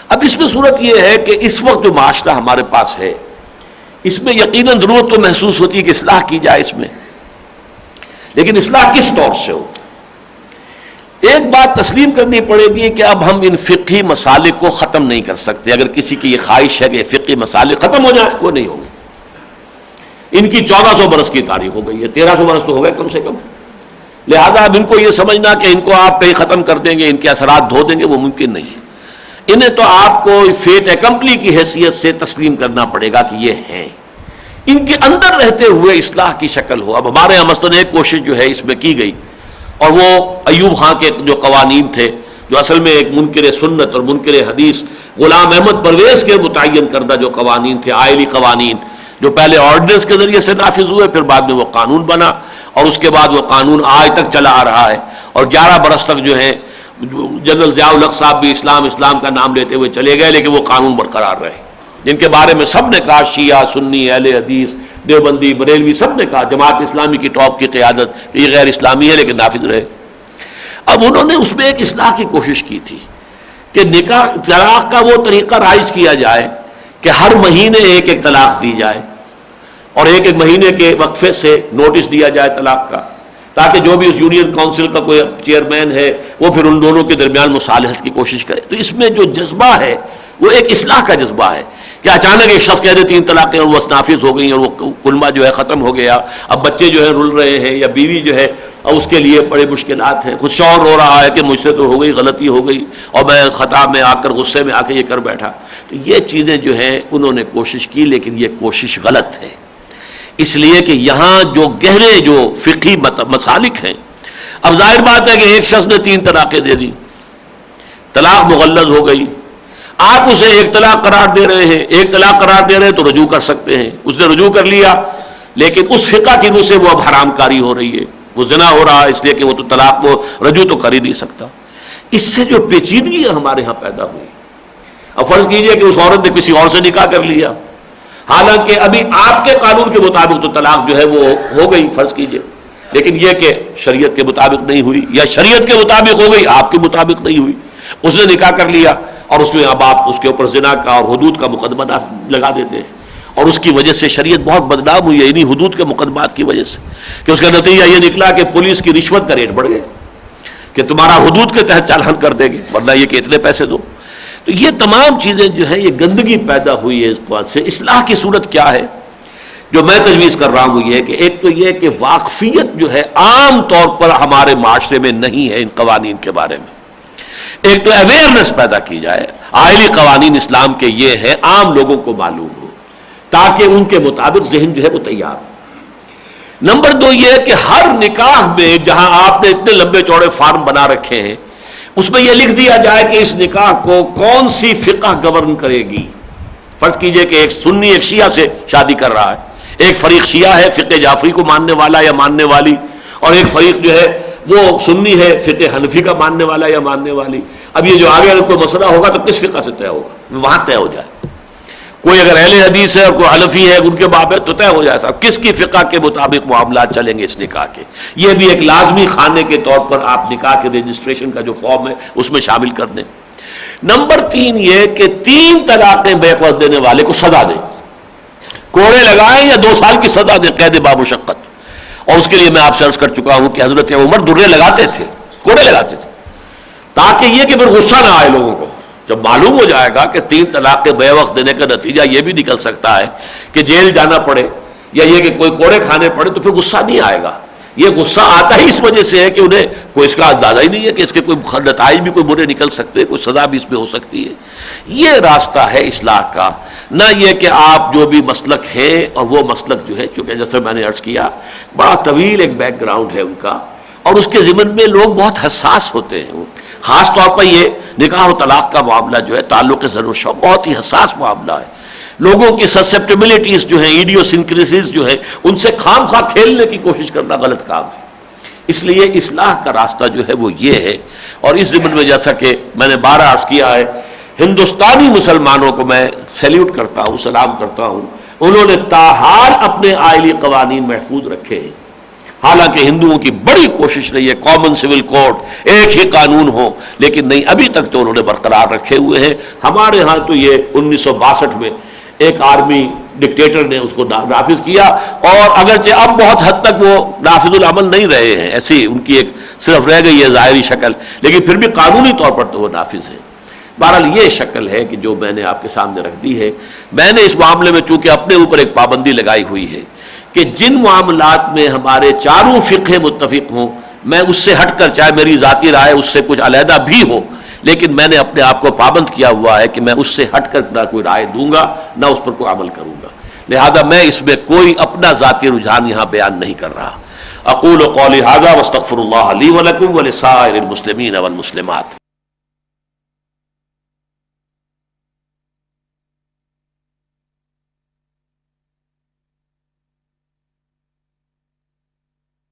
اب اس میں صورت یہ ہے کہ اس وقت جو معاشرہ ہمارے پاس ہے، اس میں یقیناً ضرورت تو محسوس ہوتی ہے کہ اصلاح کی جائے اس میں، لیکن اصلاح کس طور سے ہو؟ ایک بات تسلیم کرنی پڑے گی کہ اب ہم ان فقہی مسالک کو ختم نہیں کر سکتے۔ اگر کسی کی یہ خواہش ہے کہ فقہی مسالک ختم ہو جائیں، وہ نہیں ہوں گے۔ ان کی 1400 برس کی تاریخ ہو گئی ہے، 1300 برس تو ہو گئے کم سے کم، لہذا اب ان کو یہ سمجھنا کہ ان کو آپ کہیں ختم کر دیں گے، ان کے اثرات دھو دیں گے، وہ ممکن نہیں ہے۔ انہیں تو آپ کو فیٹ ایکمپلی کی حیثیت سے تسلیم کرنا پڑے گا کہ یہ ہیں، ان کے اندر رہتے ہوئے اصلاح کی شکل ہو۔ اب ہمارے یہاں مثلاً ایک کوشش جو ہے اس میں کی گئی، اور وہ ایوب خان کے جو قوانین تھے، جو اصل میں ایک منکر سنت اور منکر حدیث غلام احمد پرویز کے متعین کردہ جو قوانین تھے، آئلی قوانین، جو پہلے آرڈیننس کے ذریعے سے نافذ ہوئے، پھر بعد میں وہ قانون بنا، اور اس کے بعد وہ قانون آج تک چلا آ رہا ہے، اور 11 برس تک جو ہے جنرل ضیاء الحق صاحب بھی اسلام کا نام لیتے ہوئے چلے گئے، لیکن وہ قانون برقرار رہے، جن کے بارے میں سب نے کہا، شیعہ، سنی، اہل حدیث، دیوبندی، بریلوی، سب نے کہا، جماعت اسلامی کی ٹاپ کی قیادت کہ یہ غیر اسلامی ہے، لیکن نافذ رہے۔ اب انہوں نے اس میں ایک اصلاح کی کوشش کی تھی کہ نکاح طلاق کا وہ طریقہ رائج کیا جائے کہ ہر مہینے ایک ایک طلاق دی جائے، اور ایک ایک مہینے کے وقفے سے نوٹس دیا جائے طلاق کا، تاکہ جو بھی اس یونین کونسل کا کوئی چیئرمین ہے وہ پھر ان دونوں کے درمیان مصالحت کی کوشش کرے۔ تو اس میں جو جذبہ ہے وہ ایک اصلاح کا جذبہ ہے کہ اچانک ایک شخص کہہ دے 3 طلاقیں اور وہ نافذ ہو گئی اور وہ کلمہ جو ہے ختم ہو گیا، اب بچے جو ہے رل رہے ہیں، یا بیوی جو ہے اور اس کے لیے بڑے مشکلات ہیں، خود شوہر رو رہا ہے کہ مجھ سے تو ہو گئی، غلطی ہو گئی، اور میں خطا میں آ کر غصے میں آ کے یہ کر بیٹھا۔ تو یہ چیزیں جو ہیں انہوں نے کوشش کی، لیکن یہ کوشش غلط ہے، اس لیے کہ یہاں جو گہرے جو فقہی مسالک ہیں، اب ظاہر بات ہے کہ ایک شخص نے 3 طلاقیں دے دی، طلاق مغلظ ہو گئی، آپ اسے ایک طلاق قرار دے رہے ہیں، ایک طلاق قرار دے رہے ہیں تو رجوع کر سکتے ہیں، اس نے رجوع کر لیا، لیکن اس فقہ کی روح سے وہ اب حرام کاری ہو رہی ہے، وہ زنا ہو رہا ہے، اس لیے کہ وہ تو طلاق کو رجوع تو کر ہی نہیں سکتا۔ اس سے جو پیچیدگی ہمارے ہاں پیدا ہوئی، اب فرض کیجئے کہ اس عورت نے کسی اور سے نکاح کر لیا، حالانکہ ابھی آپ کے قانون کے مطابق تو طلاق جو ہے وہ ہو گئی فرض کیجئے، لیکن یہ کہ شریعت کے مطابق نہیں ہوئی، یا شریعت کے مطابق ہو گئی، آپ کے مطابق نہیں ہوئی، اس نے نکاح کر لیا، اور اس میں اب آپ اس کے اوپر زنا کا اور حدود کا مقدمہ لگا دیتے ہیں، اور اس کی وجہ سے شریعت بہت بدنام ہوئی ہے انہی حدود کے مقدمات کی وجہ سے، کہ اس کا نتیجہ یہ نکلا کہ پولیس کی رشوت کا ریٹ بڑھ گیا کہ تمہارا حدود کے تحت چالان کر دیں گے، ورنہ یہ کہ اتنے پیسے دو۔ تو یہ تمام چیزیں جو ہیں، یہ گندگی پیدا ہوئی ہے اس بات سے۔ اصلاح کی صورت کیا ہے جو میں تجویز کر رہا ہوں، وہ یہ کہ ایک تو یہ کہ واقفیت جو ہے عام طور پر ہمارے معاشرے میں نہیں ہے ان قوانین کے بارے میں، ایک تو اویئرنس پیدا کی جائے، آئلی قوانین اسلام کے یہ ہیں، عام لوگوں کو معلوم ہو، تاکہ ان کے مطابق ذہن جو ہے وہ تیار ہو۔ نمبر 2 یہ ہے کہ ہر نکاح میں جہاں آپ نے اتنے لمبے چوڑے فارم بنا رکھے ہیں، اس میں یہ لکھ دیا جائے کہ اس نکاح کو کون سی فقہ گورن کرے گی. فرض کیجئے کہ ایک سنی ایک شیعہ سے شادی کر رہا ہے, ایک فریق شیعہ ہے فقہ جعفری کو ماننے والا یا ماننے والی, اور ایک فریق جو ہے وہ سنی ہے فقہ حنفی کا ماننے والا یا ماننے والی. اب یہ جو آگے اگر کوئی مسئلہ ہوگا تو کس فقہ سے طے ہوگا, وہاں طے ہو جائے. کوئی اگر اہل حدیث ہے اور کوئی حنفی ہے ان کے باب ہے تو طے ہو جائے صاحب کس کی فقہ کے مطابق معاملات چلیں گے اس نکاح کے. یہ بھی ایک لازمی خانے کے طور پر آپ نکاح کے رجسٹریشن کا جو فارم ہے اس میں شامل کر دیں. نمبر 3 یہ کہ 3 طلاقیں بیک وقت دینے والے کو سزا دیں, کوڑے لگائیں یا 2 سال کی سزا دیں قید بامشقت. اور اس کے لیے میں آپ سے عرض کر چکا ہوں کہ حضرت عمر درے لگاتے تھے, کوڑے لگاتے تھے, تاکہ یہ کہ پھر غصہ نہ آئے لوگوں کو. جب معلوم ہو جائے گا کہ 3 طلاقیں بے وقت دینے کا نتیجہ یہ بھی نکل سکتا ہے کہ جیل جانا پڑے یا یہ کہ کوئی کوڑے کھانے پڑے, تو پھر غصہ نہیں آئے گا. یہ غصہ آتا ہی اس وجہ سے ہے کہ انہیں کوئی اس کا اندازہ ہی نہیں ہے کہ اس کے کوئی نتائج بھی کوئی برے نکل سکتے ہیں, کوئی سزا بھی اس میں ہو سکتی ہے. یہ راستہ ہے اصلاح کا, نہ یہ کہ آپ جو بھی مسلک ہے, اور وہ مسلک جو ہے چونکہ جیسے میں نے عرض کیا بڑا طویل ایک بیک گراؤنڈ ہے ان کا, اور اس کے ضمن میں لوگ بہت حساس ہوتے ہیں. خاص طور پر یہ نکاح و طلاق کا معاملہ جو ہے تعلق زن و شوق بہت ہی حساس معاملہ ہے. لوگوں کی سسپٹیبلٹیز جو ہیں, ایڈیوسنکریسیز جو ہیں, ان سے خام خواہ کھیلنے کی کوشش کرنا غلط کام ہے. اس لیے اصلاح کا راستہ جو ہے وہ یہ ہے. اور اس ضمن میں جیسا کہ میں نے 12 عرض کیا ہے, ہندوستانی مسلمانوں کو میں سیلیوٹ کرتا ہوں, سلام کرتا ہوں. انہوں نے تاحال اپنے آئلی قوانین محفوظ رکھے ہیں. حالانکہ ہندوؤں کی بڑی کوشش رہی ہے کامن سول کوڈ, ایک ہی قانون ہو, لیکن نہیں, ابھی تک تو انہوں نے برقرار رکھے ہوئے ہیں. ہمارے ہاں تو یہ 1962 میں ایک آرمی ڈکٹیٹر نے اس کو نافذ کیا, اور اگرچہ اب بہت حد تک وہ نافذ العمل نہیں رہے ہیں, ایسی ان کی ایک صرف رہ گئی ہے ظاہری شکل, لیکن پھر بھی قانونی طور پر تو وہ نافذ ہے. بہرحال یہ شکل ہے کہ جو میں نے آپ کے سامنے رکھ دی ہے. میں نے اس معاملے میں چونکہ اپنے اوپر ایک پابندی لگائی ہوئی ہے کہ جن معاملات میں ہمارے چاروں فقہ متفق ہوں, میں اس سے ہٹ کر, چاہے میری ذاتی رائے اس سے کچھ علیحدہ بھی ہو, لیکن میں نے اپنے آپ کو پابند کیا ہوا ہے کہ میں اس سے ہٹ کر نہ کوئی رائے دوں گا نہ اس پر کوئی عمل کروں گا. لہذا میں اس میں کوئی اپنا ذاتی رجحان یہاں بیان نہیں کر رہا. اقول قولی ھذا واستغفر اللہ لی ولکم ولسائر المسلمین والمسلمات.